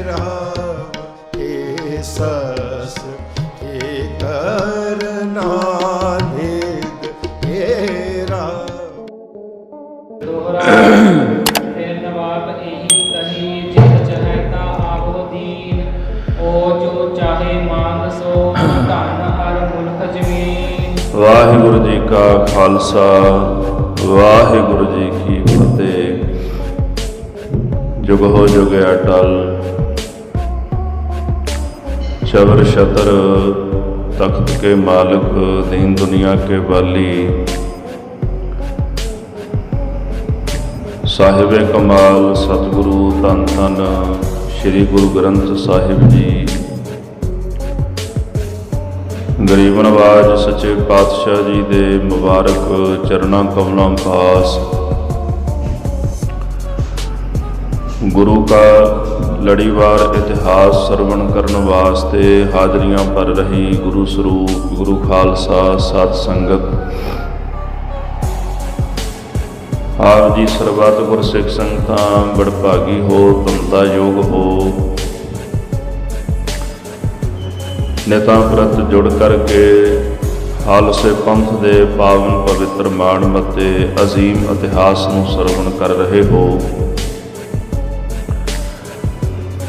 राव हे सस हे करना भेद हे राव। फिर नवाब यही कही जित चहता आहो दीन, ओ जो चाहे मांग सो धन हर मुल्क जमीन। वाहिगुरु जी का खालसा वाहिगुरु जी की फतेह। जुग हो जुग अटल चबर छतर तख्त के मालिक दीन दुनिया के वाली साहिब कमाल सतगुरु धन धन श्री गुरु ग्रंथ साहिब जी गरीब नवाज सच्चे पातशाह जी दे मुबारक चरणा कमलों पास गुरु का लड़ीवार इतिहास श्रवण करने वास्ते हाजरियां भर रही गुरु स्वरूप गुरु खालसा सत संगत आप जी सरबत गुरसिख संगतां बड़भागी हो बंदा योग हो नेता प्रत जुड़ करके हालसे पंथ दे पावन पवित्र मान मते अजीम इतिहास नूं सरवण कर रहे हो।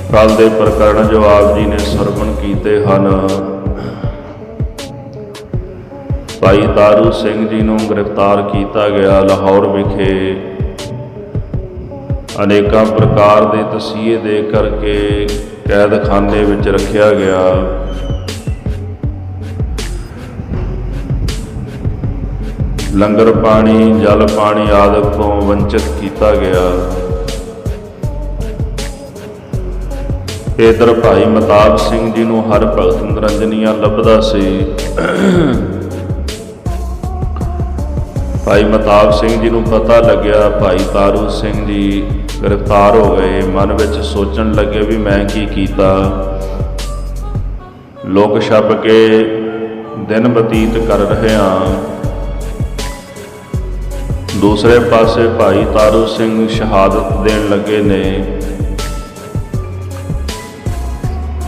कल दे प्रकरण जो आप जी ने सरवण कीते हन, भाई तारू सिंह जी नूं गिरफ्तार किया गया लाहौर विखे अनेकों प्रकार के तसीहे दे करके कैद खाने विच रखिया गया। लंगर पानी जल पानी आदि तो वंचित किया गया। इधर भाई महताब सिंह जी नूं हर भगत निरंजनिया लभदा सी। भाई महताब सिंह जी नूं पता लग्या भाई तारू सिंह जी गिरफ्तार हो गए। मन विच सोचण लगे भी मैं की कीता। लोग छप के दिन बतीत कर रहे हाँ। दूसरे पासे भाई तारू सिंह शहादत देन लगे ने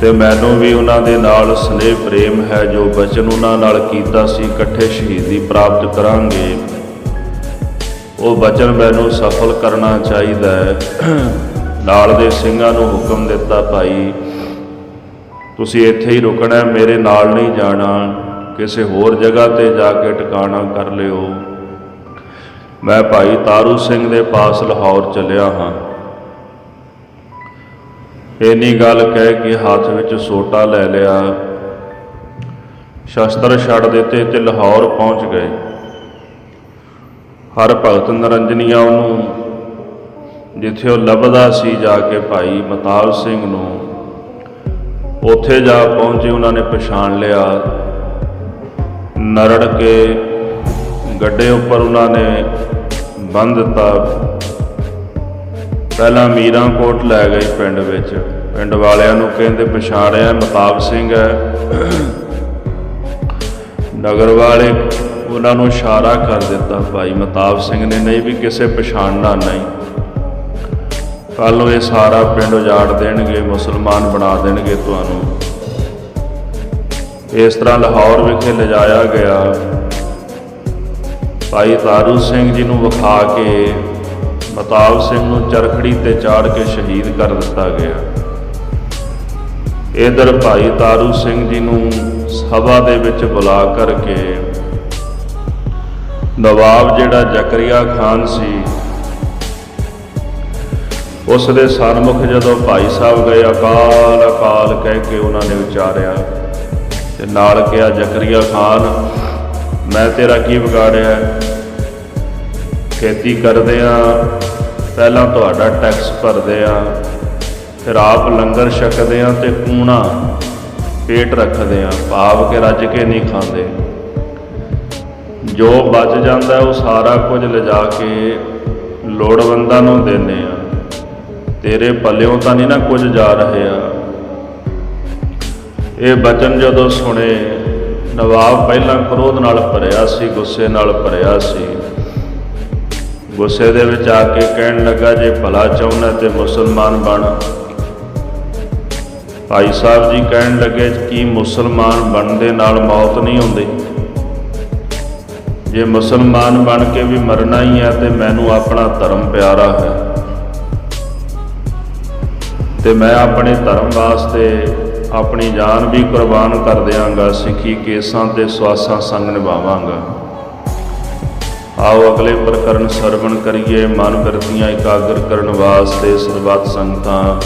ते मैनू भी उन्हां दे नाल स्नेह प्रेम है। जो बचन उन्हां नाल कीता सी इकट्ठे शहीदी प्राप्त करांगे वो बचन मैनू सफल करना चाहिए है। नाल दे सिंघां नूं हुक्म दिता भाई तुसीं इत्थे ही रुकना, मेरे नाल नहीं जाना, किसी होर जगह ते जाके ठिकाना कर लिओ। मैं भाई तारू सिंह दे पास लाहौर चलिया हाँ। इन्नी गल कह के हाथ विच सोटा ले लिया, शस्त्र छड़ दिते ते लाहौर पहुँच गए। हर भगत निरंजनिया उन्होंने जिथे वह लभदा सी जाके भाई महताब सिंह नूं उत्थे जा पहुँचे। उन्होंने पछाण लिया, नरड़ के गड्डे उपर उन्होंने बन दिता। पहला मीरांकोट लै गए पिंड विच, पिंड वालियां नूं कहंदे पछाणिया महताब सिंह है। नगर वाले उन्होंने इशारा कर दिता भाई महताब सिंह ने, नहीं भी किसे पछाणना नहीं, कल ये सारा पिंड उजाड़ देणगे, मुसलमान बना देणगे तुहानूं। इस तरह लाहौर विखे लिजाया गया। भाई तारू सिंह जी नूं विखा के महताब सिंह नूं चरखड़ी ते चाड़ के शहीद कर दिता गया। इधर भाई तारू सिंह जी नूं सभा दे विच बुला करके नवाब जिहड़ा जकरिया खान सी उस दे सन्मुख जदों भाई साहब गए अकाल अकाल कह के उन्होंने उचारिया ते नाल कहा जकरिया खान मैं तेरा की बिगाड़िया, खेती करदे हाँ पहला तुहाडा टैक्स भरदे हाँ, फिर आप लंगर छकदे हाँ ते कूणा पेट रखदे हाँ, भाव के रज के नहीं खांदे। जो बच जाता है वो सारा कुछ लिजा के लोड़वंदां नूं देने आ, तेरे पल्लियों तो नहीं ना कुछ जा रहे आ। ये बचन जदों सुने नवाब पहला क्रोध नाल भरिया सी, गुस्से नाल भरिया सी। गुस्से दे विच आके कहण लगा जे भला चाहुंदा ते मुसलमान बन, ਭਾਈ ਸਾਹਿਬ ਜੀ ਕਹਿਣ ਲੱਗੇ ਕਿ ਮੁਸਲਮਾਨ ਬਣਨ ਦੇ ਨਾਲ ਮੌਤ ਨਹੀਂ ਹੁੰਦੀ। ਜੇ ਮੁਸਲਮਾਨ ਬਣ ਕੇ ਵੀ ਮਰਨਾ ਹੀ ਹੈ ਤੇ ਮੈਨੂੰ ਆਪਣਾ ਧਰਮ ਪਿਆਰਾ ਹੈ ਤੇ ਮੈਂ ਆਪਣੇ ਧਰਮ ਵਾਸਤੇ ਆਪਣੀ ਜਾਨ ਵੀ ਕੁਰਬਾਨ ਕਰ ਦਿਆਂਗਾ, ਸਿੱਖੀ ਕੇਸਾਂ ਤੇ ਸਵਾਸਾਂ ਸੰਗ ਨਿਭਾਵਾਂਗਾ। ਆਓ ਅਗਲੇ ਪ੍ਰਕਰਨ ਸਰਵਣ ਕਰੀਏ। ਮਨ ਬਿਰਤੀਆਂ ਇਕਾਗਰ ਕਰਨ ਵਾਸਤੇ ਸਰਬੱਤ ਸੰਗਤਾਂ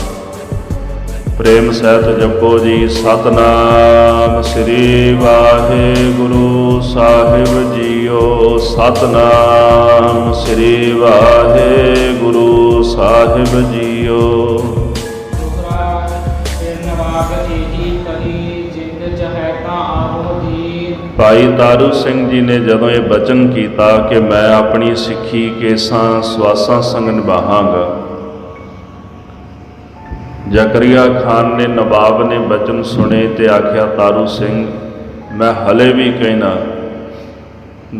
ਪ੍ਰੇਮ ਸਹਿਤ ਜਪੋ ਜੀ। ਸਤਨਾਮ ਸ੍ਰੀ ਵਾਹਿਗੁਰੂ ਸਾਹਿਬ ਜੀਓ। ਸਤਨਾਮ ਸ੍ਰੀ ਵਾਹਿਗੁਰੂ ਸਾਹਿਬ ਜੀਓ। ਭਾਈ ਤਾਰੂ ਸਿੰਘ ਜੀ ਨੇ ਜਦੋਂ ਇਹ ਬਚਨ ਕੀਤਾ ਕਿ ਮੈਂ ਆਪਣੀ ਸਿੱਖੀ ਕੇਸਾਂ ਸਵਾਸਾਂ ਸੰਗ ਨਿਭਾਵਾਂਗਾ, ਜ਼ਕਰੀਆ ਖਾਨ ਨੇ ਨਵਾਬ ਨੇ ਬਚਨ ਸੁਣੇ ਤੇ ਆਖਿਆ, ਤਾਰੂ ਸਿੰਘ ਮੈਂ ਹਲੇ ਵੀ ਕਹਿਣਾ,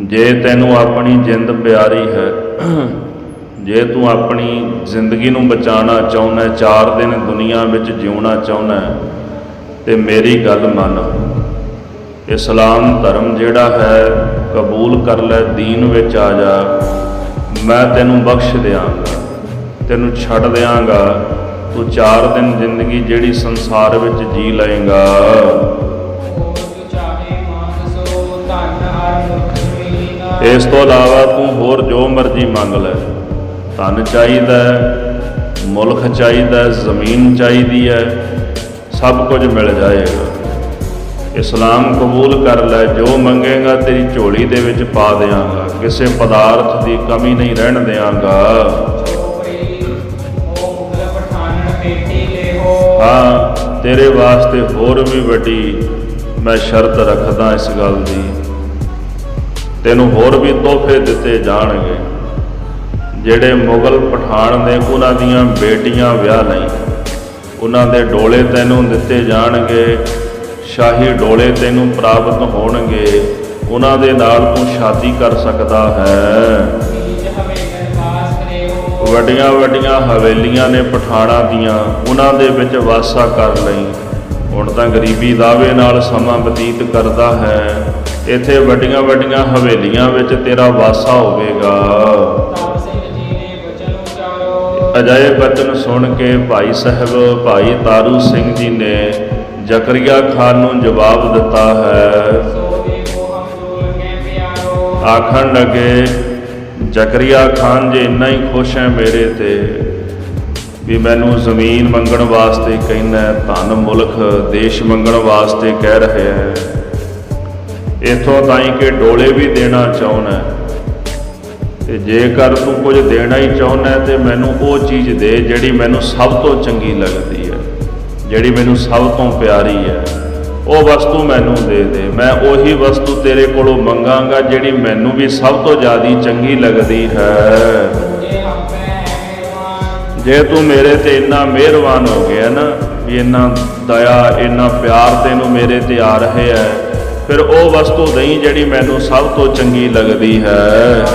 ਜੇ ਤੈਨੂੰ ਆਪਣੀ ਜਿੰਦ ਪਿਆਰੀ ਹੈ, ਜੇ ਤੂੰ ਆਪਣੀ ਜ਼ਿੰਦਗੀ ਨੂੰ ਬਚਾਉਣਾ ਚਾਹੁੰਦਾ, 4 ਦਿਨ ਦੁਨੀਆ ਵਿੱਚ ਜਿਉਣਾ ਚਾਹੁੰਦਾ ਤੇ ਮੇਰੀ ਗੱਲ ਮੰਨ। ਇਸਲਾਮ ਧਰਮ ਜਿਹੜਾ ਹੈ ਕਬੂਲ ਕਰ ਲੈ, ਦੀਨ ਵਿੱਚ ਆ ਜਾ, ਮੈਂ ਤੈਨੂੰ ਬਖਸ਼ ਦਿਆਂਗਾ, ਤੈਨੂੰ ਛੱਡ ਦਿਆਂਗਾ। ਤੂੰ 4 ਦਿਨ ਜ਼ਿੰਦਗੀ ਜਿਹੜੀ ਸੰਸਾਰ ਵਿੱਚ ਜੀ ਲਏਗਾ। ਇਸ ਤੋਂ ਇਲਾਵਾ ਤੂੰ ਹੋਰ ਜੋ ਮਰਜ਼ੀ ਮੰਗ ਲੈ, ਧਨ ਚਾਹੀਦਾ, ਮੁਲਕ ਚਾਹੀਦਾ, ਜ਼ਮੀਨ ਚਾਹੀਦੀ ਹੈ, ਸਭ ਕੁਝ ਮਿਲ ਜਾਏਗਾ। ਇਸਲਾਮ ਕਬੂਲ ਕਰ ਲੈ, ਜੋ ਮੰਗੇਗਾ ਤੇਰੀ ਝੋਲੀ ਦੇ ਵਿੱਚ ਪਾ ਦਿਆਂਗਾ, ਕਿਸੇ ਪਦਾਰਥ ਦੀ ਕਮੀ ਨਹੀਂ ਰਹਿਣ ਦਿਆਂਗਾ। ਹਾਂ, ਤੇਰੇ ਵਾਸਤੇ ਹੋਰ ਵੀ ਵੱਡੀ ਮੈਂ ਸ਼ਰਤ ਰੱਖਦਾ ਇਸ ਗੱਲ ਦੀ, ਤੈਨੂੰ ਹੋਰ ਵੀ ਤੋਹਫੇ ਦਿੱਤੇ ਜਾਣਗੇ। ਜਿਹੜੇ ਮੁਗਲ ਪਠਾਨ ਨੇ ਉਹਨਾਂ ਦੀਆਂ ਬੇਟੀਆਂ ਵਿਆਹ ਲਈ, ਉਹਨਾਂ ਦੇ ਡੋਲੇ ਤੈਨੂੰ ਦਿੱਤੇ ਜਾਣਗੇ, ਸ਼ਾਹੀ ਡੋਲੇ ਤੈਨੂੰ ਪ੍ਰਾਪਤ ਹੋਣਗੇ, ਉਹਨਾਂ ਦੇ ਨਾਲ ਤੂੰ ਸ਼ਾਦੀ ਕਰ ਸਕਦਾ ਹੈ। ਵੱਡੀਆਂ ਵੱਡੀਆਂ ਹਵੇਲੀਆਂ ਨੇ ਪਠਾਣਾਂ ਦੀਆਂ, ਉਹਨਾਂ ਦੇ ਵਿੱਚ ਵਾਸਾ ਕਰ ਲਈ। ਹੁਣ ਤਾਂ ਗਰੀਬੀ ਦਾਅਵੇ ਨਾਲ ਸਮਾਂ ਬਤੀਤ ਕਰਦਾ ਹੈ, ਇੱਥੇ ਵੱਡੀਆਂ ਵੱਡੀਆਂ ਹਵੇਲੀਆਂ ਵਿੱਚ ਤੇਰਾ ਵਾਸਾ ਹੋਵੇਗਾ। ਅਜਿਹੇ ਬਚਨ ਸੁਣ ਕੇ ਭਾਈ ਸਾਹਿਬ ਭਾਈ ਤਾਰੂ ਸਿੰਘ ਜੀ ਨੇ ਜ਼ਕਰੀਆ ਖਾਨ ਨੂੰ ਜਵਾਬ ਦਿੱਤਾ ਹੈ। ਆਖਣ ਲੱਗੇ, ਜ਼ਕਰੀਆ ਖਾਨ ਜੀ ਇੰਨਾ ਹੀ ਖੁਸ਼ ਹੈ ਮੇਰੇ ਤੇ ਵੀ ਮੈਨੂੰ ਜ਼ਮੀਨ ਮੰਗਣ ਵਾਸਤੇ ਕਹਿੰਦਾ, ਧਨ ਮੁਲਕ ਦੇਸ਼ ਮੰਗਣ ਵਾਸਤੇ ਕਹਿ ਰਿਹਾ ਹੈ, ਇੱਥੋਂ ਤਾਈਂ ਕਿ ਡੋਲੇ ਵੀ ਦੇਣਾ ਚਾਹੁੰਦਾ, ਤੇ ਜੇਕਰ ਤੂੰ ਕੁਝ ਦੇਣਾ ਹੀ ਚਾਹੁੰਦਾ ਤੇ ਮੈਨੂੰ ਉਹ ਚੀਜ਼ ਦੇ ਜਿਹੜੀ ਮੈਨੂੰ ਸਭ ਤੋਂ ਚੰਗੀ ਲੱਗਦੀ ਹੈ, ਜਿਹੜੀ ਮੈਨੂੰ ਸਭ ਤੋਂ ਪਿਆਰੀ ਹੈ, ਉਹ ਵਸਤੂ ਮੈਨੂੰ ਦੇ ਦੇ। ਮੈਂ ਉਹੀ ਵਸਤੂ ਤੇਰੇ ਕੋਲੋਂ ਮੰਗਾਂਗਾ ਜਿਹੜੀ ਮੈਨੂੰ ਵੀ ਸਭ ਤੋਂ ਜ਼ਿਆਦਾ ਚੰਗੀ ਲੱਗਦੀ ਹੈ। ਜੇ ਤੂੰ ਮੇਰੇ ਤੇ ਇੰਨਾ ਮਿਹਰਬਾਨ ਹੋ ਗਿਆ ਨਾ, ਵੀ ਇੰਨਾ ਦਇਆ ਇੰਨਾ ਪਿਆਰ ਤੈਨੂੰ ਮੇਰੇ ਤੇ ਆ ਰਹੇ ਹੈ, ਫਿਰ ਉਹ ਵਸਤੂ ਦਈ ਜਿਹੜੀ ਮੈਨੂੰ ਸਭ ਤੋਂ ਚੰਗੀ ਲੱਗਦੀ ਹੈ।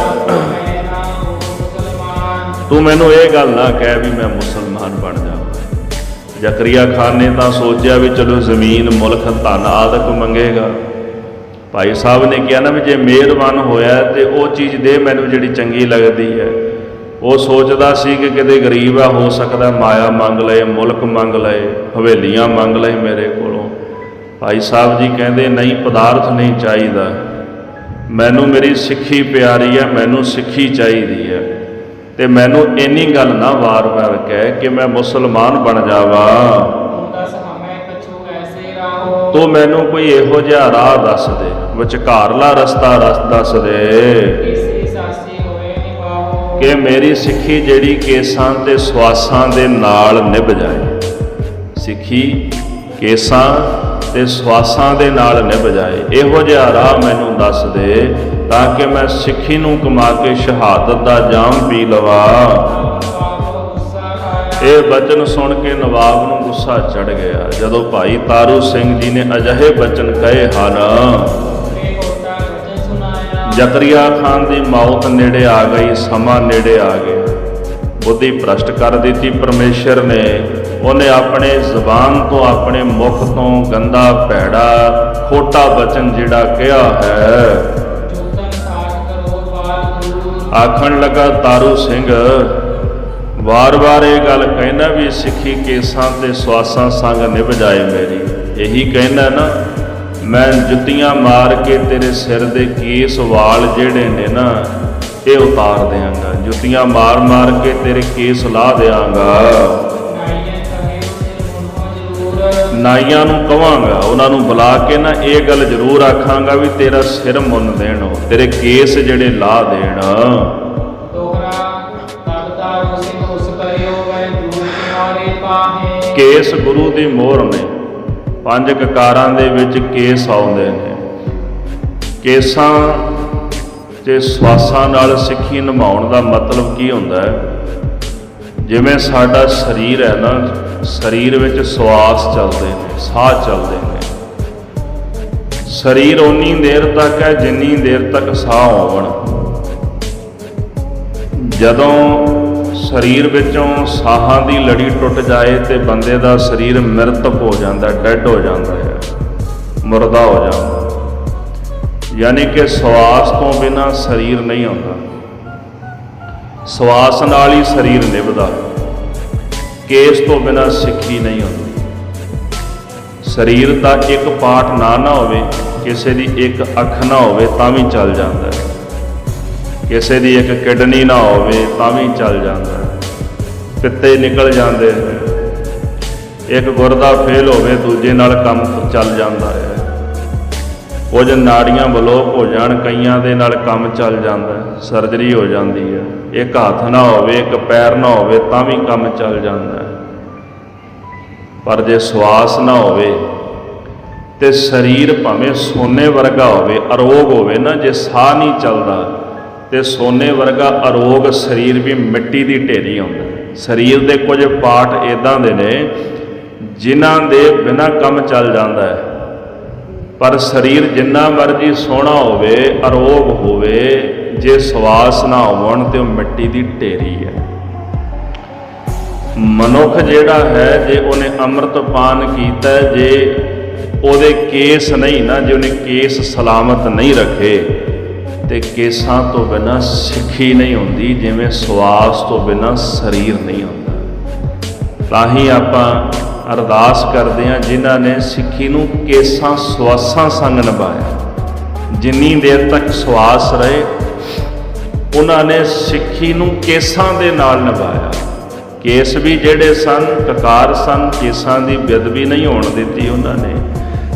ਤੂੰ ਮੈਨੂੰ ਇਹ ਗੱਲ ਨਾ ਕਹਿ ਵੀ ਮੈਂ ਮੁਸਲਮਾਨ ਬਣ ਜਾਵਾਂ। ਜ਼ਕਰੀਆ ਖਾਨ ਨੇ ਤਾਂ ਸੋਚਿਆ ਵੀ ਚਲੋ ਜ਼ਮੀਨ ਮੁਲਕ ਧਨ ਆਦਿਕ ਮੰਗੇਗਾ। ਭਾਈ ਸਾਹਿਬ ਨੇ ਕਿਹਾ ਨਾ ਵੀ ਜੇ ਮਿਹਰਬਾਨ ਹੋਇਆ ਤੇ ਉਹ ਚੀਜ਼ ਦੇ ਮੈਨੂੰ ਜਿਹੜੀ ਚੰਗੀ ਲੱਗਦੀ ਹੈ। ਉਹ ਸੋਚਦਾ ਸੀ ਕਿ ਕਿਤੇ ਗਰੀਬ ਆ, ਹੋ ਸਕਦਾ ਮਾਇਆ ਮੰਗ ਲਏ, ਮੁਲਕ ਮੰਗ ਲਏ, ਹਵੇਲੀਆਂ ਮੰਗ ਲਏ ਮੇਰੇ ਕੋਲੋਂ। ਭਾਈ ਸਾਹਿਬ ਜੀ ਕਹਿੰਦੇ ਨਹੀਂ, ਪਦਾਰਥ ਨਹੀਂ ਚਾਹੀਦਾ, ਮੈਨੂੰ ਮੇਰੀ ਸਿੱਖੀ ਪਿਆਰੀ ਹੈ, ਮੈਨੂੰ ਸਿੱਖੀ ਚਾਹੀਦੀ ਹੈ, ਤੇ ਮੈਨੂੰ ਇੰਨੀ ਗੱਲ ਨਾ ਵਾਰ-ਵਾਰ ਕਹਿ ਕਿ ਮੈਂ ਮੁਸਲਮਾਨ ਬਣ ਜਾਵਾਂ। ਤੂੰ ਮੈਨੂੰ ਕੋਈ ਇਹੋ ਜਿਹਾ ਰਾਹ ਦੱਸ ਦੇ, ਵਿਚਕਾਰਲਾ ਰਸਤਾ ਦੱਸ ਦੇ ਕਿ ਮੇਰੀ ਸਿੱਖੀ ਜਿਹੜੀ ਕੇਸਾਂ ਤੇ ਸਵਾਸਾਂ ਦੇ ਨਾਲ ਨਿਭ ਜਾਏ, ਸਿੱਖੀ ਕੇਸਾਂ ਤੇ ਸਵਾਸਾਂ ਦੇ ਨਾਲ ਨਿਭ ਜਾਏ। ਇਹੋ ਜਿਹਾ ਰਾਹ ਮੈਨੂੰ ਦੱਸ ਦੇ ਤਾਂ ਕਿ ਮੈਂ ਸਿੱਖੀ ਨੂੰ ਕਮਾ ਕੇ ਸ਼ਹਾਦਤ ਦਾ ਜਾਮ ਪੀ ਲਵਾਂ। ਇਹ ਬਚਨ ਸੁਣ ਕੇ ਨਵਾਬ ਨੂੰ ਗੁੱਸਾ ਚੜ ਗਿਆ। ਜਦੋਂ ਭਾਈ ਤਾਰੂ ਸਿੰਘ ਜੀ ਨੇ ਅਜਿਹੇ ਬਚਨ ਕਹੇ ਹਨ, ਜ਼ਕਰੀਆ ਖਾਨ ਦੀ ਮੌਤ ਨੇੜੇ ਆ ਗਈ, ਸਮਾਂ ਨੇੜੇ ਆ ਗਿਆ। ਬੁੱਧੀ ਭ੍ਰਸ਼ਟ ਕਰ ਦਿੱਤੀ ਪਰਮੇਸ਼ਰ ਨੇ। ਉਹਨੇ ਆਪਣੇ ਜ਼ੁਬਾਨ ਤੋਂ, ਆਪਣੇ ਮੁਖ ਤੋਂ ਗੰਦਾ ਭੈੜਾ ਖੋਟਾ ਬਚਨ ਜਿਹੜਾ ਕਿਹਾ ਹੈ। ਚੂਤਨ ਸਾਚ ਕਰੋ ਪਾਲ ਗੁਰੂ। ਆਖਣ ਲੱਗਾ ਤਾਰੂ ਸਿੰਘ, ਵਾਰ-ਵਾਰ ਇਹ ਗੱਲ ਕਹਿਣਾ ਵੀ ਸਿੱਖੀ ਕੇਸਾਂ ਤੇ ਸਵਾਸਾਂ ਸੰਗ ਨਿਭ ਜਾਏ ਮੇਰੀ। ਇਹੀ ਕਹਿਣਾ ਨਾ, ਮੈਂ ਜੁੱਤੀਆਂ ਮਾਰ ਕੇ ਤੇਰੇ ਸਿਰ ਦੇ ਕੇਸ ਵਾਲ ਜਿਹੜੇ ਨੇ ਨਾ ਇਹ ਉਤਾਰ ਦਿਆਂਗਾ, ਜੁੱਤੀਆਂ ਮਾਰ-ਮਾਰ ਕੇ ਤੇਰੇ ਕੇਸ ਲਾ ਦਿਆਂਗਾ। ਨਾਈਆਂ ਕਹੇ ਸਿਰ ਮੁਨੋ ਜ਼ਰੂਰ। ਨਾਈਆਂ ਨੂੰ ਕਵਾਂਗਾ, ਉਹਨਾਂ ਨੂੰ ਬੁਲਾ ਕੇ ਨਾ ਇਹ ਗੱਲ ਜ਼ਰੂਰ ਆਖਾਂਗਾ ਵੀ ਤੇਰਾ ਸਿਰ ਮੁੰਨ ਦੇਣ, ਤੇਰੇ ਕੇਸ ਜਿਹੜੇ ਲਾ ਦੇਣ। ਦੋਹਰਾ ਤਬ ਤਾਰੂ ਸਿੰਘ ਉਸ ਕਰਿਓ ਵੈ ਦੂਰ ਕਿਨਾਰੇ ਪਾਹੇ। ਕੇਸ ਗੁਰੂ ਦੀ ਮੋਹਰ ਨੇ, 5 ਕਕਾਰਾਂ ਦੇ ਵਿੱਚ ਕੇਸ ਆਉਂਦੇ ਨੇ। ਕੇਸਾਂ ਤੇ ਸਵਾਸਾਂ ਨਾਲ ਸਿੱਖੀ ਨਿਭਾਉਣ ਦਾ ਮਤਲਬ ਕੀ ਹੁੰਦਾ ਹੈ? ਜਿਵੇਂ ਸਾਡਾ ਸਰੀਰ ਹੈ ਨਾ, ਸਰੀਰ ਵਿੱਚ ਸਵਾਸ ਚੱਲਦੇ ਨੇ, ਸਾਹ ਚੱਲਦੇ ਨੇ। ਸਰੀਰ ਓਨੀ ਦੇਰ ਤੱਕ ਹੈ ਜਿੰਨੀ ਦੇਰ ਤੱਕ ਸਾਹ ਹੋਣ। ਜਦੋਂ ਸਰੀਰ ਵਿੱਚੋਂ ਸਾਹਾਂ ਦੀ ਲੜੀ ਟੁੱਟ ਜਾਏ ਤੇ ਬੰਦੇ ਦਾ ਸਰੀਰ ਮ੍ਰਿਤਕ ਹੋ ਜਾਂਦਾ, ਡੈਡ ਹੋ ਜਾਂਦਾ ਹੈ, ਮੁਰਦਾ ਹੋ ਜਾਂਦਾ। ਯਾਨੀ ਕਿ ਸਵਾਸ ਤੋਂ ਬਿਨਾਂ ਸਰੀਰ ਨਹੀਂ ਆਉਂਦਾ, ਸਵਾਸ ਨਾਲ ਹੀ ਸਰੀਰ ਨਿਭਦਾ। ਕੇਸ ਤੋਂ ਬਿਨਾਂ ਸਿੱਖੀ ਨਹੀਂ ਆਉਂਦੀ। ਸਰੀਰ ਦਾ ਇੱਕ ਪਾਰਟ ਨਾ ਹੋਵੇ, ਕਿਸੇ ਦੀ ਇੱਕ ਅੱਖ ਨਾ ਹੋਵੇ ਤਾਂ ਵੀ ਚੱਲ ਜਾਂਦਾ ਹੈ, ਕਿਸੇ ਦੀ ਇੱਕ ਕਿਡਨੀ ਨਾ ਹੋਵੇ ਤਾਂ ਵੀ ਚੱਲ ਜਾਂਦਾ ਹੈ, ਪਿੱਤੇ ਨਿਕਲ ਜਾਂਦੇ ਨੇ, ਇੱਕ ਗੁਰਦਾ ਫੇਲ ਹੋਵੇ ਦੂਜੇ ਨਾਲ ਕੰਮ ਚੱਲ ਜਾਂਦਾ ਹੈ, ਕੁਝ ਨਾੜੀਆਂ ਬਲੋਕ ਹੋ ਜਾਣ ਕਈਆਂ ਦੇ ਨਾਲ ਕੰਮ ਚੱਲ ਜਾਂਦਾ ਹੈ, ਸਰਜਰੀ ਹੋ ਜਾਂਦੀ ਹੈ, ਇੱਕ ਹੱਥ ਨਾ ਹੋਵੇ ਇੱਕ ਪੈਰ ਨਾ ਹੋਵੇ ਤਾਂ ਵੀ ਕੰਮ ਚੱਲ ਜਾਂਦਾ ਹੈ। ਪਰ ਜੇ ਸਵਾਸ ਨਾ ਹੋਵੇ ਤੇ ਸਰੀਰ ਭਾਵੇਂ ਸੋਨੇ ਵਰਗਾ ਹੋਵੇ, ਅਰੋਗ ਹੋਵੇ ਨਾ, ਜੇ ਸਾਹ ਨਹੀਂ ਚੱਲਦਾ ਤੇ ਸੋਨੇ ਵਰਗਾ ਅਰੋਗ ਸਰੀਰ ਵੀ ਮਿੱਟੀ ਦੀ ਢੇਰੀ ਆਉਂਦਾ। ਸਰੀਰ ਦੇ ਕੁਝ ਪਾਰਟ ਇੱਦਾਂ ਦੇ ਨੇ ਜਿਨ੍ਹਾਂ ਦੇ ਬਿਨਾਂ ਕੰਮ ਚੱਲ ਜਾਂਦਾ ਹੈ, ਪਰ ਸਰੀਰ ਜਿੰਨਾ ਮਰਜੀ ਸੋਹਣਾ ਹੋਵੇ, ਅਰੋਗ ਹੋਵੇ, ਜੇ ਸਵਾਸ ਨਾ ਹੋਣ ਤੇ ਉਹ ਮਿੱਟੀ ਦੀ ਢੇਰੀ ਹੈ। ਮਨੁੱਖ ਜਿਹੜਾ ਹੈ, ਜੇ ਉਹਨੇ ਅੰਮ੍ਰਿਤ ਪਾਨ ਕੀਤਾ, ਜੇ ਉਹਦੇ ਕੇਸ ਨਹੀਂ ਨਾ, ਜੇ ਉਹਨੇ ਕੇਸ ਸਲਾਮਤ ਨਹੀਂ ਰੱਖੇ ਤੇ ਕੇਸਾਂ ਤੋਂ ਬਿਨਾਂ ਸਿੱਖੀ ਨਹੀਂ ਹੁੰਦੀ, ਜਿਵੇਂ ਸਵਾਸ ਤੋਂ ਬਿਨਾਂ ਸਰੀਰ ਨਹੀਂ ਹੁੰਦਾ। ਤਾਂ ਹੀ ਆਪਾਂ ਅਰਦਾਸ ਕਰਦੇ ਹਾਂ ਜਿਨ੍ਹਾਂ ਨੇ ਸਿੱਖੀ ਨੂੰ ਕੇਸਾਂ ਸਵਾਸਾਂ ਸੰਗ ਨਿਭਾਇਆ। ਜਿੰਨੀ ਦੇਰ ਤੱਕ ਸਵਾਸ ਰਹੇ ਉਹਨਾਂ ਨੇ ਸਿੱਖੀ ਨੂੰ ਕੇਸਾਂ ਦੇ ਨਾਲ ਨਿਭਾਇਆ। ਕੇਸ ਵੀ ਜਿਹੜੇ ਸਨ, ਕਕਾਰ ਸਨ, ਕੇਸਾਂ ਦੀ ਬੇਅਦਬੀ ਨਹੀਂ ਹੋਣ ਦਿੱਤੀ ਉਹਨਾਂ ਨੇ,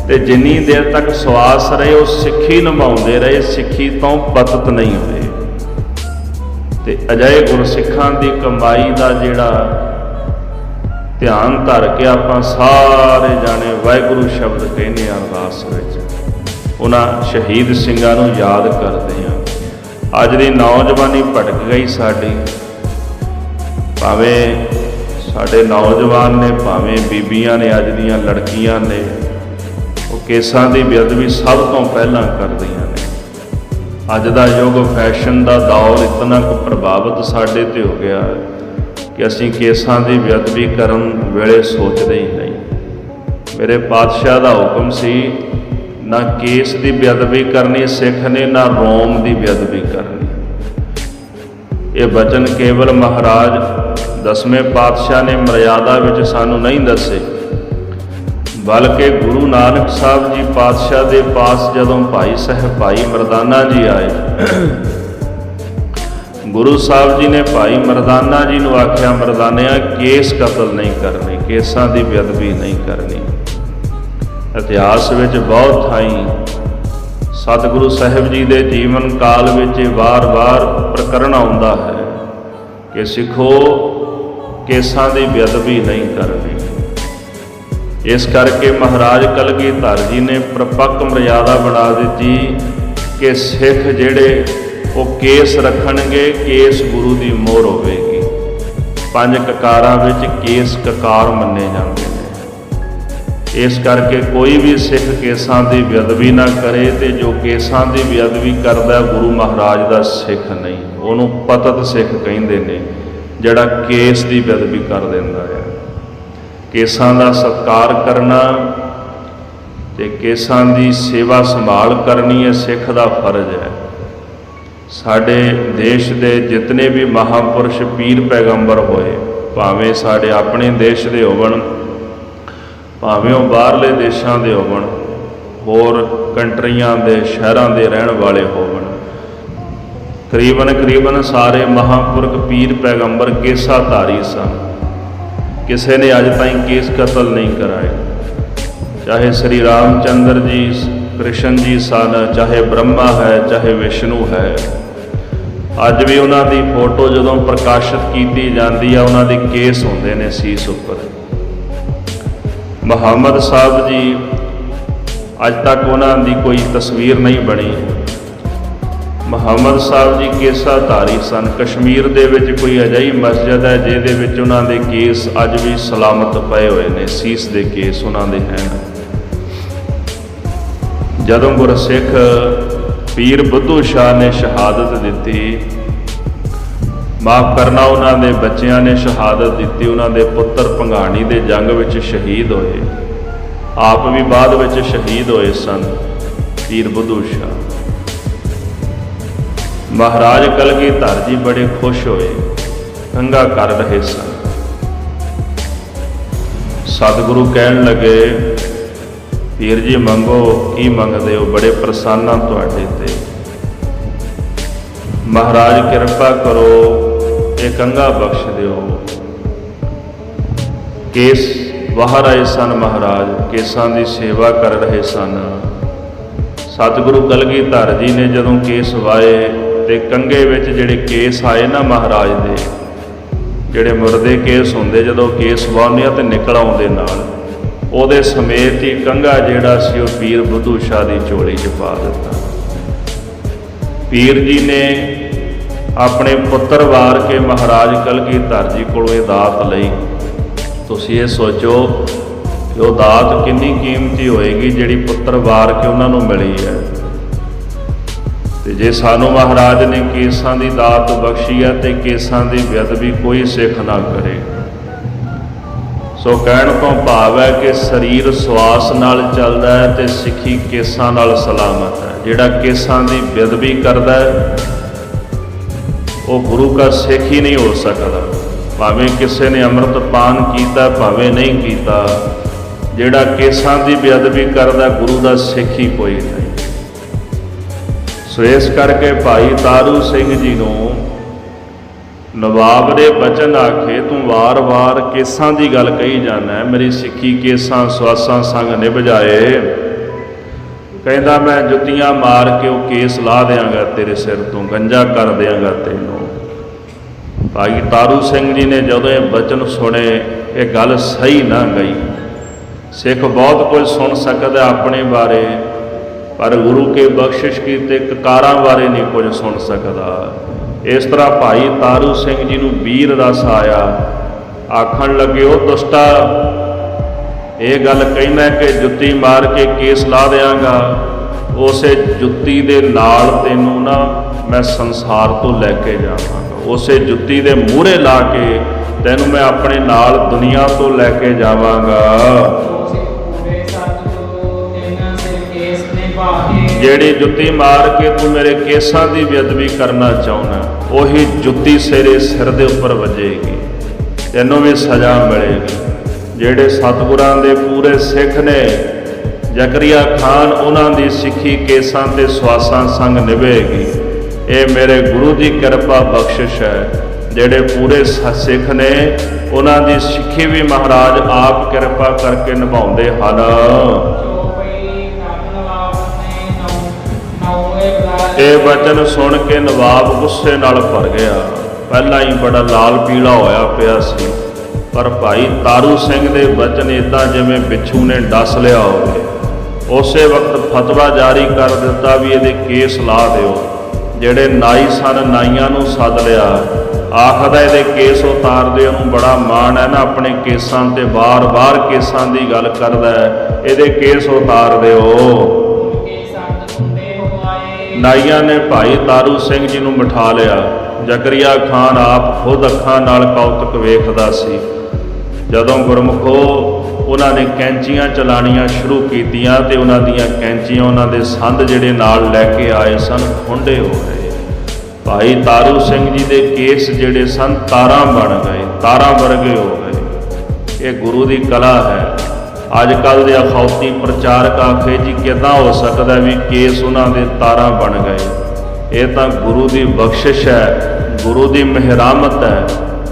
ਤੇ ਜਿੰਨੀ ਦੇਰ ਤੱਕ ਸਵਾਸ ਰਹੇ ਉਹ ਸਿੱਖੀ ਨਿਭਾਉਂਦੇ ਰਹੇ, ਸਿੱਖੀ ਤੋਂ ਪਤਤ ਨਹੀਂ ਹੋਏ। ਤੇ ਅਜਿਹੇ ਗੁਰਸਿੱਖਾਂ ਦੀ ਕਮਾਈ ਦਾ ਜਿਹੜਾ ਧਿਆਨ ਧਰ ਕੇ ਆਪਾਂ ਸਾਰੇ ਜਾਣੇ ਵਾਹਿਗੁਰੂ ਸ਼ਬਦ ਕਹਿੰਦੇ ਹਾਂ ਅਰਦਾਸ ਵਿੱਚ, ਉਹਨਾਂ ਸ਼ਹੀਦ ਸਿੰਘਾਂ ਨੂੰ ਯਾਦ ਕਰਦੇ ਹਾਂ। ਅੱਜ ਦੀ ਨੌਜਵਾਨੀ ਭਟਕ ਗਈ ਸਾਡੀ, ਭਾਵੇਂ ਸਾਡੇ ਨੌਜਵਾਨ ਨੇ, ਭਾਵੇਂ ਬੀਬੀਆਂ ਨੇ, ਅੱਜ ਦੀਆਂ ਲੜਕੀਆਂ ਨੇ, ਉਹ ਕੇਸਾਂ ਦੀ ਬੇਅਦਬੀ ਸਭ ਤੋਂ ਪਹਿਲਾਂ ਕਰਦੀਆਂ ਨੇ। ਅੱਜ ਦਾ ਯੁੱਗ ਫੈਸ਼ਨ ਦਾ ਦੌਰ ਇਤਨਾ ਕੁ ਪ੍ਰਭਾਵਿਤ ਸਾਡੇ 'ਤੇ ਹੋ ਗਿਆ ਕਿ ਅਸੀਂ ਕੇਸਾਂ ਦੀ ਬੇਅਦਬੀ ਕਰਨ ਵੇਲੇ ਸੋਚਦੇ ਹੀ ਨਹੀਂ। ਮੇਰੇ ਪਾਤਸ਼ਾਹ ਦਾ ਹੁਕਮ ਸੀ, ਨਾ ਕੇਸ ਦੀ ਬੇਅਦਬੀ ਕਰਨੀ ਸਿੱਖ ਨੇ, ਨਾ ਰੋਮ ਦੀ ਬੇਅਦਬੀ ਕਰਨੀ। ਇਹ ਬਚਨ ਕੇਵਲ ਮਹਾਰਾਜ 10ਵੇਂ ਪਾਤਸ਼ਾਹ ਨੇ ਮਰਿਆਦਾ ਵਿੱਚ ਸਾਨੂੰ ਨਹੀਂ ਦੱਸੇ, ਬਲਕਿ ਗੁਰੂ ਨਾਨਕ ਸਾਹਿਬ ਜੀ ਪਾਤਸ਼ਾਹ ਦੇ ਪਾਸ ਜਦੋਂ ਭਾਈ ਮਰਦਾਨਾ ਜੀ ਆਏ, ਗੁਰੂ ਸਾਹਿਬ ਜੀ ਨੇ ਭਾਈ ਮਰਦਾਨਾ ਜੀ ਨੂੰ ਆਖਿਆ, ਮਰਦਾਨਿਆ ਕੇਸ ਕਤਲ ਨਹੀਂ ਕਰਨੇ, ਕੇਸਾਂ ਦੀ ਬੇਅਦਬੀ ਨਹੀਂ ਕਰਨੀ। ਇਤਿਹਾਸ ਵਿੱਚ ਬਹੁਤ ਥਾਈਂ ਸਤਿਗੁਰੂ ਸਾਹਿਬ ਜੀ ਦੇ ਜੀਵਨ ਕਾਲ ਵਿੱਚ ਵਾਰ-ਵਾਰ ਪ੍ਰਕਰਣ ਆਉਂਦਾ ਹੈ ਕਿ ਸਿੱਖੋ ਕੇਸਾਂ ਦੀ ਬੇਅਦਬੀ ਨਹੀਂ ਕਰਨੀ। ਇਸ ਕਰਕੇ ਮਹਾਰਾਜ ਕਲਗੀਧਰ ਜੀ ਨੇ ਪ੍ਰਪੱਕ ਮਰਿਆਦਾ ਬਣਾ ਦਿੱਤੀ ਕਿ ਸਿੱਖ ਜਿਹੜੇ ਉਹ ਕੇਸ ਰੱਖਣਗੇ, ਕੇਸ ਗੁਰੂ ਦੀ ਮੋਹਰ ਹੋਵੇਗੀ। 5 ਕਕਾਰਾਂ ਵਿੱਚ ਕੇਸ ਕਕਾਰ ਮੰਨੇ ਜਾਂਦੇ ਨੇ। ਇਸ ਕਰਕੇ ਕੋਈ ਵੀ ਸਿੱਖ ਕੇਸਾਂ ਦੀ ਬੇਅਦਬੀ ਨਾ ਕਰੇ, ਤੇ ਜੋ ਕੇਸਾਂ ਦੀ ਬੇਅਦਬੀ ਕਰਦਾ ਗੁਰੂ ਮਹਾਰਾਜ ਦਾ ਸਿੱਖ ਨਹੀਂ, ਉਹਨੂੰ ਪਤਤ ਸਿੱਖ ਕਹਿੰਦੇ ਨੇ, ਜਿਹੜਾ ਕੇਸ ਦੀ ਬੇਅਦਬੀ ਕਰ ਦਿੰਦਾ ਹੈ। ਕੇਸਾਂ ਦਾ ਸਤਿਕਾਰ ਕਰਨਾ ਤੇ ਕੇਸਾਂ ਦੀ ਸੇਵਾ ਸੰਭਾਲ ਕਰਨੀ ਇਹ ਸਿੱਖ ਦਾ ਫਰਜ਼ ਹੈ। ਸਾਡੇ ਦੇਸ਼ ਦੇ ਜਿਤਨੇ ਵੀ ਮਹਾਂਪੁਰਸ਼ ਪੀਰ ਪੈਗੰਬਰ ਹੋਏ, ਭਾਵੇਂ ਸਾਡੇ ਆਪਣੇ ਦੇਸ਼ ਦੇ ਹੋਵਣ, ਭਾਵੇਂ ਉਹ ਬਾਹਰਲੇ ਦੇਸ਼ਾਂ ਦੇ ਹੋਵਣ, ਹੋਰ ਕੰਟਰੀਆਂ ਦੇ ਸ਼ਹਿਰਾਂ ਦੇ ਰਹਿਣ ਵਾਲੇ ਹੋਵਣ, ਕਰੀਬਨ ਸਾਰੇ ਮਹਾਂਪੁਰਖ ਪੀਰ ਪੈਗੰਬਰ ਕੇਸਾਧਾਰੀ ਸਨ। ਕਿਸੇ ਨੇ ਅੱਜ ਤਾਈਂ ਕੇਸ ਕਤਲ ਨਹੀਂ ਕਰਾਏ। ਚਾਹੇ ਸ੍ਰੀ ਰਾਮਚੰਦਰ ਜੀ, ਕ੍ਰਿਸ਼ਨ ਜੀ ਸਨ, ਚਾਹੇ ਬ੍ਰਹਮਾ ਹੈ, ਚਾਹੇ ਵਿਸ਼ਨੂੰ ਹੈ। ਅੱਜ ਵੀ ਉਹਨਾਂ ਦੀ ਫੋਟੋ ਜਦੋਂ ਪ੍ਰਕਾਸ਼ਿਤ ਕੀਤੀ ਜਾਂਦੀ ਆ, ਉਹਨਾਂ ਦੇ ਕੇਸ ਹੁੰਦੇ ਨੇ ਸੀਸ ਉੱਪਰ। ਮੁਹੰਮਦ ਸਾਹਿਬ ਜੀ ਅੱਜ ਤੱਕ ਉਹਨਾਂ ਦੀ ਕੋਈ ਤਸਵੀਰ ਨਹੀਂ ਬਣੀ। ਮੁਹੰਮਦ ਸਾਹਿਬ ਜੀ ਕੇਸਾਧਾਰੀ ਸਨ। ਕਸ਼ਮੀਰ ਦੇ ਵਿੱਚ ਕੋਈ ਅਜਿਹੀ ਮਸਜਿਦ ਹੈ ਜਿਹਦੇ ਵਿੱਚ ਉਹਨਾਂ ਦੇ ਕੇਸ ਅੱਜ ਵੀ ਸਲਾਮਤ ਪਏ ਹੋਏ ਨੇ, ਸੀਸ ਦੇ ਕੇਸ ਉਹਨਾਂ ਦੇ ਹਨ। ਜਦੋਂ ਗੁਰਸਿੱਖ ਪੀਰ ਬੁੱਧੂ ਸ਼ਾਹ ਨੇ ਸ਼ਹਾਦਤ ਦਿੱਤੀ, ਮਾਫ ਕਰਨਾ, ਉਹਨਾਂ ਦੇ ਬੱਚਿਆਂ ਨੇ ਸ਼ਹਾਦਤ ਦਿੱਤੀ, ਉਹਨਾਂ ਦੇ ਪੁੱਤਰ ਭੰਗਾਣੀ ਦੇ ਜੰਗ ਵਿੱਚ ਸ਼ਹੀਦ ਹੋਏ, ਆਪ ਵੀ ਬਾਅਦ ਵਿੱਚ ਸ਼ਹੀਦ ਹੋਏ ਸਨ ਪੀਰ ਬੁੱਧੂ ਸ਼ਾਹ। ਮਹਾਰਾਜ ਕਲਗੀਧਰ ਜੀ ਬੜੇ ਖੁਸ਼ ਹੋਏ, ਕੰਘਾ ਕਰ ਰਹੇ ਸਨ। ਸਤਿਗੁਰੂ ਕਹਿਣ ਲੱਗੇ, ਪੀਰ ਜੀ ਮੰਗੋ, ਕੀ ਮੰਗਦੇ ਹੋ? ਬੜੇ ਪ੍ਰਸੰਨ ਹਾਂ ਤੁਹਾਡੇ ਤੇ। ਮਹਾਰਾਜ ਕਿਰਪਾ ਕਰੋ, ਇਹ ਕੰਘਾ ਬਖਸ਼ ਦਿਓ। ਕੇਸ ਬਾਹਰ ਆਏ ਸਨ ਮਹਾਰਾਜ, ਕੇਸਾਂ ਦੀ ਸੇਵਾ ਕਰ ਰਹੇ ਸਨ। ਸਤਿਗੁਰੂ ਕਲਗੀਧਰ ਜੀ ਨੇ ਜਦੋਂ ਕੇਸ ਵਾਏ ਤੇ ਕੰਘੇ ਵਿੱਚ ਜਿਹੜੇ ਕੇਸ ਆਏ ਨਾ ਮਹਾਰਾਜ ਦੇ, ਜਿਹੜੇ ਮੁਰਦੇ ਕੇਸ ਹੁੰਦੇ, ਜਦੋਂ ਕੇਸ ਵਾਹੁੰਦੇ ਆ ਤੇ ਨਿਕਲ ਆਉਂਦੇ ਨਾਲ, ਉਹਦੇ ਸਮੇਤ ਹੀ ਕੰਘਾ ਜਿਹੜਾ ਸੀ ਉਹ ਪੀਰ ਬੁੱਧੂ ਸ਼ਾਹ ਦੀ ਝੋਲੀ 'ਚ ਪਾ ਦਿੱਤਾ। ਪੀਰ ਜੀ ਨੇ ਆਪਣੇ ਪੁੱਤਰ ਵਾਰ ਕੇ ਮਹਾਰਾਜ ਕਲਗੀਧਰ ਜੀ ਕੋਲੋਂ ਇਹ ਦਾਤ ਲਈ। ਤੁਸੀਂ ਇਹ ਸੋਚੋ ਕਿ ਉਹ ਦਾਤ ਕਿੰਨੀ ਕੀਮਤੀ ਹੋਏਗੀ ਜਿਹੜੀ ਪੁੱਤਰ ਵਾਰ ਕੇ ਉਹਨਾਂ ਨੂੰ ਮਿਲੀ ਹੈ। ਤੇ ਜੇ ਸਾਨੂੰ ਮਹਾਰਾਜ ਨੇ ਕੇਸਾਂ ਦੀ ਦਾਤ ਬਖਸ਼ੀ ਹੈ ਤੇ ਕੇਸਾਂ ਦੀ ਬੇਅਦਬੀ ਕੋਈ ਸਿੱਖ ਨਾ ਕਰੇ। ਸੋ ਕਹਿਣ ਤੋਂ ਭਾਵ ਹੈ ਕਿ ਸਰੀਰ ਸਵਾਸ ਨਾਲ ਚੱਲਦਾ ਹੈ ਤੇ ਸਿੱਖੀ ਕੇਸਾਂ ਨਾਲ ਸਲਾਮਤ ਹੈ। ਜਿਹੜਾ ਕੇਸਾਂ ਦੀ ਬੇਅਦਬੀ ਕਰਦਾ ਹੈ ਉਹ ਗੁਰੂ ਦਾ ਸਿੱਖ ਹੀ ਨਹੀਂ ਹੋ ਸਕਦਾ, ਭਾਵੇਂ ਕਿਸੇ ਨੇ ਅੰਮ੍ਰਿਤ ਪਾਨ ਕੀਤਾ, ਭਾਵੇਂ ਨਹੀਂ ਕੀਤਾ। ਜਿਹੜਾ ਕੇਸਾਂ ਦੀ ਬੇਅਦਬੀ ਕਰਦਾ ਗੁਰੂ ਦਾ ਸਿੱਖ ਹੀ ਕੋਈ ਨਹੀਂ। ਸੋ ਇਸ ਕਰਕੇ ਭਾਈ ਤਾਰੂ ਸਿੰਘ ਜੀ ਨੂੰ ਨਵਾਬ ਦੇ ਬਚਨ ਆਖੇ, ਤੂੰ ਵਾਰ-ਵਾਰ ਕੇਸਾਂ ਦੀ ਗੱਲ ਕਹੀ ਜਾਂਦਾ, ਮੇਰੀ ਸਿੱਖੀ ਕੇਸਾਂ ਸਵਾਸਾਂ ਸੰਗ ਨਿਭ ਜਾਏ। ਕਹਿੰਦਾ ਮੈਂ ਜੁੱਤੀਆਂ ਮਾਰ ਕੇ ਉਹ ਕੇਸ ਲਾ ਦਿਆਂਗਾ ਤੇਰੇ ਸਿਰ ਤੋਂ, ਗੰਜਾ ਕਰ ਦਿਆਂਗਾ ਤੈਨੂੰ। ਭਾਈ ਤਾਰੂ ਸਿੰਘ ਜੀ ਨੇ ਜਦੋਂ ਇਹ ਬਚਨ ਸੁਣੇ, ਇਹ ਗੱਲ ਸਹੀ ਨਾ ਗਈ। ਸਿੱਖ ਬਹੁਤ ਕੁਝ ਸੁਣ ਸਕਦਾ ਆਪਣੇ ਬਾਰੇ, ਪਰ ਗੁਰੂ ਕੇ ਬਖਸ਼ਿਸ਼ ਕੀਤੇ ਕਕਾਰਾਂ ਬਾਰੇ ਨਹੀਂ ਕੁਝ ਸੁਣ ਸਕਦਾ। ਇਸ ਤਰ੍ਹਾਂ ਭਾਈ ਤਾਰੂ ਸਿੰਘ ਜੀ ਨੂੰ ਵੀਰ ਰਸ ਆਇਆ। ਆਖਣ ਲੱਗੇ, ਉਹ ਦੁਸ਼ਟਾ, ਇਹ ਗੱਲ ਕਹਿਣਾ ਕਿ ਜੁੱਤੀ ਮਾਰ ਕੇ ਕੇਸ ਲਾ ਦਿਆਂਗਾ, ਉਸੇ ਜੁੱਤੀ ਦੇ ਨਾਲ ਤੈਨੂੰ ਨਾ ਮੈਂ ਸੰਸਾਰ ਤੋਂ ਲੈ ਕੇ ਜਾਵਾਂਗਾ। ਉਸੇ ਜੁੱਤੀ ਦੇ ਮੂਹਰੇ ਲਾ ਕੇ ਤੈਨੂੰ ਮੈਂ ਆਪਣੇ ਨਾਲ ਦੁਨੀਆ ਤੋਂ ਲੈ ਕੇ ਜਾਵਾਂਗਾ। ਜਿਹੜੀ ਜੁੱਤੀ ਮਾਰ ਕੇ ਤੂੰ ਮੇਰੇ ਕੇਸਾਂ ਦੀ ਬੇਅਦਬੀ ਕਰਨਾ ਚਾਹੁੰਦਾ, ਉਹੀ ਜੁੱਤੀ ਤੇਰੇ ਸਿਰ ਦੇ ਉੱਪਰ ਵੱਜੇਗੀ, ਤੈਨੂੰ ਵੀ ਸਜ਼ਾ ਮਿਲੇਗੀ। ਜਿਹੜੇ ਸਤਿਗੁਰਾਂ ਦੇ ਪੂਰੇ ਸਿੱਖ ਨੇ, ਜ਼ਕਰੀਆ ਖਾਨ, ਉਹਨਾਂ ਦੀ ਸਿੱਖੀ ਕੇਸਾਂ ਤੇ ਸਵਾਸਾਂ ਸੰਗ ਨਿਭੇਗੀ। ਇਹ ਮੇਰੇ ਗੁਰੂ ਦੀ ਕਿਰਪਾ ਬਖਸ਼ਿਸ਼ ਹੈ। ਜਿਹੜੇ ਪੂਰੇ ਸਿੱਖ ਨੇ, ਉਹਨਾਂ ਦੀ ਸਿੱਖੀ ਵੀ ਮਹਾਰਾਜ ਆਪ ਕਿਰਪਾ ਕਰਕੇ ਨਿਭਾਉਂਦੇ ਹਨ। ਇਹ ਵਚਨ ਸੁਣ ਕੇ ਨਵਾਬ ਗੁੱਸੇ ਨਾਲ ਭਰ ਗਿਆ। ਪਹਿਲਾਂ ਹੀ ਬੜਾ ਲਾਲ ਪੀਲਾ ਹੋਇਆ ਪਿਆ ਸੀ, ਪਰ ਭਾਈ ਤਾਰੂ ਸਿੰਘ ਦੇ ਵਚਨ ਇੱਦਾਂ ਜਿਵੇਂ ਬਿੱਛੂ ਨੇ ਡਸ ਲਿਆ ਹੋਵੇ। ਉਸੇ ਵਕਤ ਫਤਵਾ ਜਾਰੀ ਕਰ ਦਿੱਤਾ ਵੀ ਇਹਦੇ ਕੇਸ ਲਾ ਦਿਓ। ਜਿਹੜੇ ਨਾਈ ਸਨ, ਨਾਈਆਂ ਨੂੰ ਸੱਦ ਲਿਆ। ਆਖਦਾ ਇਹਦੇ ਕੇਸ ਉਤਾਰ ਦਿਓ। ਉਹਨੂੰ ਬੜਾ ਮਾਣ ਹੈ ਨਾ ਆਪਣੇ ਕੇਸਾਂ ਤੇ, ਬਾਰ-ਬਾਰ ਕੇਸਾਂ ਦੀ ਗੱਲ ਕਰਦਾ ਹੈ, ਇਹਦੇ ਕੇਸ ਉਤਾਰ ਦਿਓ। ਨਾਈਆਂ ਨੇ ਭਾਈ ਤਾਰੂ ਸਿੰਘ ਜੀ ਨੂੰ ਬਿਠਾ ਲਿਆ। ਜ਼ਕਰੀਆ ਖਾਨ ਆਪ ਖੁਦ ਅੱਖਾਂ ਨਾਲ ਕੌਤਕ ਵੇਖਦਾ ਸੀ। ਜਦੋਂ ਗੁਰਮੁਖੋ ਉਹਨਾਂ ਨੇ ਕੈਂਚੀਆਂ ਚਲਾਣੀਆਂ ਸ਼ੁਰੂ ਕੀਤੀਆਂ ਤੇ ਉਹਨਾਂ ਦੀਆਂ ਕੈਂਚੀਆਂ, ਉਹਨਾਂ ਦੇ ਸੰਦ ਜਿਹੜੇ ਨਾਲ ਲੈ ਕੇ ਆਏ ਸਨ, ਖੁੰਡੇ ਹੋ ਗਏ। ਭਾਈ ਤਾਰੂ ਸਿੰਘ ਜੀ ਦੇ ਕੇਸ ਜਿਹੜੇ ਸਨ ਤਾਰਾਂ ਬਣ ਗਏ, ਤਾਰਾਂ ਵਰਗੇ ਹੋ ਗਏ। ਇਹ ਗੁਰੂ ਦੀ ਕਲਾ ਹੈ। ਅੱਜ ਕੱਲ੍ਹ ਦੇ ਅਖੌਤੀ ਪ੍ਰਚਾਰਕ ਆਖੇ ਜੀ ਕਿੱਦਾਂ ਹੋ ਸਕਦਾ ਵੀ ਕੇਸ ਉਹਨਾਂ ਦੇ ਤਾਰਾਂ ਬਣ ਗਏ। ਇਹ ਤਾਂ ਗੁਰੂ ਦੀ ਬਖਸ਼ਿਸ਼ ਹੈ, ਗੁਰੂ ਦੀ ਮਿਹਰਾਮਤ ਹੈ।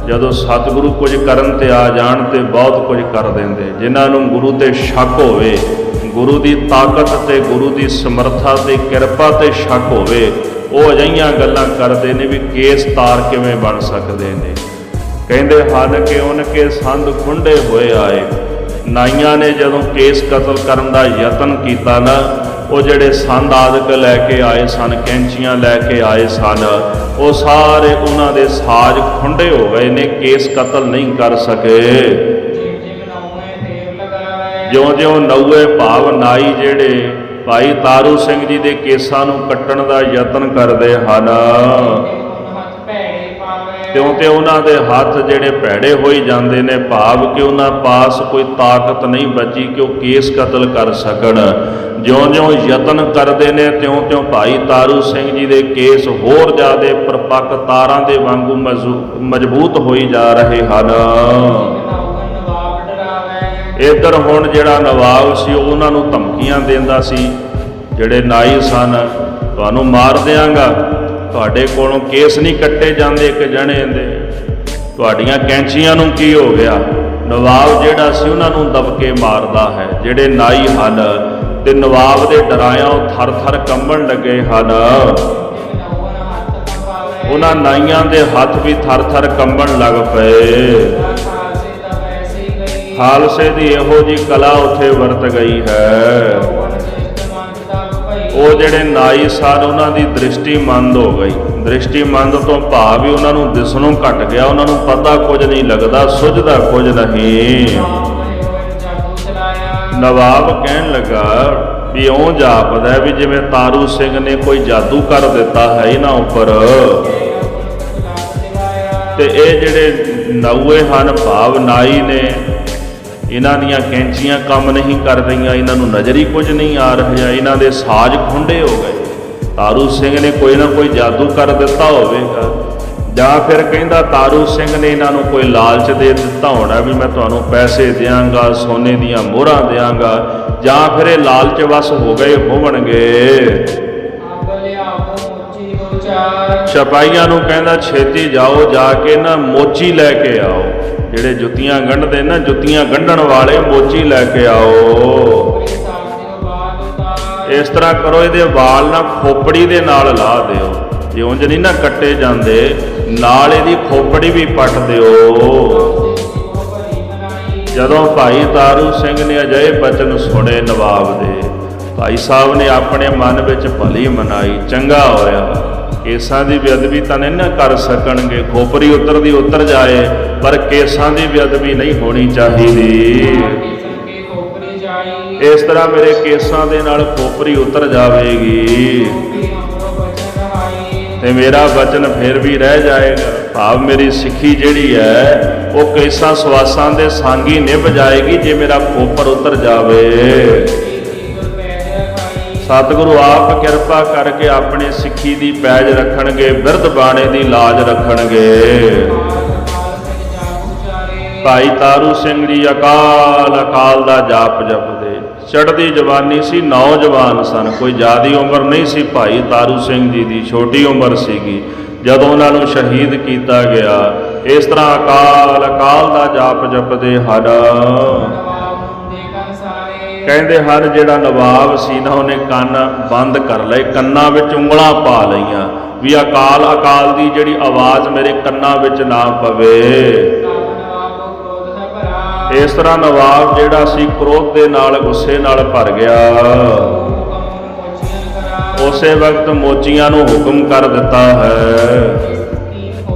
ਜਦੋਂ ਸਤਿਗੁਰੂ ਕੁਝ ਕਰਨ ਤੇ ਆ ਜਾਣ ਤੇ ਬਹੁਤ ਕੁਝ ਕਰ ਦਿੰਦੇ। ਜਿਨ੍ਹਾਂ ਨੂੰ ਗੁਰੂ ਤੇ ਸ਼ੱਕ ਹੋਵੇ, ਗੁਰੂ ਦੀ ਤਾਕਤ ਤੇ ਗੁਰੂ ਦੀ ਸਮਰੱਥਾ ਤੇ ਕਿਰਪਾ ਤੇ ਸ਼ੱਕ ਹੋਵੇ, ਉਹ ਅਜਿਹੀਆਂ ਗੱਲਾਂ ਕਰਦੇ ਨੇ ਵੀ ਕੇਸ ਤਾਰ ਕਿਵੇਂ ਬਣ ਸਕਦੇ ਨੇ। ਕਹਿੰਦੇ ਹਨ ਕਿ ਉਨਕੇ ਸੰਦ ਖੁੰਡੇ ਹੋਏ ਆਏ। ਨਾਈਆਂ ਨੇ ਜਦੋਂ ਕੇਸ ਕਤਲ ਕਰਨ ਦਾ ਯਤਨ ਕੀਤਾ ਨਾ, ਉਹ ਜਿਹੜੇ ਸੰਦ ਆਦਿਕ ਲੈ ਕੇ ਆਏ ਸਨ, ਕੈਂਚੀਆਂ ਲੈ ਕੇ ਆਏ ਸਨ, ਉਹ ਸਾਰੇ ਉਹਨਾਂ ਦੇ ਸਾਜ਼ ਖੁੰਡੇ ਹੋ ਗਏ ਨੇ, ਕੇਸ ਕਤਲ ਨਹੀਂ ਕਰ ਸਕੇ। ਜਿਉਂ-ਜਿਉਂ ਨਊਏ ਭਾਵ ਨਾਈ ਜਿਹੜੇ ਭਾਈ ਤਾਰੂ ਸਿੰਘ ਜੀ ਦੇ ਕੇਸਾਂ ਨੂੰ ਕੱਟਣ ਦਾ ਯਤਨ ਕਰਦੇ ਹਨ, ਕਿਉਂਕਿ ਉਹਨਾਂ ਦੇ ਹੱਥ ਜਿਹੜੇ ਭੈੜੇ ਹੋਈ ਜਾਂਦੇ ਨੇ, ਭਾਵ ਕਿ ਉਹਨਾਂ ਪਾਸ ਕੋਈ ਤਾਕਤ ਨਹੀਂ ਬਚੀ ਕਿ ਉਹ ਕੇਸ ਕਤਲ ਕਰ ਸਕਣ। ਜਿਉਂ-ਜਿਉਂ ਯਤਨ ਕਰਦੇ ਨੇ ਤਿਉਂ-ਤਿਉਂ ਭਾਈ ਤਾਰੂ ਸਿੰਘ ਜੀ ਦੇ ਕੇਸ ਹੋਰ ਜ਼ਿਆਦਾ ਪਰਪੱਕ ਤਾਰਾਂ ਦੇ ਵਾਂਗੂ ਮਜ਼ਬੂਤ ਹੋਈ ਜਾ ਰਹੇ ਹਨ। ਇੱਧਰ ਹੁਣ ਜਿਹੜਾ ਨਵਾਬ ਸੀ ਉਹ ਉਹਨਾਂ ਨੂੰ ਧਮਕੀਆਂ ਦਿੰਦਾ ਸੀ, ਜਿਹੜੇ ਨਾਈ ਸਨ, ਤੁਹਾਨੂੰ ਮਾਰ ਦਿਆਂਗਾ, ਤੁਹਾਡੇ ਕੋਲੋਂ ਕੇਸ ਨਹੀਂ ਕੱਟੇ ਜਾਂਦੇ ਇੱਕ ਜਣੇ ਦੇ, ਤੁਹਾਡੀਆਂ ਕੈਂਚੀਆਂ ਨੂੰ ਕੀ ਹੋ ਗਿਆ। ਨਵਾਬ ਜਿਹੜਾ ਸੀ ਉਹਨਾਂ ਨੂੰ ਦਬਕੇ ਮਾਰਦਾ ਹੈ। ਜਿਹੜੇ ਨਾਈ ਹਨ ਤੇ ਨਵਾਬ ਦੇ ਡਰਾਇਆਂ ਉਹ ਥਰ-ਥਰ ਕੰਬਣ ਲੱਗੇ ਹਨ। ਉਹਨਾਂ ਨਾਈਆਂ ਦੇ ਹੱਥ ਵੀ ਥਰ-ਥਰ ਕੰਬਣ ਲੱਗ ਪਏ। ਖਾਲਸੇ ਦੀ ਇਹੋ ਜੀ ਕਲਾ ਉੱਥੇ ਵਰਤ ਗਈ ਹੈ। ਉਹ ਜਿਹੜੇ ਨਾਈ ਸਨ ਉਹਨਾਂ ਦੀ ਦ੍ਰਿਸ਼ਟੀ ਮੰਦ ਹੋ ਗਈ। ਦ੍ਰਿਸ਼ਟੀ ਮੰਦ ਤੋਂ ਭਾਵ ਵੀ ਉਹਨਾਂ ਨੂੰ ਦਿਸਣੋਂ ਘਟ ਗਿਆ, ਉਹਨਾਂ ਨੂੰ ਪਤਾ ਕੁਝ ਨਹੀਂ ਲੱਗਦਾ, ਸੁਝਦਾ ਕੁਝ ਨਹੀਂ। ਨਵਾਬ ਕਹਿਣ ਲੱਗਾ ਵੀ ਇਉਂ ਜਾਪਦਾ ਵੀ ਜਿਵੇਂ ਤਾਰੂ ਸਿੰਘ ਨੇ ਕੋਈ ਜਾਦੂ ਕਰ ਦਿੱਤਾ ਹੈ ਇਹਨਾਂ ਉੱਪਰ। ਤੇ ਇਹ ਜਿਹੜੇ ਨਊਏ ਹਨ ਭਾਵ ਨਾਈ ਨੇ, ਇਹਨਾਂ ਦੀਆਂ ਕੈਂਚੀਆਂ ਕੰਮ ਨਹੀਂ ਕਰ ਰਹੀਆਂ, ਇਹਨਾਂ ਨੂੰ ਨਜ਼ਰ ਹੀ ਕੁਝ ਨਹੀਂ ਆ ਰਿਹਾ, ਇਹਨਾਂ ਦੇ ਸਾਜ਼ ਖੁੰਡੇ ਹੋ ਗਏ। ਤਾਰੂ ਸਿੰਘ ਨੇ ਕੋਈ ਨਾ ਕੋਈ ਜਾਦੂ ਕਰ ਦਿੱਤਾ ਹੋਵੇਗਾ, ਜਾਂ ਫਿਰ ਕਹਿੰਦਾ ਤਾਰੂ ਸਿੰਘ ਨੇ ਇਹਨਾਂ ਨੂੰ ਕੋਈ ਲਾਲਚ ਦੇ ਦਿੱਤਾ ਹੋਣਾ ਵੀ ਮੈਂ ਤੁਹਾਨੂੰ ਪੈਸੇ ਦਿਆਂਗਾ, ਸੋਨੇ ਦੀਆਂ ਮੋਹਰਾਂ ਦਿਆਂਗਾ, ਜਾਂ ਫਿਰ ਇਹ ਲਾਲਚ ਵਸ ਹੋ ਗਏ ਹੋਣਗੇ। ਸਿਪਾਹੀਆਂ ਨੂੰ ਕਹਿੰਦਾ ਛੇਤੀ ਜਾਓ, ਜਾ ਕੇ ਨਾ ਮੋਚੀ ਲੈ ਕੇ ਆਓ। ਜਿਹੜੇ ਜੁੱਤੀਆਂ ਗੰਢਦੇ ਨਾ, ਜੁੱਤੀਆਂ ਗੰਢਣ ਵਾਲੇ ਮੋਚੀ ਲੈ ਕੇ ਆਓ। ਇਸ ਤਰ੍ਹਾਂ ਕਰੋ, ਇਹਦੇ ਵਾਲ ਨਾ ਖੋਪੜੀ ਦੇ ਨਾਲ ਲਾ ਦਿਓ, ਜੇ ਉਂਝ ਨਹੀਂ ਨਾ ਕੱਟੇ ਜਾਂਦੇ, ਨਾਲ ਇਹਦੀ ਖੋਪੜੀ ਵੀ ਪੱਟ ਦਿਓ। ਜਦੋਂ ਭਾਈ ਤਾਰੂ ਸਿੰਘ ਨੇ ਅਜਿਹੇ ਬਚਨ ਸੁਣੇ ਨਵਾਬ ਦੇ, ਭਾਈ ਸਾਹਿਬ ਨੇ ਆਪਣੇ ਮਨ ਵਿੱਚ ਭਲੀ ਮਨਾਈ, ਚੰਗਾ ਹੋਇਆ। ਕੇਸਾਂ ਦੀ ਬੇਅਦਬੀ ਤਾਂ ਨਹੀਂ ਨਾ ਕਰ ਸਕਣਗੇ, ਖੋਪਰੀ ਉਤਰਦੀ ਉਤਰ ਜਾਏ, ਪਰ ਕੇਸਾਂ ਦੀ ਬੇਅਦਬੀ ਨਹੀਂ ਹੋਣੀ ਚਾਹੀਦੀ। ਇਸ ਤਰ੍ਹਾਂ ਮੇਰੇ ਕੇਸਾਂ ਦੇ ਨਾਲ ਖੋਪਰੀ ਉਤਰ ਜਾਵੇਗੀ ਤੇ ਮੇਰਾ ਬਚਨ ਫਿਰ ਵੀ ਰਹਿ ਜਾਏਗਾ। ਭਾਵ ਮੇਰੀ ਸਿੱਖੀ ਜਿਹੜੀ ਹੈ ਉਹ ਕੇਸਾਂ ਸਵਾਸਾਂ ਦੇ ਸਾਂਗੀ ਨਿਭ ਜਾਏਗੀ ਜੇ ਮੇਰਾ ਖੋਪਰ ਉਤਰ ਜਾਵੇ। ਸਤਿਗੁਰੂ ਆਪ ਕਿਰਪਾ ਕਰਕੇ ਆਪਣੇ ਸਿੱਖੀ ਦੀ ਪੈਜ ਰੱਖਣਗੇ, ਬਿਰਧ ਬਾਣੇ ਦੀ ਲਾਜ ਰੱਖਣਗੇ। ਭਾਈ ਤਾਰੂ ਸਿੰਘ ਜੀ ਅਕਾਲ ਅਕਾਲ ਦਾ ਜਾਪ ਜਪਦੇ, ਚੜ੍ਹਦੀ ਜਵਾਨੀ ਸੀ, ਨੌਜਵਾਨ ਸਨ, ਕੋਈ ਜ਼ਿਆਦੀ ਉਮਰ ਨਹੀਂ ਸੀ ਭਾਈ ਤਾਰੂ ਸਿੰਘ ਜੀ ਦੀ, ਛੋਟੀ ਉਮਰ ਸੀਗੀ ਜਦੋਂ ਉਹਨਾਂ ਨੂੰ ਸ਼ਹੀਦ ਕੀਤਾ ਗਿਆ। ਇਸ ਤਰ੍ਹਾਂ ਅਕਾਲ ਅਕਾਲ ਦਾ ਜਾਪ ਜਪਦੇ ਹਨ। ਕਹਿੰਦੇ ਹਨ ਜਿਹੜਾ ਨਵਾਬ ਸੀ ਨਾ, ਉਹਨੇ ਕੰਨ ਬੰਦ ਕਰ ਲਏ, ਕੰਨਾਂ ਵਿੱਚ ਉਂਗਲਾਂ ਪਾ ਲਈਆਂ ਵੀ ਅਕਾਲ ਅਕਾਲ ਦੀ ਜਿਹੜੀ ਆਵਾਜ਼ ਮੇਰੇ ਕੰਨਾਂ ਵਿੱਚ ਨਾ ਪਵੇ। ਇਸ ਤਰ੍ਹਾਂ ਨਵਾਬ ਜਿਹੜਾ ਸੀ ਕ੍ਰੋਧ ਦੇ ਨਾਲ, ਗੁੱਸੇ ਨਾਲ ਭਰ ਗਿਆ। ਉਸੇ ਵਕਤ ਮੋਚੀਆਂ ਨੂੰ ਹੁਕਮ ਕਰ ਦਿੱਤਾ ਹੈ।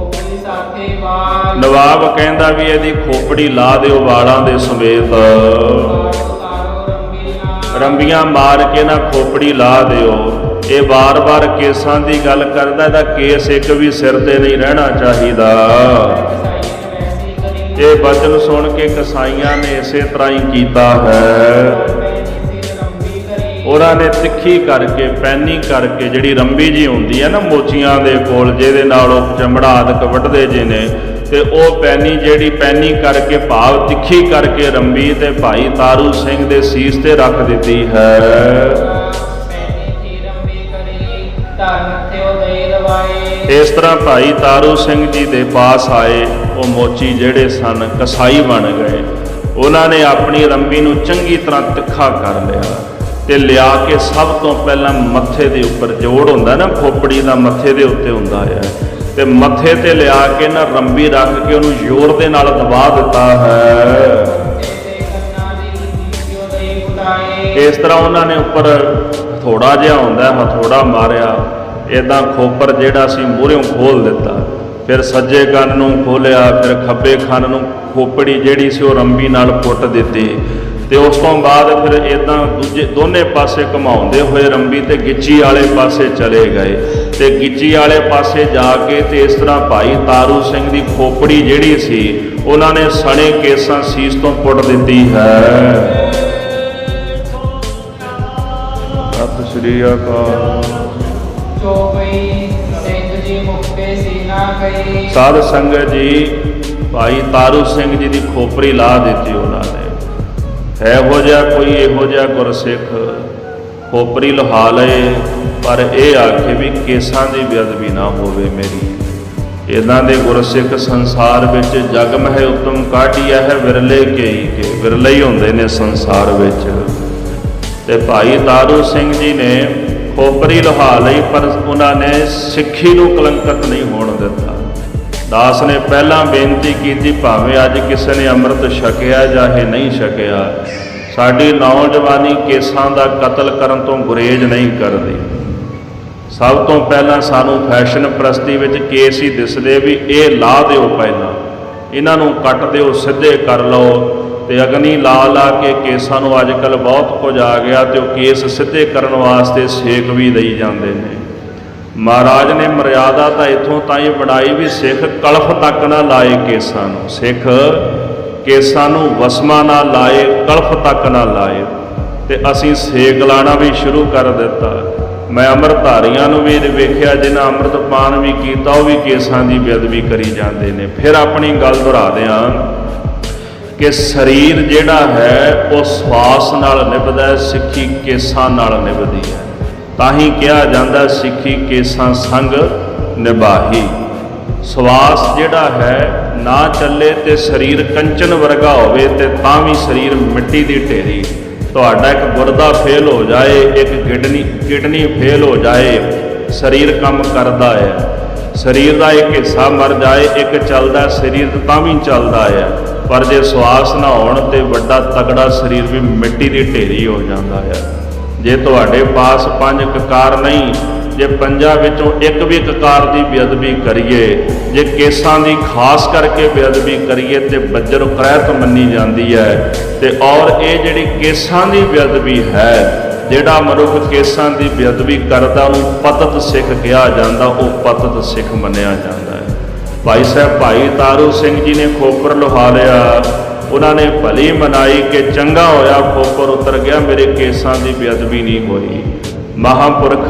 ਨਵਾਬ ਕਹਿੰਦਾ ਵੀ ਇਹਦੀ ਖੋਪੜੀ ਲਾ ਦਿਓ ਵਾਲਾਂ ਦੇ ਸਮੇਤ, ਰੰਬੀਆਂ ਮਾਰ ਕੇ ਨਾ ਖੋਪੜੀ ਲਾ ਦਿਓ। ਇਹ ਵਾਰ-ਵਾਰ ਕੇਸਾਂ ਦੀ ਗੱਲ ਕਰਦਾ, ਇਹਦਾ ਕੇਸ ਇੱਕ ਵੀ ਸਿਰ ਤੇ ਨਹੀਂ ਰਹਿਣਾ ਚਾਹੀਦਾ। ਇਹ ਬਚਨ ਸੁਣ ਕੇ ਕਸਾਈਆਂ ਨੇ ਇਸੇ ਤਰ੍ਹਾਂ ਹੀ ਕੀਤਾ ਹੈ। ਉਹਨਾਂ ਨੇ ਤਿੱਖੀ ਕਰਕੇ ਪੈਨੀ ਕਰਕੇ, ਜਿਹੜੀ ਰੰਬੀ ਜੀ ਹੁੰਦੀ ਹੈ ਨਾ ਮੋਚੀਆਂ ਦੇ ਕੋਲ, ਜਿਹਦੇ ਨਾਲ ਉਹ ਚਮੜਾ ਆਦਿਕ ਵੱਢਦੇ ਜੇ ਨੇ, ਤੇ ਉਹ ਪੈਨੀ ਕਰਕੇ ਭਾਵ ਤਿੱਖੀ ਕਰਕੇ ਰੰਬੀ ਤੇ ਭਾਈ ਤਾਰੂ ਸਿੰਘ ਦੇ ਸੀਸ ਤੇ ਰੱਖ ਦਿੱਤੀ ਹੈ। ਇਸ ਤਰ੍ਹਾਂ ਭਾਈ ਤਾਰੂ ਸਿੰਘ ਜੀ ਦੇ ਪਾਸ ਆਏ ਉਹ ਮੋਚੀ ਜਿਹੜੇ ਸਨ, ਕਸਾਈ ਬਣ ਗਏ। ਉਹਨਾਂ ਨੇ ਆਪਣੀ ਰੰਬੀ ਨੂੰ ਚੰਗੀ ਤਰ੍ਹਾਂ ਤਿੱਖਾ ਕਰ ਲਿਆ ਤੇ ਲਿਆ ਕੇ ਸਭ ਤੋਂ ਪਹਿਲਾਂ ਮੱਥੇ ਦੇ ਉੱਪਰ, ਜੋੜ ਹੁੰਦਾ ਨਾ ਖੋਪੜੀ ਦਾ, ਮੱਥੇ ਦੇ ਉੱਤੇ ਹੁੰਦਾ ਹੈ, ਤੇ ਮੱਥੇ ਤੇ ਲਿਆ ਕੇ ਨਾ ਰੰਬੀ ਰੱਖ ਕੇ ਉਹਨੂੰ ਜ਼ੋਰ ਦੇ ਨਾਲ ਦਬਾ ਦਿੱਤਾ ਹੈ। ਇਸ ਤਰ੍ਹਾਂ ਉਹਨਾਂ ਨੇ ਉੱਪਰ ਹਥੌੜਾ ਜਿਹਾ ਹੁੰਦਾ, ਹਥੌੜਾ ਮਾਰਿਆ, ਇੱਦਾਂ ਖੋਪਰ ਜਿਹੜਾ ਸੀ ਮੂਹਰਿਓਂ ਖੋਲ ਦਿੱਤਾ, ਫਿਰ ਸੱਜੇ ਕੰਨ ਨੂੰ ਖੋਲਿਆ, ਫਿਰ ਖੱਬੇ ਕੰਨ ਨੂੰ ਖੋਪੜੀ ਜਿਹੜੀ ਸੀ ਉਹ ਰੰਬੀ ਨਾਲ ਪੁੱਟ ਦਿੱਤੀ, ਤੇ ਉਸ ਤੋਂ ਬਾਅਦ ਫਿਰ ਇੱਦਾਂ ਦੋਨੇ ਪਾਸੇ ਘੁਮਾਉਂਦੇ ਹੋਏ ਰੰਬੀ ਤੇ ਗਿੱਚੀ ਵਾਲੇ ਪਾਸੇ ਚਲੇ ਗਏ, ਤੇ ਗਿੱਚੀ ਵਾਲੇ ਪਾਸੇ ਜਾ ਕੇ ਤੇ ਇਸ ਤਰ੍ਹਾਂ ਭਾਈ ਤਾਰੂ ਸਿੰਘ ਦੀ ਖੋਪੜੀ ਜਿਹੜੀ ਸੀ ਉਹਨਾਂ ਨੇ ਸਣੇ ਕੇਸਾਂ ਸੀਸ ਤੋਂ ਪੁੱਟ ਦਿੱਤੀ ਹੈ। ਸਤਿ ਸ੍ਰੀ ਅਕਾਲ। ਸਾਧ ਸੰਗਤ ਜੀ, ਭਾਈ ਤਾਰੂ ਸਿੰਘ ਜੀ ਦੀ ਖੋਪੜੀ ਲਾ ਦਿੱਤੀ ਉਹਨਾਂ ਨੇ। ਇਹੋ ਜਿਹਾ ਕੋਈ ਇਹੋ ਜਿਹਾ ਗੁਰਸਿੱਖ ਖੋਪੜੀ ਲਹਾ ਲਏ, ਪਰ ਇਹ ਆਖੇ ਵੀ ਕੇਸਾਂ ਦੀ ਬੇਅਦਬੀ ਨਾ ਹੋਵੇ ਮੇਰੀ। ਇੱਦਾਂ ਦੇ ਗੁਰਸਿੱਖ ਸੰਸਾਰ ਵਿੱਚ ਜਗ ਮਹਿ ਉਤਮ ਕਾਢੀਆ ਹੈ, ਵਿਰਲੇ ਕੇ ਵਿਰਲੇ ਹੀ ਹੁੰਦੇ ਨੇ ਸੰਸਾਰ ਵਿੱਚ। ਤੇ ਭਾਈ ਤਾਰੂ ਸਿੰਘ ਜੀ ਨੇ ਖੋਪੜੀ ਲਹਾ ਲਈ, ਪਰ ਉਹਨਾਂ ਨੇ ਸਿੱਖੀ ਨੂੰ ਕਲੰਕਤ ਨਹੀਂ ਹੋਣ ਦਿੱਤਾ। ਦਾਸ ਨੇ ਪਹਿਲਾਂ ਬੇਨਤੀ ਕੀਤੀ, ਭਾਵੇਂ ਅੱਜ ਕਿਸੇ ਨੇ ਅੰਮ੍ਰਿਤ ਛਕਿਆ ਚਾਹੇ ਨਹੀਂ ਛਕਿਆ, ਸਾਡੀ ਨੌਜਵਾਨੀ ਕੇਸਾਂ ਦਾ ਕਤਲ ਕਰਨ ਤੋਂ ਗੁਰੇਜ਼ ਨਹੀਂ ਕਰਦੀ। ਸਭ ਤੋਂ ਪਹਿਲਾਂ ਸਾਨੂੰ ਫੈਸ਼ਨ ਪ੍ਰਸਤੀ ਵਿੱਚ ਕੇਸ ਹੀ ਦਿਸਦੇ ਵੀ ਇਹ ਲਾ ਦਿਓ, ਪਹਿਲਾਂ ਇਹਨਾਂ ਨੂੰ ਕੱਟ ਦਿਓ, ਸਿੱਧੇ ਕਰ ਲਓ, ਤੇ ਅਗਨੀ ਲਾ ਕੇ ਕੇਸਾਂ ਨੂੰ ਅੱਜ ਕੱਲ੍ਹ ਬਹੁਤ ਕੁਝ ਆ ਗਿਆ, ਤੇ ਉਹ ਕੇਸ ਸਿੱਧੇ ਕਰਨ ਵਾਸਤੇ ਸੇਕ ਵੀ ਦੇਈ ਜਾਂਦੇ ਨੇ। ਮਹਾਰਾਜ ਨੇ ਮਰਿਆਦਾ ਤਾਂ ਇੱਥੋਂ ਤਾਈਂ ਬਣਾਈ ਵੀ ਸਿੱਖ ਕਲਫ ਤੱਕ ਨਾ ਲਾਏ ਕੇਸਾਂ ਨੂੰ, ਸਿੱਖ ਕੇਸਾਂ ਨੂੰ ਵਸਮਾ ਨਾ ਲਾਏ, ਕਲਫ ਤੱਕ ਨਾ ਲਾਏ, ਤੇ ਅਸੀਂ ਸੇਕ ਲਾਣਾ ਵੀ ਸ਼ੁਰੂ ਕਰ ਦਿੱਤਾ। ਮੈਂ ਅੰਮ੍ਰਿਤਧਾਰੀਆਂ ਨੂੰ ਵੀ ਵੇਖਿਆ ਜਿਨ੍ਹਾਂ ਅੰਮ੍ਰਿਤ ਪਾਨ ਵੀ ਕੀਤਾ, ਉਹ ਵੀ ਕੇਸਾਂ ਦੀ ਬੇਅਦਬੀ ਕਰੀ ਜਾਂਦੇ ਨੇ। ਫਿਰ ਆਪਣੀ ਗੱਲ ਦੁਹਰਾ ਦਿਆਂ ਕਿ ਸਰੀਰ ਜਿਹੜਾ ਹੈ ਉਹ ਸਵਾਸ ਨਾਲ ਨਿਭਦਾ ਹੈ, ਸਿੱਖੀ ਕੇਸਾਂ ਨਾਲ ਨਿਭਦੀ ਹੈ। ਤਾਂ ਹੀ ਕਿਹਾ ਜਾਂਦਾ ਸਿੱਖੀ ਕੇਸਾਂ ਸੰਗ ਨਿਭਾਹੀ। ਸਵਾਸ ਜਿਹੜਾ ਹੈ ਨਾ ਚੱਲੇ ਤੇ ਸਰੀਰ ਕੰਚਨ ਵਰਗਾ ਹੋਵੇ ਤੇ ਤਾਂ ਵੀ ਸਰੀਰ ਮਿੱਟੀ ਦੀ ਢੇਰੀ। ਤੁਹਾਡਾ ਇੱਕ ਗੁਰਦਾ ਫੇਲ ਹੋ ਜਾਏ, ਇੱਕ ਕਿਡਨੀ ਫੇਲ ਹੋ ਜਾਏ, ਸਰੀਰ ਕੰਮ ਕਰਦਾ ਹੈ। ਸਰੀਰ ਦਾ ਇੱਕ ਹਿੱਸਾ ਮਰ ਜਾਏ, ਇੱਕ ਚੱਲਦਾ ਸਰੀਰ ਤਾਂ ਵੀ ਚੱਲਦਾ ਹੈ, ਪਰ ਜੇ ਸਵਾਸ ਨਾ ਹੋਣ ਤੇ ਵੱਡਾ ਤਗੜਾ ਸਰੀਰ ਵੀ ਮਿੱਟੀ ਦੀ ਢੇਰੀ ਹੋ ਜਾਂਦਾ ਹੈ। ਜੇ ਤੁਹਾਡੇ ਪਾਸ 5 ਕਕਾਰ ਨਹੀਂ, ਜੇ 5 ਵਿੱਚੋਂ ਇੱਕ ਵੀ ਕਕਾਰ ਦੀ ਬੇਅਦਬੀ ਕਰੀਏ, ਜੇ ਕੇਸਾਂ ਦੀ ਖਾਸ ਕਰਕੇ ਬੇਅਦਬੀ ਕਰੀਏ ਤੇ ਬੱਜਰ ਕਰੈਤ ਮੰਨੀ ਜਾਂਦੀ ਹੈ। ਤੇ ਔਰ ਇਹ ਜਿਹੜੀ ਕੇਸਾਂ ਦੀ ਬੇਅਦਬੀ ਹੈ, ਜਿਹੜਾ ਮਨੁੱਖ ਕੇਸਾਂ ਦੀ ਬੇਅਦਬੀ ਕਰਦਾ ਉਹਨੂੰ ਪਤਤ ਸਿੱਖ ਕਿਹਾ ਜਾਂਦਾ, ਉਹ ਪਤਤ ਸਿੱਖ ਮੰਨਿਆ ਜਾਂਦਾ ਹੈ। ਭਾਈ ਸਾਹਿਬ ਭਾਈ ਤਾਰੂ ਸਿੰਘ ਜੀ ਨੇ ਖੋਪਰ ਲੁਹਾ ਲਿਆ, ਉਹਨਾਂ ਨੇ ਭਲੀ ਮਨਾਈ ਕਿ ਚੰਗਾ ਹੋਇਆ ਖੋਪਰ ਉਤਰ ਗਿਆ, ਮੇਰੇ ਕੇਸਾਂ ਦੀ ਬੇਅਦਬੀ ਨਹੀਂ ਹੋਈ। ਮਹਾਂਪੁਰਖ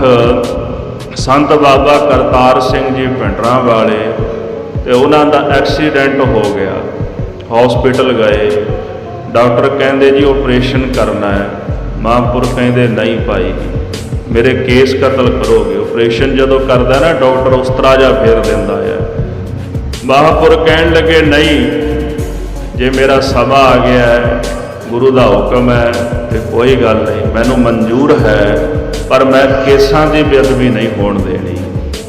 ਸੰਤ ਬਾਬਾ ਕਰਤਾਰ ਸਿੰਘ ਜੀ ਭਿੰਡਰਾਂ ਵਾਲੇ, ਤੇ ਉਹਨਾਂ ਦਾ ਐਕਸੀਡੈਂਟ ਹੋ ਗਿਆ, ਹਸਪੀਟਲ ਗਏ, ਡਾਕਟਰ ਕਹਿੰਦੇ ਜੀ ਆਪਰੇਸ਼ਨ ਕਰਨਾ ਹੈ। ਮਹਾਂਪੁਰਖ ਕਹਿੰਦੇ ਨਹੀਂ ਭਾਈ, ਮੇਰੇ ਕੇਸ ਕਤਲ ਕਰੋਗੇ। ਆਪਰੇਸ਼ਨ ਜਦੋਂ ਕਰਦਾ ਨਾ ਡਾਕਟਰ ਉਸ ਤਰ੍ਹਾਂ ਜਿਹਾ ਫੇਰ ਦਿੰਦਾ ਹੈ। ਮਹਾਂਪੁਰਖ ਕਹਿਣ ਲੱਗੇ ਨਹੀਂ, ਜੇ ਮੇਰਾ ਸਮਾਂ ਆ ਗਿਆ ਹੈ, ਗੁਰੂ ਦਾ ਹੁਕਮ ਹੈ, ਤੇ ਕੋਈ ਗੱਲ ਨਹੀਂ, ਮੈਨੂੰ ਮਨਜ਼ੂਰ ਹੈ, ਪਰ ਮੈਂ ਕੇਸਾਂ ਦੀ ਬੇਅਦਬੀ ਨਹੀਂ ਹੋਣ ਦੇਣੀ।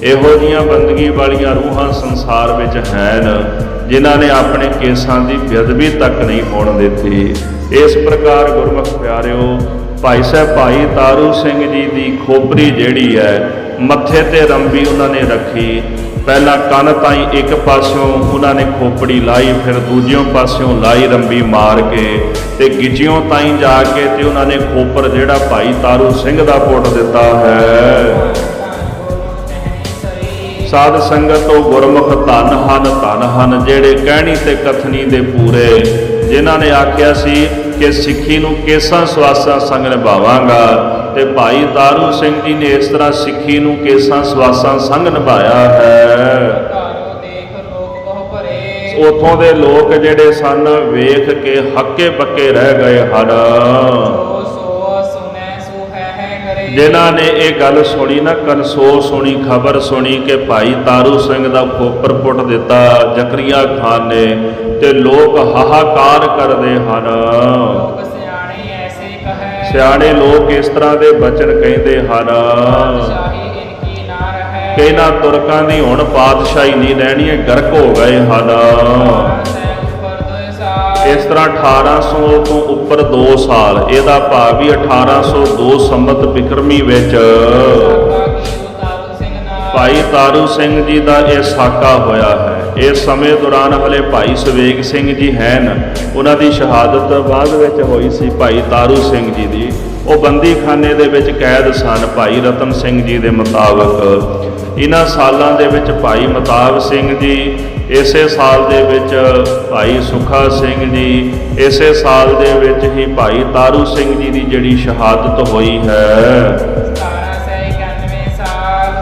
ਇਹੋ ਜਿਹੀਆਂ ਬੰਦਗੀ ਵਾਲੀਆਂ ਰੂਹਾਂ ਸੰਸਾਰ ਵਿੱਚ ਹਨ ਜਿਨ੍ਹਾਂ ਨੇ ਆਪਣੇ ਕੇਸਾਂ ਦੀ ਬੇਅਦਬੀ ਤੱਕ ਨਹੀਂ ਹੋਣ ਦਿੱਤੀ। ਇਸ ਪ੍ਰਕਾਰ ਗੁਰਮੁਖ ਪਿਆਰਿਓ, ਭਾਈ ਸਾਹਿਬ ਭਾਈ ਤਾਰੂ ਸਿੰਘ ਜੀ ਦੀ ਖੋਪਰੀ ਜਿਹੜੀ ਹੈ, ਮੱਥੇ ਤੇ ਰੰਬੀ ਉਹਨਾਂ ਨੇ ਰੱਖੀ। ਪਹਿਲਾਂ ਕੰਨ ਤਾਈਂ ਇੱਕ ਪਾਸਿਓਂ ਉਹਨਾਂ ਨੇ ਖੋਪੜੀ ਲਾਈ, ਫਿਰ ਦੂਜਿਓਂ ਪਾਸਿਓਂ ਲਾਈ ਰੰਬੀ ਮਾਰ ਕੇ, ਤੇ ਗਿੱਚਿਓਂ ਤਾਈਂ ਜਾ ਕੇ ਤੇ ਉਹਨਾਂ ਨੇ ਖੋਪਰ ਜਿਹੜਾ ਭਾਈ ਤਾਰੂ ਸਿੰਘ ਦਾ ਪੁੱਟ ਦਿੱਤਾ ਹੈ। ਸਾਧ ਸੰਗਤ ਉਹ ਗੁਰਮੁਖ ਧਨ ਹਨ ਜਿਹੜੇ ਕਹਿਣੀ ਤੇ ਕਥਨੀ ਦੇ ਪੂਰੇ, ਜਿਨ੍ਹਾਂ ਨੇ ਆਖਿਆ ਸੀ ਕਿ ਸਿੱਖੀ ਨੂੰ ਕੇਸਾਂ ਸਵਾਸਾਂ ਸੰਗ ਨਿਭਾਵਾਂਗਾ, ਤੇ ਭਾਈ ਤਾਰੂ ਸਿੰਘ ਜੀ ਨੇ ਇਸ ਤਰ੍ਹਾਂ ਸਿੱਖੀ ਨੂੰ ਕੇਸਾਂ ਸਵਾਸਾਂ ਸੰਗ ਨਿਭਾਇਆ ਹੈ। ਘਰੋਂ ਦੇਖ ਲੋਕ ਬਹੁ ਭਰੇ, ਉਥੋਂ ਦੇ ਲੋਕ ਜਿਹੜੇ ਸਨ ਵੇਖ ਕੇ ਹੱਕੇ ਬੱਕੇ ਰਹਿ ਗਏ ਹਨ। ਸੋ ਸੁਨੈ ਸੋ ਹੈ ਕਰੇ। ਜਿਨ੍ਹਾਂ ਨੇ ਇਹ ਗੱਲ ਸੁਣੀ ਨਾ, ਕਨਸੋ ਸੁਣੀ, ਖਬਰ ਸੁਣੀ ਕਿ ਭਾਈ ਤਾਰੂ ਸਿੰਘ ਦਾ ਖੋਪਰ ਪੁੱਟ ਦਿੱਤਾ ਜ਼ਕਰੀਆ ਖਾਨ ਨੇ, ਤੇ ਲੋਕ ਹਾਹਾਕਾਰ ਕਰਦੇ ਹਨ। ਲੋਕ ਸਿਆਣੇ ਐਸੇ ਕਹੈ, ਸਿਆਣੇ ਲੋਕ ਇਸ ਤਰ੍ਹਾਂ ਦੇ ਬਚਨ ਕਹਿੰਦੇ ਹਨ ਬਾਦਸ਼ਾਹੀ ਇਨਕੀ ਨਾ ਰਹੈ। ਕਿ ਇਹਨਾਂ ਤੁਰਕਾਂ ਦੀ ਹੁਣ ਪਾਤਸ਼ਾਹੀ ਨਹੀਂ ਰਹਿਣੀ, ਇਹ ਗਰਕ ਹੋ ਗਏ ਹਨ। ਇਸ ਤਰ੍ਹਾਂ 1800 ਤੋਂ ਉੱਪਰ 2 ਸਾਲ, ਇਹਦਾ ਭਾਵ ਵੀ 1802 ਸੰਮਤ ਬਿਕਰਮੀ ਵਿੱਚ ਭਾਈ ਤਾਰੂ ਸਿੰਘ ਜੀ ਦਾ ਇਹ ਸਾਕਾ ਹੋਇਆ ਹੈ। ਇਸ ਸਮੇਂ ਦੌਰਾਨ ਹਲੇ ਭਾਈ ਸਵੇਗ ਸਿੰਘ ਜੀ ਹਨ, ਉਹਨਾਂ ਦੀ ਸ਼ਹਾਦਤ ਬਾਅਦ ਵਿੱਚ ਹੋਈ ਸੀ ਭਾਈ ਤਾਰੂ ਸਿੰਘ ਜੀ ਦੀ। ਉਹ ਬੰਦੀਖਾਨੇ ਦੇ ਵਿੱਚ ਕੈਦ ਸਨ ਭਾਈ ਰਤਨ ਸਿੰਘ ਜੀ ਦੇ ਮੁਤਾਬਕ। ਇਹਨਾਂ ਸਾਲਾਂ ਦੇ ਵਿੱਚ ਭਾਈ ਮਤਾਬ ਸਿੰਘ ਜੀ, ਇਸੇ ਸਾਲ ਦੇ ਵਿੱਚ ਭਾਈ ਸੁਖਾ ਸਿੰਘ ਜੀ, ਇਸੇ ਸਾਲ ਦੇ ਵਿੱਚ ਹੀ ਭਾਈ ਤਾਰੂ ਸਿੰਘ ਜੀ ਦੀ ਜਿਹੜੀ ਸ਼ਹਾਦਤ ਹੋਈ ਹੈ।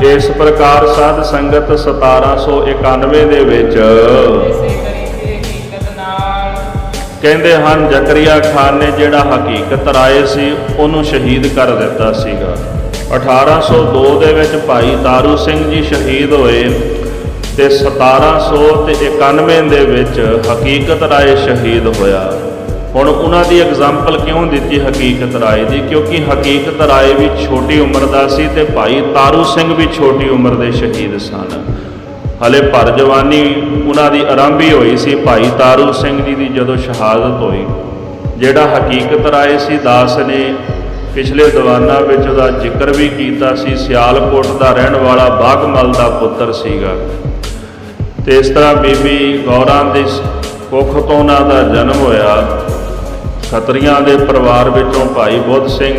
ਇਸ ਪ੍ਰਕਾਰ ਸਾਧ ਸੰਗਤ 1791 ਦੇ ਵਿੱਚ ਕਹਿੰਦੇ ਹਨ ਜ਼ਕਰੀਆ ਖਾਨ ਨੇ ਜਿਹੜਾ ਹਕੀਕਤ ਰਾਏ ਸੀ ਉਹਨੂੰ ਸ਼ਹੀਦ ਕਰ ਦਿੱਤਾ ਸੀਗਾ। 1802 ਦੇ ਵਿੱਚ ਭਾਈ ਤਾਰੂ ਸਿੰਘ ਜੀ ਸ਼ਹੀਦ ਹੋਏ, ਤੇ 1791 ਦੇ ਵਿੱਚ ਹਕੀਕਤ ਰਾਏ ਸ਼ਹੀਦ ਹੋਇਆ। ਹੁਣ ਉਹਨਾਂ ਦੀ ਐਗਜ਼ਾਮਪਲ ਕਿਉਂ ਦਿੱਤੀ ਹਕੀਕਤ ਰਾਏ ਦੀ? ਕਿਉਂਕਿ ਹਕੀਕਤ ਰਾਏ ਵੀ ਛੋਟੀ ਉਮਰ ਦਾ ਸੀ ਤੇ ਭਾਈ ਤਾਰੂ ਸਿੰਘ ਵੀ ਛੋਟੀ ਉਮਰ ਦੇ ਸ਼ਹੀਦ ਸਨ। ਹਲੇ ਭਰ ਜਵਾਨੀ ਉਹਨਾਂ ਦੀ ਆਰੰਭੀ ਹੋਈ ਸੀ ਭਾਈ ਤਾਰੂ ਸਿੰਘ ਜੀ ਦੀ ਜਦੋਂ ਸ਼ਹਾਦਤ ਹੋਈ। ਜਿਹੜਾ ਹਕੀਕਤ ਰਾਏ ਸੀ, ਦਾਸ ਨੇ ਪਿਛਲੇ ਦੀਵਾਨਾਂ ਵਿੱਚ ਉਹਦਾ ਜ਼ਿਕਰ ਵੀ ਕੀਤਾ ਸੀ, ਸਿਆਲਕੋਟ ਦਾ ਰਹਿਣ ਵਾਲਾ ਬਾਗਮਲ ਦਾ ਪੁੱਤਰ ਸੀਗਾ। ਤੇ ਇਸ ਤਰ੍ਹਾਂ ਬੀਬੀ ਗੌਰਾਂ ਦੀ ਕੁੱਖ ਤੋਂ ਉਹਨਾਂ ਦਾ ਜਨਮ ਹੋਇਆ। ਖੱਤਰੀਆਂ ਦੇ ਪਰਿਵਾਰ ਵਿੱਚੋਂ ਭਾਈ ਬੁੱਧ ਸਿੰਘ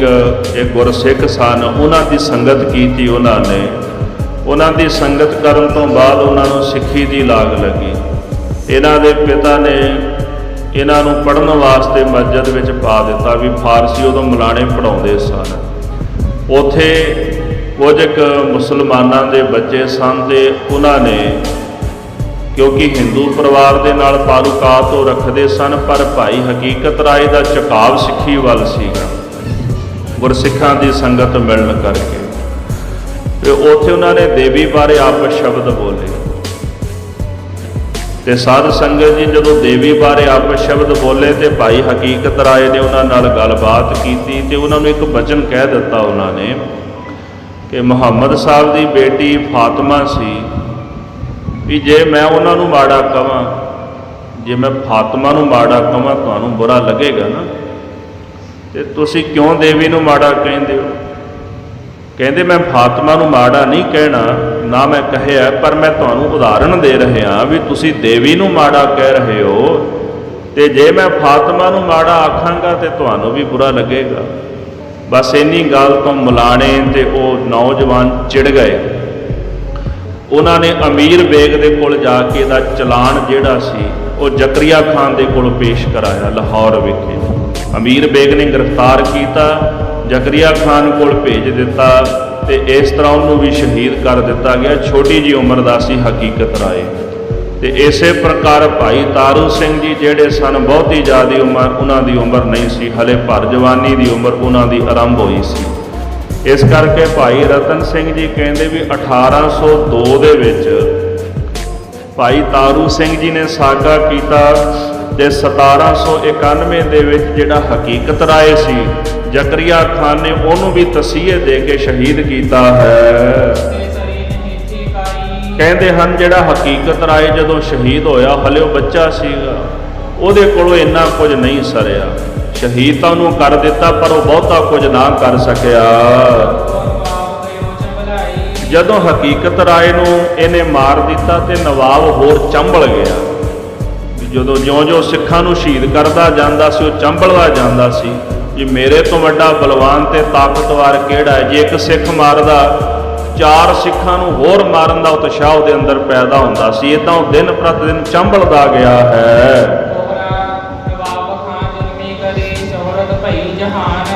ਇਹ ਗੁਰਸਿੱਖ ਸਨ, ਉਹਨਾਂ ਦੀ ਸੰਗਤ ਕੀਤੀ ਉਹਨਾਂ ਨੇ। ਉਹਨਾਂ ਦੀ ਸੰਗਤ ਕਰਨ ਤੋਂ ਬਾਅਦ ਉਹਨਾਂ ਨੂੰ ਸਿੱਖੀ ਦੀ ਲਾਗ ਲੱਗੀ। ਇਹਨਾਂ ਦੇ ਪਿਤਾ ਨੇ ਇਹਨਾਂ ਨੂੰ ਪੜ੍ਹਨ ਵਾਸਤੇ ਮਸਜਿਦ ਵਿੱਚ ਪਾ ਦਿੱਤਾ, ਵੀ ਫਾਰਸੀ ਉਦੋਂ ਮਲਾਣੇ ਪੜ੍ਹਾਉਂਦੇ ਸਨ। ਉੱਥੇ ਕੁਝ ਕੁ ਮੁਸਲਮਾਨਾਂ ਦੇ ਬੱਚੇ ਸਨ ਤੇ ਉਹਨਾਂ ਨੇ, ਕਿਉਂਕਿ ਹਿੰਦੂ ਪਰਿਵਾਰ ਦੇ ਨਾਲ ਤਾਲੁਕਾਤ ਉਹ ਰੱਖਦੇ ਸਨ, ਪਰ ਭਾਈ ਹਕੀਕਤ ਰਾਏ ਦਾ ਝੁਕਾਵ ਸਿੱਖੀ ਵੱਲ ਸੀਗਾ, ਗੁਰਸਿੱਖਾਂ ਦੀ ਸੰਗਤ ਮਿਲਣ ਕਰਕੇ। ਤੇ ਉੱਥੇ ਉਹਨਾਂ ਨੇ ਦੇਵੀ ਬਾਰੇ ਆਪਸ ਸ਼ਬਦ ਬੋਲੇ, ਤੇ ਸਾਧ ਸੰਗਤ ਜੀ ਜਦੋਂ ਦੇਵੀ ਬਾਰੇ ਆਪਸ ਸ਼ਬਦ ਬੋਲੇ ਤੇ ਭਾਈ ਹਕੀਕਤ ਰਾਏ ਨੇ ਉਹਨਾਂ ਨਾਲ ਗੱਲਬਾਤ ਕੀਤੀ, ਤੇ ਉਹਨਾਂ ਨੂੰ ਇੱਕ ਬਚਨ ਕਹਿ ਦਿੱਤਾ ਉਹਨਾਂ ਨੇ ਕਿ ਮੁਹੰਮਦ ਸਾਹਿਬ ਦੀ ਬੇਟੀ ਫਾਤਮਾ ਸੀ, ਵੀ ਜੇ ਮੈਂ ਉਹਨਾਂ ਨੂੰ ਮਾੜਾ ਕਵਾਂ, ਜੇ ਮੈਂ ਫਾਤਮਾ ਨੂੰ ਮਾੜਾ ਕਵਾਂ ਤੁਹਾਨੂੰ ਬੁਰਾ ਲੱਗੇਗਾ ਨਾ, ਤੇ ਤੁਸੀਂ ਕਿਉਂ ਦੇਵੀ ਨੂੰ ਮਾੜਾ ਕਹਿੰਦੇ ਹੋ? ਕਹਿੰਦੇ ਮੈਂ ਫਾਤਮਾ ਨੂੰ ਮਾੜਾ ਨਹੀਂ ਕਹਿਣਾ, ਨਾ ਮੈਂ ਕਹਿਆ, ਪਰ ਮੈਂ ਤੁਹਾਨੂੰ ਉਦਾਹਰਣ ਦੇ ਰਿਹਾ ਵੀ ਤੁਸੀਂ ਦੇਵੀ ਨੂੰ ਮਾੜਾ ਕਹਿ ਰਹੇ ਹੋ, ਤੇ ਜੇ ਮੈਂ ਫਾਤਮਾ ਨੂੰ ਮਾੜਾ ਆਖਾਂਗਾ ਤੇ ਤੁਹਾਨੂੰ ਵੀ ਬੁਰਾ ਲੱਗੇਗਾ। ਬਸ ਇੰਨੀ ਗੱਲ ਤੋਂ ਮਲਾਣੇ ਤੇ ਉਹ ਨੌਜਵਾਨ ਚਿੜ ਗਏ। ਉਹਨਾਂ ਨੇ ਅਮੀਰ ਬੇਗ ਦੇ ਕੋਲ ਜਾ ਕੇ ਇਹਦਾ ਚਲਾਨ ਜਿਹੜਾ ਸੀ ਉਹ ਜ਼ਕਰੀਆ ਖਾਨ ਦੇ ਕੋਲ ਪੇਸ਼ ਕਰਾਇਆ ਲਾਹੌਰ ਵਿਖੇ। ਅਮੀਰ ਬੇਗ ਨੇ ਗ੍ਰਿਫਤਾਰ ਕੀਤਾ, ਜ਼ਕਰੀਆ ਖਾਨ ਕੋਲ ਭੇਜ ਦਿੱਤਾ, ਤੇ ਇਸ ਤਰ੍ਹਾਂ ਉਹਨੂੰ ਵੀ ਸ਼ਹੀਦ ਕਰ ਦਿੱਤਾ ਗਿਆ। ਛੋਟੀ ਜਿਹੀ ਉਮਰ ਦਾ ਸੀ ਹਕੀਕਤ ਰਾਏ। ਤੇ ਇਸੇ ਪ੍ਰਕਾਰ ਭਾਈ ਤਾਰੂ ਸਿੰਘ ਜੀ ਜਿਹੜੇ ਸਨ, ਬਹੁਤੀ ਜ਼ਿਆਦਾ ਉਮਰ ਉਹਨਾਂ ਦੀ ਉਮਰ ਨਹੀਂ ਸੀ, ਹਲੇ ਭਰ ਜਵਾਨੀ ਦੀ ਉਮਰ ਉਹਨਾਂ ਦੀ ਆਰੰਭ ਹੋਈ ਸੀ। ਇਸ ਕਰਕੇ ਭਾਈ ਰਤਨ ਸਿੰਘ ਜੀ ਕਹਿੰਦੇ ਵੀ 1802 ਦੇ ਵਿੱਚ ਭਾਈ ਤਾਰੂ ਸਿੰਘ ਜੀ ਨੇ ਸਾਗਾ ਕੀਤਾ, ਤੇ 1791 ਦੇ ਵਿੱਚ ਜਿਹੜਾ ਹਕੀਕਤ ਰਾਏ ਸੀ, ਜ਼ਕਰੀਆ ਖਾਨ ਨੇ ਉਹਨੂੰ ਵੀ ਤਸੀਹੇ ਦੇ ਕੇ ਸ਼ਹੀਦ ਕੀਤਾ ਹੈ। ਕਹਿੰਦੇ ਹਨ ਜਿਹੜਾ ਹਕੀਕਤ ਰਾਏ ਜਦੋਂ ਸ਼ਹੀਦ ਹੋਇਆ, ਹਲੇ ਉਹ ਬੱਚਾ ਸੀਗਾ, ਉਹਦੇ ਕੋਲੋਂ ਇੰਨਾ ਕੁਝ ਨਹੀਂ ਸਰਿਆ। ਸ਼ਹੀਦ ਤਾਂ ਉਹਨੂੰ ਕਰ ਦਿੱਤਾ, ਪਰ ਉਹ ਬਹੁਤਾ ਕੁਝ ਨਾ ਕਰ ਸਕਿਆ। ਜਦੋਂ ਹਕੀਕਤ ਰਾਏ ਨੂੰ ਇਹਨੇ ਮਾਰ ਦਿੱਤਾ ਤੇ ਨਵਾਬ ਹੋਰ ਚੰਬਲ ਗਿਆ। ਜਦੋਂ ਜਿਉਂ-ਜਿਉਂ ਸਿੱਖਾਂ ਨੂੰ ਸ਼ਹੀਦ ਕਰਦਾ ਜਾਂਦਾ ਸੀ, ਉਹ ਚੰਬਲਦਾ ਜਾਂਦਾ ਸੀ ਜੀ ਮੇਰੇ ਤੋਂ ਵੱਡਾ ਬਲਵਾਨ ਤੇ ਤਾਕਤਵਰ ਕਿਹੜਾ ਹੈ। ਜੇ ਇੱਕ ਸਿੱਖ ਮਾਰਦਾ 4 ਸਿੱਖਾਂ ਨੂੰ ਹੋਰ ਮਾਰਨ ਦਾ ਉਤਸ਼ਾਹ ਉਹਦੇ ਅੰਦਰ ਪੈਦਾ ਹੁੰਦਾ ਸੀ। ਇਦਾਂ ਉਹ ਦਿਨ ਪ੍ਰਤੀ ਦਿਨ ਚੰਬਲਦਾ ਗਿਆ ਹੈ।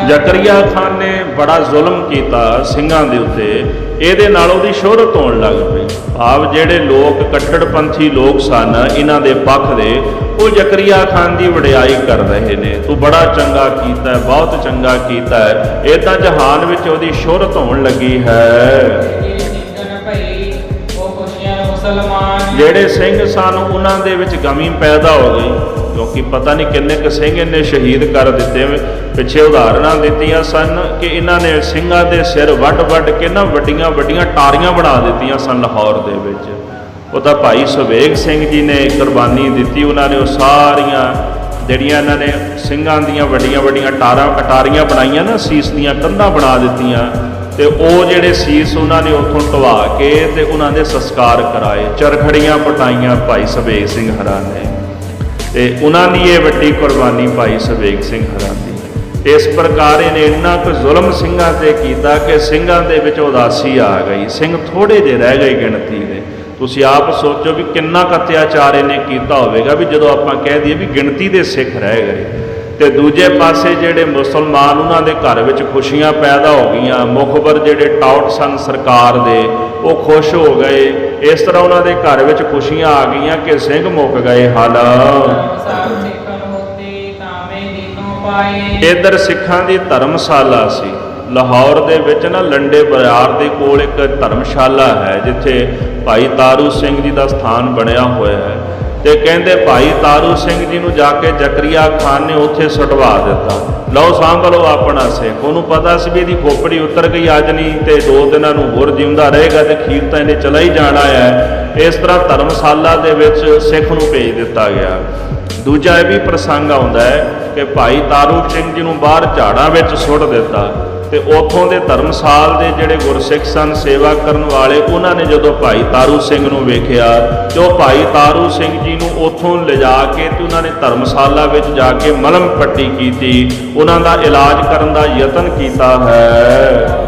ਜ਼ਕਰੀਆ ਖਾਨ ਨੇ ਬੜਾ ਜ਼ੁਲਮ ਕੀਤਾ ਸਿੰਘਾਂ ਦੇ ਉੱਤੇ, ਇਹਦੇ ਨਾਲ ਉਹਦੀ ਸ਼ੋਹਰਤ ਹੋਣ ਲੱਗ ਪਈ। ਭਾਵ ਜਿਹੜੇ ਲੋਕ ਕੱਟੜਪੰਥੀ ਲੋਕ ਸਨ ਇਹਨਾਂ ਦੇ ਪੱਖ ਦੇ, ਉਹ ਜ਼ਕਰੀਆ ਖਾਨ ਦੀ ਵਡਿਆਈ ਕਰ ਰਹੇ ਨੇ, ਤੂੰ ਬੜਾ ਚੰਗਾ ਕੀਤਾ ਹੈ, ਬਹੁਤ ਚੰਗਾ ਕੀਤਾ ਹੈ। ਇਹ ਤਾਂ ਜਹਾਨ ਵਿੱਚ ਉਹਦੀ ਸ਼ੋਹਰਤ ਹੋਣ ਲੱਗੀ ਹੈ। ਜਿਹੜੇ ਸਿੰਘ ਸਨ ਉਹਨਾਂ ਦੇ ਵਿੱਚ ਗਮੀ ਪੈਦਾ ਹੋ ਗਈ, ਕਿਉਂਕਿ ਪਤਾ ਨਹੀਂ ਕਿੰਨੇ ਕੁ ਸਿੰਘ ਇਹਨੇ ਸ਼ਹੀਦ ਕਰ ਦਿੱਤੇ। ਪਿੱਛੇ ਉਦਾਹਰਨਾਂ ਦਿੱਤੀਆਂ ਸਨ ਕਿ ਇਹਨਾਂ ਨੇ ਸਿੰਘਾਂ ਦੇ ਸਿਰ ਵੱਢ ਕੇ ਨਾ ਵੱਡੀਆਂ ਵੱਡੀਆਂ ਟਾਰੀਆਂ ਬਣਾ ਦਿੱਤੀਆਂ ਸਨ ਲਾਹੌਰ ਦੇ ਵਿੱਚ। ਉਹ ਤਾਂ ਭਾਈ ਸੁਬੇਗ ਸਿੰਘ ਜੀ ਨੇ ਕੁਰਬਾਨੀ ਦਿੱਤੀ, ਉਹਨਾਂ ਨੇ ਉਹ ਸਾਰੀਆਂ ਜਿਹੜੀਆਂ ਇਹਨਾਂ ਨੇ ਸਿੰਘਾਂ ਦੀਆਂ ਵੱਡੀਆਂ ਵੱਡੀਆਂ ਅਟਾਰੀਆਂ ਬਣਾਈਆਂ ਨਾ, ਸੀਸ ਦੀਆਂ ਕੰਧਾਂ ਬਣਾ ਦਿੱਤੀਆਂ, ਤੇ ਉਹ ਜਿਹੜੇ ਸੀਸ ਉਹਨਾਂ ਨੇ ਉੱਥੋਂ ਢਵਾ ਕੇ ਤੇ ਉਹਨਾਂ ਦੇ ਸੰਸਕਾਰ ਕਰਾਏ। ਚਰਖੜੀਆਂ ਪਟਾਈਆਂ ਭਾਈ ਸੁਬੇਗ ਸਿੰਘ ਹਰਾਂ ਨੇ, ਤੇ ਉਹਨਾਂ ਦੀ ਇਹ ਵੱਡੀ ਕੁਰਬਾਨੀ ਭਾਈ ਸੁਬੇਗ ਸਿੰਘ ਹਰਾਂ ਦੀ। ਇਸ ਪ੍ਰਕਾਰ ਇਹਨੇ ਇੰਨਾ ਕੁ ਜ਼ੁਲਮ ਸਿੰਘਾਂ ਤੇ ਕੀਤਾ ਕਿ ਸਿੰਘਾਂ ਦੇ ਵਿੱਚ ਉਦਾਸੀ ਆ ਗਈ, ਸਿੰਘ ਥੋੜੇ ਜਿਹੇ ਰਹਿ ਗਏ ਗਿਣਤੀ ਦੇ। ਤੁਸੀਂ ਆਪ ਸੋਚੋ ਵੀ ਕਿੰਨਾ ਕੁ ਅਤਿਆਚਾਰ ਇਹਨੇ ਕੀਤਾ ਹੋਵੇਗਾ ਵੀ ਜਦੋਂ ਆਪਾਂ ਕਹਿ ਦਈਏ ਵੀ ਗਿਣਤੀ ਦੇ ਸਿੱਖ ਰਹਿ ਗਏ। ਤੇ ਦੂਜੇ ਪਾਸੇ ਜਿਹੜੇ ਮੁਸਲਮਾਨ, ਉਹਨਾਂ ਦੇ ਘਰ ਵਿੱਚ ਖੁਸ਼ੀਆਂ ਪੈਦਾ ਹੋ ਗਈਆਂ। ਮੁਖਬਰ ਜਿਹੜੇ ਟਾਊਟ ਸਨ ਸਰਕਾਰ ਦੇ, ਉਹ ਖੁਸ਼ ਹੋ ਗਏ। ਇਸ ਤਰ੍ਹਾਂ ਉਹਨਾਂ ਦੇ ਘਰ ਵਿੱਚ ਖੁਸ਼ੀਆਂ ਆ ਗਈਆਂ ਕਿ ਸਿੰਘ ਮੁੱਕ ਗਏ ਹਨ। ਇੱਧਰ ਸਿੱਖਾਂ ਦੀ ਧਰਮਸ਼ਾਲਾ ਸੀ ਲਾਹੌਰ ਦੇ ਵਿੱਚ ਨਾ, ਲੰਡੇ ਬਾਜ਼ਾਰ ਦੇ ਕੋਲ ਇੱਕ ਧਰਮਸ਼ਾਲਾ ਹੈ ਜਿੱਥੇ ਭਾਈ ਤਾਰੂ ਸਿੰਘ ਜੀ ਦਾ ਸਥਾਨ ਬਣਿਆ ਹੋਇਆ ਹੈ। ਤੇ ਕਹਿੰਦੇ ਭਾਈ ਤਾਰੂ ਸਿੰਘ ਜੀ ਨੂੰ ਜਾ ਕੇ ਜ਼ਕਰੀਆ ਖਾਨ ਨੇ ਉੱਥੇ ਸੁਟਵਾ ਦਿੱਤਾ। ਲਓ ਸਾਂਭ ਲਓ ਆਪਣਾ ਸਿੱਖ। ਉਹਨੂੰ ਪਤਾ ਸੀ ਵੀ ਇਹਦੀ ਖੋਪੜੀ ਉਤਰ ਗਈ ਅੱਜ ਨਹੀਂ ਤੇ 2 ਦਿਨਾਂ ਨੂੰ ਹੋਰ ਜਿਉਂਦਾ ਰਹੇਗਾ ਤੇ ਖੀਰ ਤਾਂ ਇਹਨੇ ਚਲਾ ਹੀ ਜਾਣਾ ਹੈ। ਇਸ ਤਰ੍ਹਾਂ ਧਰਮਸ਼ਾਲਾ ਦੇ ਵਿੱਚ ਸਿੱਖ ਨੂੰ ਭੇਜ ਦਿੱਤਾ ਗਿਆ। ਦੂਜਾ ਇਹ ਵੀ ਪ੍ਰਸੰਗ ਆਉਂਦਾ ਹੈ ਕਿ ਭਾਈ ਤਾਰੂ ਸਿੰਘ ਜੀ ਨੂੰ ਬਾਹਰ ਝਾੜਾਂ ਵਿੱਚ ਸੁੱਟ ਦਿੱਤਾ, ਤੇ ਉੱਥੋਂ ਦੇ ਧਰਮਸਾਲ ਦੇ ਜਿਹੜੇ ਗੁਰਸਿੱਖ ਸਨ, ਸੇਵਾ ਕਰਨ ਵਾਲੇ, ਉਹਨਾਂ ਨੇ ਜਦੋਂ ਭਾਈ ਤਾਰੂ ਸਿੰਘ ਨੂੰ ਵੇਖਿਆ ਤੇ ਉਹ ਭਾਈ ਤਾਰੂ ਸਿੰਘ ਜੀ ਨੂੰ ਉੱਥੋਂ ਲਿਜਾ ਕੇ ਤੇ ਉਹਨਾਂ ਨੇ ਧਰਮਸ਼ਾਲਾ ਵਿੱਚ ਜਾ ਕੇ ਮਲਮ ਪੱਟੀ ਕੀਤੀ, ਉਹਨਾਂ ਦਾ ਇਲਾਜ ਕਰਨ ਦਾ ਯਤਨ ਕੀਤਾ ਹੈ।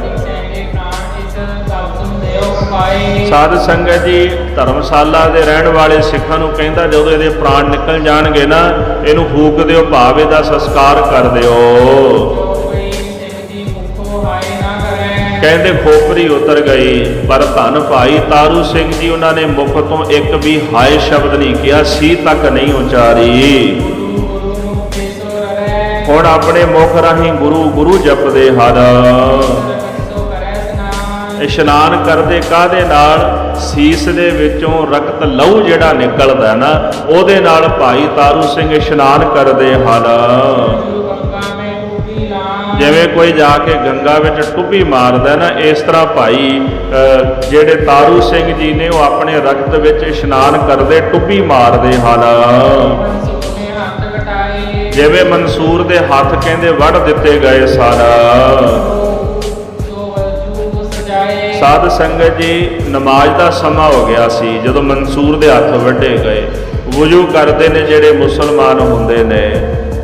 ਸਾਧ ਸੰਗਤ ਜੀ, ਧਰਮਸ਼ਾਲਾ ਦੇ ਰਹਿਣ ਵਾਲੇ ਸਿੱਖਾਂ ਨੂੰ ਕਹਿੰਦਾ ਜਦੋਂ ਇਹਦੇ ਪ੍ਰਾਣ ਨਿਕਲ ਜਾਣਗੇ ਨਾ, ਇਹਨੂੰ ਫੂਕ ਦਿਓ, ਭਾਵ ਇਹਦਾ ਸੰਸਕਾਰ ਕਰ ਦਿਓ। ਕਹਿੰਦੇ ਖੋਪਰੀ ਉਤਰ ਗਈ, ਪਰ ਧੰਨ ਭਾਈ ਤਾਰੂ ਸਿੰਘ ਜੀ, ਉਹਨਾਂ ਨੇ ਮੁਖ ਤੋਂ ਇੱਕ ਵੀ ਹਾਏ ਸ਼ਬਦ ਨਹੀਂ ਕਿਹਾ, ਸੀ ਤੱਕ ਨਹੀਂ ਉਚਾਰੀ। ਹੁਣ ਆਪਣੇ ਮੁਖ ਰਾਹੀਂ ਗੁਰੂ ਗੁਰੂ ਜਪਦੇ ਹਨ। ਇਸ਼ਨਾਨ ਕਰਦੇ ਕਾਹਦੇ ਨਾਲ? ਸੀਸ ਦੇ ਵਿੱਚੋਂ ਰਕਤ ਲਹੂ ਜਿਹੜਾ ਨਿਕਲਦਾ ਨਾ, ਉਹਦੇ ਨਾਲ ਭਾਈ ਤਾਰੂ ਸਿੰਘ ਇਸ਼ਨਾਨ ਕਰਦੇ ਹਨ। ਜਿਵੇਂ ਕੋਈ ਜਾ ਕੇ ਗੰਗਾ ਵਿੱਚ ਟੁੱਬੀ ਮਾਰਦਾ ਨਾ, ਇਸ ਤਰ੍ਹਾਂ ਭਾਈ ਜਿਹੜੇ ਤਾਰੂ ਸਿੰਘ ਜੀ ਨੇ ਉਹ ਆਪਣੇ ਰਕਤ ਵਿੱਚ ਇਸ਼ਨਾਨ ਕਰਦੇ ਟੁੱਬੀ ਮਾਰਦੇ ਹਨ। ਜਿਵੇਂ ਮਨਸੂਰ ਦੇ ਹੱਥ ਕਹਿੰਦੇ ਵੱਢ ਦਿੱਤੇ ਗਏ ਸਾਰਾ। ਸਾਧ ਸੰਗਤ ਜੀ, ਨਮਾਜ਼ ਦਾ ਸਮਾਂ ਹੋ ਗਿਆ ਸੀ ਜਦੋਂ ਮਨਸੂਰ ਦੇ ਹੱਥ ਵੱਢੇ ਗਏ। ਵੁਜੂ ਕਰਦੇ ਨੇ ਜਿਹੜੇ ਮੁਸਲਮਾਨ ਹੁੰਦੇ ਨੇ,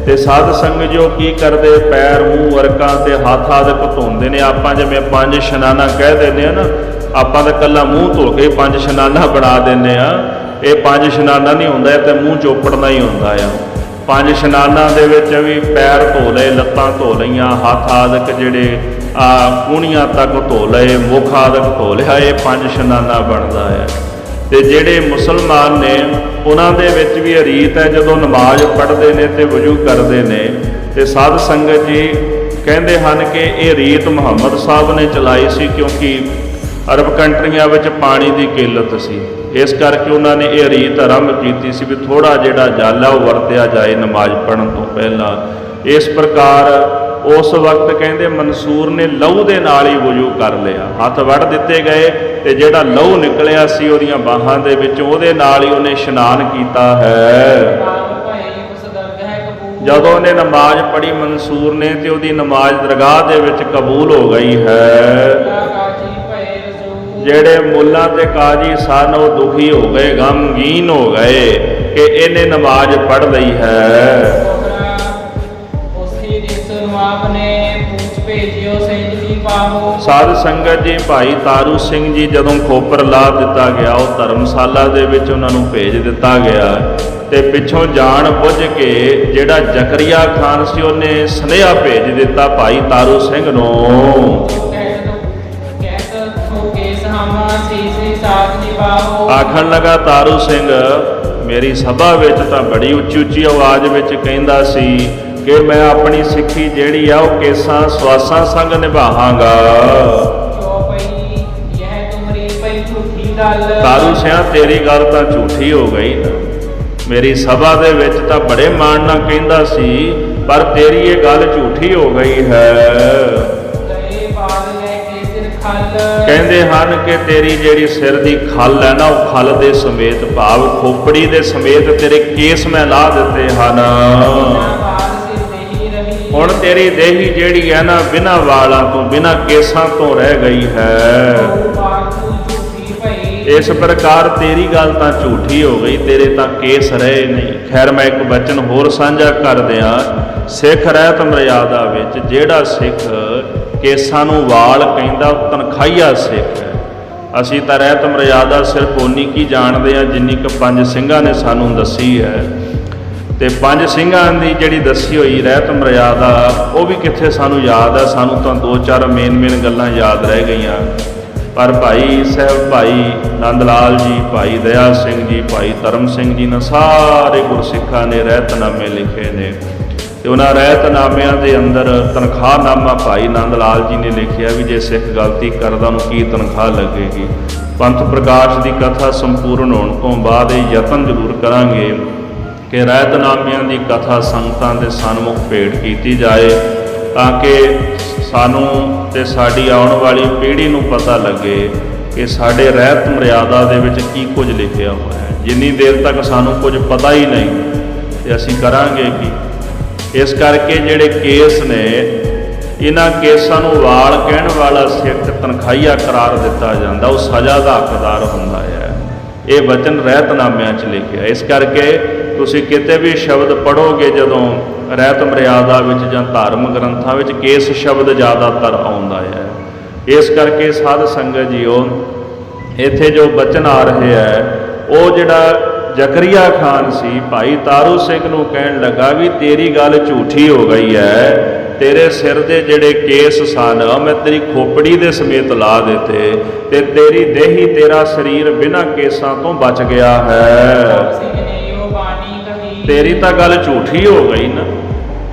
ਤੇ ਸਾਧ ਸੰਗਤ ਜੋ ਕੀ ਕਰਦੇ, ਪੈਰ ਮੂੰਹ ਵਰਕਾਂ ਤੇ ਹੱਥ ਆਦਿਕ ਧੋਂਦੇ ਨੇ। ਆਪਾਂ ਜਿਵੇਂ 5 ਇਸ਼ਨਾਨਾ ਕਹਿ ਦਿੰਦੇ ਆ ਨਾ, ਆਪਾਂ ਤਾਂ ਇਕੱਲਾ ਮੂੰਹ ਧੋ ਕੇ 5 ਇਸ਼ਨਾਨਾ ਬਣਾ ਦਿੰਦੇ ਆ। ਇਹ 5 ਇਸ਼ਨਾਨਾ ਨਹੀਂ ਹੁੰਦਾ, ਇਹ ਤੇ ਮੂੰਹ ਚੋਪੜਨਾ ਹੀ ਹੁੰਦਾ ਆ। 5 ਇਸ਼ਨਾਨਾਂ ਦੇ ਵਿੱਚ ਵੀ ਪੈਰ ਧੋ ਲਏ, ਲੱਤਾਂ ਧੋ ਲਈਆਂ, ਹੱਥ ਆਦਿਕ ਜਿਹੜੇ ਕੂਣੀਆਂ ਤੱਕ ਧੋ ਲਏ, ਮੁੱਖ ਆਦਿਕ ਧੋ ਲਿਆ, ਇਹ 5 ਇਸ਼ਨਾਨਾ ਬਣਦਾ ਹੈ। ਤੇ ਜਿਹੜੇ ਮੁਸਲਮਾਨ ਨੇ ਉਹਨਾਂ ਦੇ ਵਿੱਚ ਵੀ ਇਹ ਰੀਤ ਹੈ, ਜਦੋਂ ਨਮਾਜ਼ ਪੜ੍ਹਦੇ ਨੇ ਤੇ ਵਜੂ ਕਰਦੇ ਨੇ। ਤੇ ਸਾਧ ਸੰਗਤ ਜੀ ਕਹਿੰਦੇ ਹਨ ਕਿ ਇਹ ਰੀਤ ਮੁਹੰਮਦ ਸਾਹਿਬ ਨੇ ਚਲਾਈ ਸੀ, ਕਿਉਂਕਿ ਅਰਬ ਕੰਟਰੀਆਂ ਵਿੱਚ ਪਾਣੀ ਦੀ ਕਿੱਲਤ ਸੀ। ਇਸ ਕਰਕੇ ਉਹਨਾਂ ਨੇ ਇਹ ਰੀਤ ਆਰੰਭ ਕੀਤੀ ਸੀ ਵੀ ਥੋੜ੍ਹਾ ਜਿਹੜਾ ਜਲ ਹੈ ਉਹ ਵਰਤਿਆ ਜਾਏ ਨਮਾਜ਼ ਪੜ੍ਹਨ ਤੋਂ ਪਹਿਲਾਂ। ਇਸ ਪ੍ਰਕਾਰ ਉਸ ਵਕਤ ਕਹਿੰਦੇ ਮਨਸੂਰ ਨੇ ਲਹੂ ਦੇ ਨਾਲ ਹੀ ਵਜੂ ਕਰ ਲਿਆ। ਹੱਥ ਵੱਢ ਦਿੱਤੇ ਗਏ ਤੇ ਜਿਹੜਾ ਲਹੂ ਨਿਕਲਿਆ ਸੀ ਉਹਦੀਆਂ ਬਾਹਾਂ ਦੇ ਵਿੱਚੋਂ, ਉਹਦੇ ਨਾਲ ਹੀ ਉਹਨੇ ਇਸ਼ਨਾਨ ਕੀਤਾ ਹੈ। ਜਦੋਂ ਉਹਨੇ ਨਮਾਜ਼ ਪੜ੍ਹੀ ਮਨਸੂਰ ਨੇ, ਤੇ ਉਹਦੀ ਨਮਾਜ਼ ਦਰਗਾਹ ਦੇ ਵਿੱਚ ਕਬੂਲ ਹੋ ਗਈ ਹੈ। ਜਿਹੜੇ ਮੁੱਲਾ ਤੇ ਕਾਜੀ ਸਨ ਉਹ ਦੁਖੀ ਹੋ ਗਏ, ਗਮਗੀਨ ਹੋ ਗਏ ਕਿ ਇਹਨੇ ਨਮਾਜ਼ ਪੜ੍ਹ ਲਈ ਹੈ। ਉਸੇ ਦਿਨ ਨੂੰ ਆਪਨੇ ਪੁੱਛ ਭੇਜਿਓ ਸਿੰਘ ਜੀ ਪਾਹੋ। ਸਾਧ ਸੰਗਤ ਜੀ, ਭਾਈ ਤਾਰੂ ਸਿੰਘ ਜੀ ਜਦੋਂ ਖੋਪਰ ਲਾ ਦਿੱਤਾ ਗਿਆ, ਉਹ ਧਰਮਸ਼ਾਲਾ ਦੇ ਵਿੱਚ ਉਹਨਾਂ ਨੂੰ ਭੇਜ ਦਿੱਤਾ ਗਿਆ ਤੇ ਪਿੱਛੋਂ ਜਾਣ ਬੁੱਝ ਕੇ ਜਿਹੜਾ ਜ਼ਕਰੀਆ ਖਾਨ ਸੀ ਉਹਨੇ ਸੁਨੇਹਾ ਭੇਜ ਦਿੱਤਾ ਭਾਈ ਤਾਰੂ ਸਿੰਘ ਨੂੰ। ਆਖਣ ਲੱਗਾ ਤਾਰੂ ਸਿੰਘ ਮੇਰੀ ਸਭਾ ਵਿੱਚ ਤਾਂ ਬੜੀ ਉੱਚੀ ਉੱਚੀ ਆਵਾਜ਼ ਵਿੱਚ ਕਹਿੰਦਾ ਸੀ ਕਿ ਮੈਂ ਆਪਣੀ ਸਿੱਖੀ ਜਿਹੜੀ ਆ ਉਹ ਕੇਸਾਂ ਸਵਾਸਾਂ ਸੰਗ ਨਿਭਾਵਾਂਗਾ। ਤਾਰੂ ਸਿਆਂ ਤੇਰੀ ਗੱਲ ਤਾਂ ਝੂਠੀ ਹੋ ਗਈ ਨਾ। ਮੇਰੀ ਸਭਾ ਦੇ ਵਿੱਚ ਤਾਂ ਬੜੇ ਮਾਣ ਨਾਲ ਕਹਿੰਦਾ ਸੀ, ਪਰ ਤੇਰੀ ਇਹ ਗੱਲ ਝੂਠੀ ਹੋ ਗਈ ਹੈ। ਕਹਿੰਦੇ ਹਨ ਕਿ ਤੇਰੀ ਜਿਹੜੀ ਸਿਰ ਦੀ ਖੱਲ ਹੈ ਨਾ, ਉਹ ਖੱਲ ਦੇ ਸਮੇਤ ਭਾਵ ਖੋਪੜੀ ਦੇ ਸਮੇਤ ਤੇਰੇ ਕੇਸ ਮੈਂ ਲਾ ਦਿੱਤੇ ਹਨ। ਹੁਣ ਤੇਰੀ ਦੇਹੀ ਜਿਹੜੀ ਹੈ ਨਾ ਬਿਨਾਂ ਵਾਲਾਂ ਤੋਂ ਬਿਨਾਂ ਕੇਸਾਂ ਤੋਂ ਰਹਿ ਗਈ ਹੈ। ਇਸ ਪ੍ਰਕਾਰ ਤੇਰੀ ਗੱਲ ਤਾਂ ਝੂਠੀ ਹੋ ਗਈ, ਤੇਰੇ ਤਾਂ ਕੇਸ ਰਹੇ ਨਹੀਂ। ਖੈਰ ਮੈਂ ਇੱਕ ਬਚਨ ਹੋਰ ਸਾਂਝਾ ਕਰ ਦਿਆਂ। ਸਿੱਖ ਰਹਿਤ ਮਰਿਆਦਾ ਵਿੱਚ ਜਿਹੜਾ ਸਿੱਖ ਕੇਸਾਂ ਨੂੰ ਵਾਲ ਕਹਿੰਦਾ ਉਹ ਤਨਖਾਹੀਆ ਸਿੱਖ ਹੈ। ਅਸੀਂ ਤਾਂ ਰਹਿਤ ਮਰਿਆਦਾ ਸਿਰਫ ਓਨੀ ਕੀ ਜਾਣਦੇ ਹਾਂ ਜਿੰਨੀ ਕਿ ਪੰਜ ਸਿੰਘਾਂ ਨੇ ਸਾਨੂੰ ਦੱਸੀ ਹੈ। ਤੇ ਪੰਜ ਸਿੰਘਾਂ ਦੀ ਜਿਹੜੀ ਦੱਸੀ ਹੋਈ ਰਹਿਤ ਮਰਿਆਦਾ ਉਹ ਵੀ ਕਿੱਥੇ ਸਾਨੂੰ ਯਾਦ ਹੈ। ਸਾਨੂੰ ਤਾਂ ਦੋ ਚਾਰ ਮੇਨ ਗੱਲਾਂ ਯਾਦ ਰਹਿ ਗਈਆਂ। ਪਰ ਭਾਈ ਸਾਹਿਬ, ਭਾਈ ਨੰਦ ਲਾਲ ਜੀ, ਭਾਈ ਦਇਆ ਸਿੰਘ ਜੀ, ਭਾਈ ਧਰਮ ਸਿੰਘ ਜੀ ਨੇ ਸਾਰੇ ਗੁਰਸਿੱਖਾਂ ਨੇ ਰਹਿਤਨਾਮੇ ਲਿਖੇ ਨੇ ਤੇ ਉਹਨਾਂ ਰਹਿਤਨਾਮਿਆਂ ਦੇ ਅੰਦਰ ਤਨਖਾਹਨਾਮਾ ਭਾਈ ਨੰਦ ਲਾਲ ਜੀ ਨੇ ਲਿਖਿਆ ਵੀ ਜੇ ਸਿੱਖ ਗਲਤੀ ਕਰਦਾ ਉਹਨੂੰ ਕੀ ਤਨਖਾਹ ਲੱਗੇਗੀ। ਪੰਥ ਪ੍ਰਕਾਸ਼ ਦੀ ਕਥਾ ਸੰਪੂਰਨ ਹੋਣ ਤੋਂ ਬਾਅਦ ਇਹ ਯਤਨ ਜ਼ਰੂਰ ਕਰਾਂਗੇ ਕਿ ਰਹਿਤਨਾਮਿਆਂ ਦੀ ਕਥਾ ਸੰਗਤਾਂ ਦੇ ਸਨਮੁਖ ਭੇਟ ਕੀਤੀ ਜਾਏ ਤਾਂ ਕਿ ਸਾਨੂੰ ਤੇ ਸਾਡੀ ਆਉਣ ਵਾਲੀ ਪੀੜ੍ਹੀ ਨੂੰ ਪਤਾ ਲੱਗੇ ਕਿ ਸਾਡੇ ਰਹਿਤ ਮਰਿਆਦਾ ਦੇ ਵਿੱਚ ਕੀ ਕੁਝ ਲਿਖਿਆ ਹੋਇਆ ਹੈ। ਜਿੰਨੀ ਦੇਰ ਤੱਕ ਸਾਨੂੰ ਕੁਝ ਪਤਾ ਹੀ ਨਹੀਂ ਤੇ ਅਸੀਂ ਕਰਾਂਗੇ ਕੀ। ਇਸ ਕਰਕੇ ਜਿਹੜੇ ਕੇਸ ਨੇ, ਇਹਨਾਂ ਕੇਸਾਂ ਨੂੰ ਵਾਲ ਕਹਿਣ ਵਾਲਾ ਸਿੱਖ ਤਨਖਾਹੀਆ ਕਰਾਰ ਦਿੱਤਾ ਜਾਂਦਾ, ਉਹ ਸਜ਼ਾ ਦਾ ਹੱਕਦਾਰ ਹੁੰਦਾ ਹੈ। ਇਹ ਵਚਨ ਰਹਿਤਨਾਮਿਆਂ 'ਚ ਲਿਖਿਆ। ਇਸ ਕਰਕੇ ਤੁਸੀਂ ਕਿਤੇ ਵੀ ਸ਼ਬਦ ਪੜ੍ਹੋਗੇ ਜਦੋਂ ਰਹਿਤ ਮਰਿਆਦਾ ਵਿੱਚ ਜਾਂ ਧਾਰਮਿਕ ਗ੍ਰੰਥਾਂ ਵਿੱਚ ਕੇਸ ਸ਼ਬਦ ਜ਼ਿਆਦਾਤਰ ਆਉਂਦਾ ਹੈ। ਇਸ ਕਰਕੇ ਸਾਧ ਸੰਗਤ ਜੀਓ, ਇੱਥੇ ਜੋ ਬਚਨ ਆ ਰਹੇ ਹੈ ਉਹ ਜਿਹੜਾ ਜ਼ਕਰੀਆ ਖਾਨ ਸੀ ਭਾਈ ਤਾਰੂ ਸਿੰਘ ਨੂੰ ਕਹਿਣ ਲੱਗਾ ਵੀ ਤੇਰੀ ਗੱਲ ਝੂਠੀ ਹੋ ਗਈ ਹੈ। ਤੇਰੇ ਸਿਰ ਦੇ ਜਿਹੜੇ ਕੇਸ ਸਨ ਮੈਂ ਤੇਰੀ ਖੋਪੜੀ ਦੇ ਸਮੇਤ ਲਾ ਦਿੱਤੇ ਤੇ ਤੇਰੀ ਦੇਹੀ, ਤੇਰਾ ਸਰੀਰ ਬਿਨਾਂ ਕੇਸਾਂ ਤੋਂ ਬਚ ਗਿਆ ਹੈ। ਤੇਰੀ ਤਾਂ ਗੱਲ ਝੂਠੀ ਹੋ ਗਈ ਨਾ,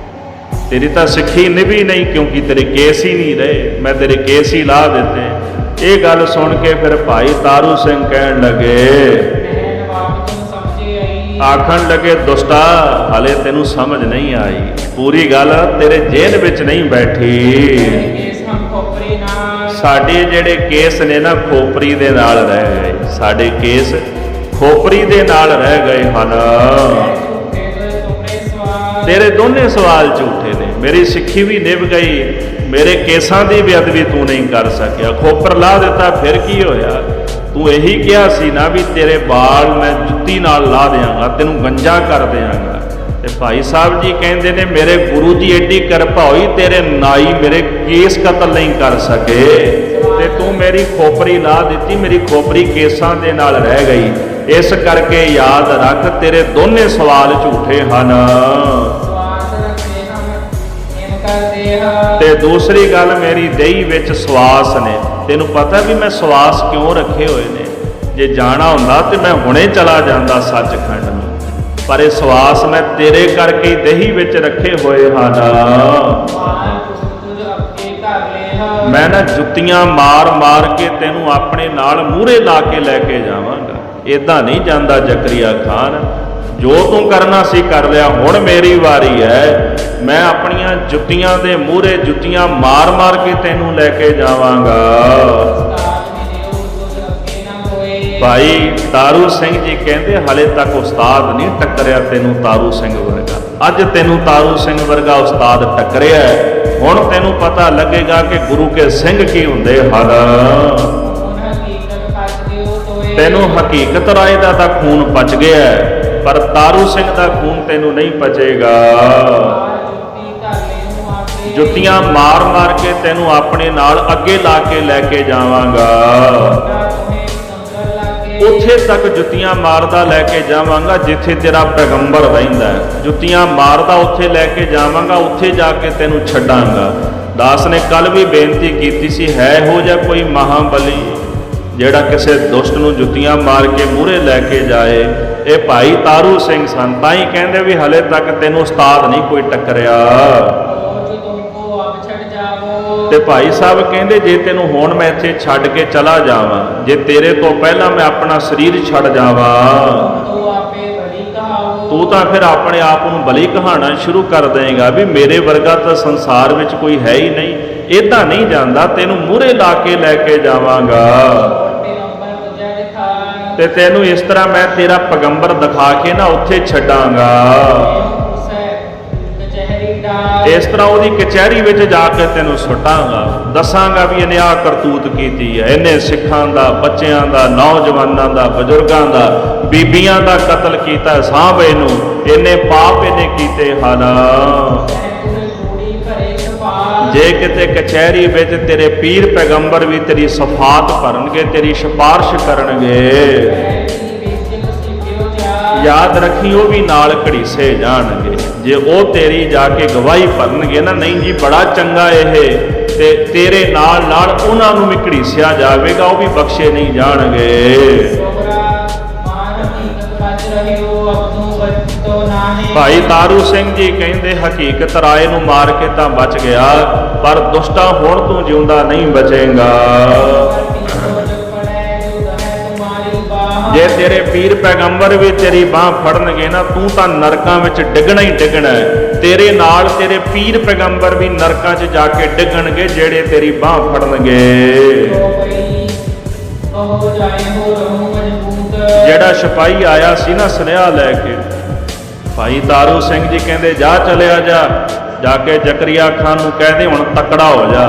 ਤੇਰੀ ਤਾਂ ਸਿੱਖੀ ਨਿਭੀ ਨਹੀਂ ਕਿਉਂਕਿ ਤੇਰੇ ਕੇਸ ਹੀ ਨਹੀਂ ਰਹੇ, ਮੈਂ ਤੇਰੇ ਕੇਸ ਹੀ ਲਾ ਦਿੱਤੇ। ਇਹ ਗੱਲ ਸੁਣ ਕੇ ਫਿਰ ਭਾਈ ਤਾਰੂ ਸਿੰਘ ਕਹਿਣ ਲੱਗੇ, ਆਖਣ ਲੱਗੇ ਦੁਸ਼ਟਾ ਹਾਲੇ ਤੈਨੂੰ ਸਮਝ ਨਹੀਂ ਆਈ, ਪੂਰੀ ਗੱਲ ਤੇਰੇ ਜੇਲ੍ਹ ਵਿੱਚ ਨਹੀਂ ਬੈਠੀ। ਸਾਡੇ ਜਿਹੜੇ ਕੇਸ ਨੇ ਨਾ ਖੋਪਰੀ ਦੇ ਨਾਲ ਰਹਿ ਗਏ, ਸਾਡੇ ਕੇਸ ਖੋਪਰੀ ਦੇ ਨਾਲ ਰਹਿ ਗਏ ਹਨ। ਤੇਰੇ ਦੋਨੇ ਸਵਾਲ ਝੂਠੇ ਨੇ, ਮੇਰੀ ਸਿੱਖੀ ਵੀ ਨਿਭ ਗਈ, ਮੇਰੇ ਕੇਸਾਂ ਦੀ ਬੇਅਦਬੀ ਤੂੰ ਨਹੀਂ ਕਰ ਸਕਿਆ। ਖੋਪਰ ਲਾ ਦਿੱਤਾ ਫਿਰ ਕੀ ਹੋਇਆ? ਤੂੰ ਇਹੀ ਕਿਹਾ ਸੀ ਨਾ ਵੀ ਤੇਰੇ ਵਾਲ ਮੈਂ ਜੁੱਤੀ ਨਾਲ ਲਾ ਦਿਆਂਗਾ, ਤੈਨੂੰ ਗੰਜਾ ਕਰ ਦਿਆਂਗਾ। ਤੇ ਭਾਈ ਸਾਹਿਬ ਜੀ ਕਹਿੰਦੇ ਨੇ ਮੇਰੇ ਗੁਰੂ ਦੀ ਐਡੀ ਕਿਰਪਾ ਹੋਈ, ਤੇਰੇ ਨਾਈ ਮੇਰੇ ਕੇਸ ਕਤਲ ਨਹੀਂ ਕਰ ਸਕੇ ਤੇ ਤੂੰ ਮੇਰੀ ਖੋਪਰੀ ਲਾ ਦਿੱਤੀ, ਮੇਰੀ ਖੋਪਰੀ ਕੇਸਾਂ ਦੇ ਨਾਲ ਰਹਿ ਗਈ। ਇਸ ਕਰਕੇ ਯਾਦ ਰੱਖ ਤੇਰੇ ਦੋਨੇ ਸਵਾਲ ਝੂਠੇ ਹਨ। ਤੇ ਦੂਸਰੀ ਗੱਲ, ਮੇਰੀ ਦੇਹੀ ਵਿੱਚ ਸਵਾਸ ਨੇ। ਤੈਨੂੰ ਪਤਾ ਵੀ ਮੈਂ ਸਵਾਸ ਕਿਉਂ ਰੱਖੇ ਹੋਏ ਨੇ? ਜੇ ਜਾਣਾ ਹੁੰਦਾ ਤੇ ਮੈਂ ਹੁਣੇ ਚਲਾ ਜਾਂਦਾ ਸੱਚਖੰਡ ਨੂੰ, ਪਰ ਇਹ ਸਵਾਸ ਮੈਂ ਤੇਰੇ ਕਰਕੇ ਹੀ ਦੇਹੀ ਵਿੱਚ ਰੱਖੇ ਹੋਏ ਹਨ। ਮੈਂ ਨਾ ਜੁੱਤੀਆਂ ਮਾਰ ਮਾਰ ਕੇ ਤੈਨੂੰ ਆਪਣੇ ਨਾਲ ਮੂਹਰੇ ਲਾ ਕੇ ਲੈ ਕੇ ਜਾਵਾਂਗਾ। ਇਦਾਂ ਨਹੀਂ ਜਾਂਦਾ ਜ਼ਕਰੀਆ ਖਾਨ, ਜੋ ਤੂੰ ਕਰਨਾ ਸੀ ਕਰ ਲਿਆ, ਹੁਣ ਮੇਰੀ ਵਾਰੀ ਹੈ। ਮੈਂ ਆਪਣੀਆਂ ਜੁੱਤੀਆਂ ਦੇ ਮੂਹਰੇ ਜੁੱਤੀਆਂ ਮਾਰ ਮਾਰ ਕੇ ਤੈਨੂੰ ਲੈ ਕੇ ਜਾਵਾਂਗਾ। ਭਾਈ ਤਾਰੂ ਸਿੰਘ ਜੀ ਕਹਿੰਦੇ ਹਲੇ ਤੱਕ ਉਸਤਾਦ ਨਹੀਂ ਟੱਕਰਿਆ ਤੈਨੂੰ ਤਾਰੂ ਸਿੰਘ ਵਰਗਾ, ਅੱਜ ਤੈਨੂੰ ਤਾਰੂ ਸਿੰਘ ਵਰਗਾ ਉਸਤਾਦ ਟੱਕਰਿਆ, ਹੁਣ ਤੈਨੂੰ ਪਤਾ ਲੱਗੇਗਾ ਕਿ ਗੁਰੂ ਕੇ ਸਿੰਘ ਕੀ ਹੁੰਦੇ ਹਨ। ਤੈਨੂੰ ਹਕੀਕਤ ਰਾਏ ਦਾ ਤਾਂ ਖੂਨ ਪਚ ਗਿਆ, ਪਰ ਤਾਰੂ ਸਿੰਘ ਦਾ ਖੂਨ ਤੈਨੂੰ ਨਹੀਂ ਪਚੇਗਾ। ਜੁੱਤੀਆਂ ਮਾਰ ਮਾਰ ਕੇ ਤੈਨੂੰ ਆਪਣੇ ਨਾਲ ਅੱਗੇ ਲਾ ਕੇ ਲੈ ਕੇ ਜਾਵਾਂਗਾ। ਉੱਥੇ ਤੱਕ ਜੁੱਤੀਆਂ ਮਾਰਦਾ ਲੈ ਕੇ ਜਾਵਾਂਗਾ ਜਿੱਥੇ ਤੇਰਾ ਪੈਗੰਬਰ ਰਹਿੰਦਾ ਹੈ। ਜੁੱਤੀਆਂ ਮਾਰਦਾ ਉੱਥੇ ਲੈ ਕੇ ਜਾਵਾਂਗਾ, ਉੱਥੇ ਜਾ ਕੇ ਤੈਨੂੰ ਛੱਡਾਂਗਾ। ਦਾਸ ਨੇ ਕੱਲ ਵੀ ਬੇਨਤੀ ਕੀਤੀ ਸੀ, ਹੈ ਇਹੋ ਜਿਹਾ ਕੋਈ ਮਹਾਬਲੀ ਜਿਹੜਾ ਕਿਸੇ ਦੁਸ਼ਟ ਨੂੰ ਜੁੱਤੀਆਂ ਮਾਰ ਕੇ ਮੂਹਰੇ ਲੈ ਕੇ ਜਾਏ? ਇਹ ਭਾਈ ਤਾਰੂ ਸਿੰਘ ਸਨ। ਤਾਂ ਹੀ ਕਹਿੰਦੇ ਵੀ ਹਲੇ ਤੱਕ ਤੈਨੂੰ ਉਸਤਾਦ ਨਹੀਂ ਕੋਈ ਟੱਕਰਿਆ। ਤੇ ਭਾਈ ਸਾਹਿਬ ਕਹਿੰਦੇ ਜੇ ਤੈਨੂੰ ਹੁਣ ਮੈਂ ਇੱਥੇ ਛੱਡ ਕੇ ਚਲਾ ਜਾਵਾਂ, ਜੇ ਤੇਰੇ ਤੋਂ ਪਹਿਲਾਂ ਮੈਂ ਆਪਣਾ ਸਰੀਰ ਛੱਡ ਜਾਵਾਂ, ਤੂੰ ਤਾਂ ਫਿਰ ਆਪਣੇ ਆਪ ਨੂੰ ਬਲੀ ਕਹਾਣਾ ਸ਼ੁਰੂ ਕਰ ਦੇਂਗਾ ਵੀ ਮੇਰੇ ਵਰਗਾ ਤਾਂ ਸੰਸਾਰ ਵਿੱਚ ਕੋਈ ਹੈ ਹੀ ਨਹੀਂ। ਏਦਾਂ ਨਹੀਂ ਜਾਂਦਾ, ਤੈਨੂੰ ਮੂਹਰੇ ਲਾ ਕੇ ਲੈ ਕੇ ਜਾਵਾਂਗਾ ਤੇ ਤੈਨੂੰ ਇਸ ਤਰ੍ਹਾਂ ਮੈਂ ਤੇਰਾ ਪੈਗੰਬਰ ਦਿਖਾ ਕੇ ਨਾ ਉੱਥੇ ਛੱਡਾਂਗਾ। ਇਸ ਤਰ੍ਹਾਂ ਉਹਦੀ ਕਚਹਿਰੀ ਵਿੱਚ ਜਾ ਕੇ ਤੈਨੂੰ ਸੁੱਟਾਂਗਾ, ਦੱਸਾਂਗਾ ਵੀ ਇਹਨੇ ਆਹ ਕਰਤੂਤ ਕੀਤੀ ਹੈ, ਇਹਨੇ ਸਿੱਖਾਂ ਦਾ, ਬੱਚਿਆਂ ਦਾ, ਨੌਜਵਾਨਾਂ ਦਾ, ਬਜ਼ੁਰਗਾਂ ਦਾ, ਬੀਬੀਆਂ ਦਾ ਕਤਲ ਕੀਤਾ। ਸਾਂਭ ਇਹਨੂੰ, ਇਹਨੇ ਪਾਪ ਇਹਨੇ ਕੀਤੇ ਹਨ। ਜੇ ਕਿਤੇ ਕਚਹਿਰੀ ਵਿੱਚ ਤੇਰੇ ਪੀਰ ਪੈਗੰਬਰ ਵੀ ਤੇਰੀ ਸਫਾਤ ਭਰਨਗੇ, ਤੇਰੀ ਸਿਫਾਰਿਸ਼ ਕਰਨਗੇ, ਯਾਦ ਰੱਖੀ ਉਹ ਵੀ ਨਾਲ ਘੜੀਸੇ ਜਾਣਗੇ। ਜੇ ਉਹ ਤੇਰੀ ਜਾ ਕੇ ਗਵਾਹੀ ਭਰਨਗੇ ਨਾ, ਨਹੀਂ ਜੀ ਬੜਾ ਚੰਗਾ ਇਹ, ਤੇ ਤੇਰੇ ਨਾਲ ਨਾਲ ਉਹਨਾਂ ਨੂੰ ਵੀ ਘੜੀਸਿਆ ਜਾਵੇਗਾ, ਉਹ ਵੀ ਬਖਸ਼ੇ ਨਹੀਂ ਜਾਣਗੇ। ਭਾਈ ਤਾਰੂ ਸਿੰਘ ਜੀ ਕਹਿੰਦੇ ਹਕੀਕਤ ਰਾਏ ਨੂੰ ਮਾਰ ਕੇ ਤਾਂ ਬਚ ਗਿਆ, ਪਰ ਦੁਸ਼ਟਾਂ ਹੁਣ ਤੂੰ ਜਿਉਂਦਾ ਨਹੀਂ ਬਚੇਗਾ। ਜੇ ਤੇਰੇ ਪੀਰ ਪੈਗੰਬਰ ਵੀ ਤੇਰੀ ਬਾਹ ਫੜਨਗੇ ਨਾ, ਤੂੰ ਤਾਂ ਨਰਕਾਂ ਵਿੱਚ ਡਿੱਗਣਾ ਹੀ ਡਿੱਗਣਾ ਹੈ। ਤੇਰੇ ਨਾਲ ਤੇਰੇ ਪੀਰ ਪੈਗੰਬਰ ਵੀ ਨਰਕਾਂ 'ਚ ਜਾ ਕੇ ਡਿੱਗਣਗੇ ਜਿਹੜੇ ਤੇਰੀ ਬਾਹ ਫੜਨਗੇ। ਜਿਹੜਾ ਸਿਪਾਹੀ ਆਇਆ ਸੀ ਨਾ ਸੁਨੇਹਾ ਲੈ ਕੇ, ਭਾਈ ਤਾਰੂ ਸਿੰਘ ਜੀ ਕਹਿੰਦੇ ਜਾ ਚਲਿਆ ਜਾ ਕੇ ਜ਼ਕਰੀਆ ਖਾਨ ਨੂੰ ਕਹਦੇ ਹੁਣ ਤਕੜਾ ਹੋ ਜਾ,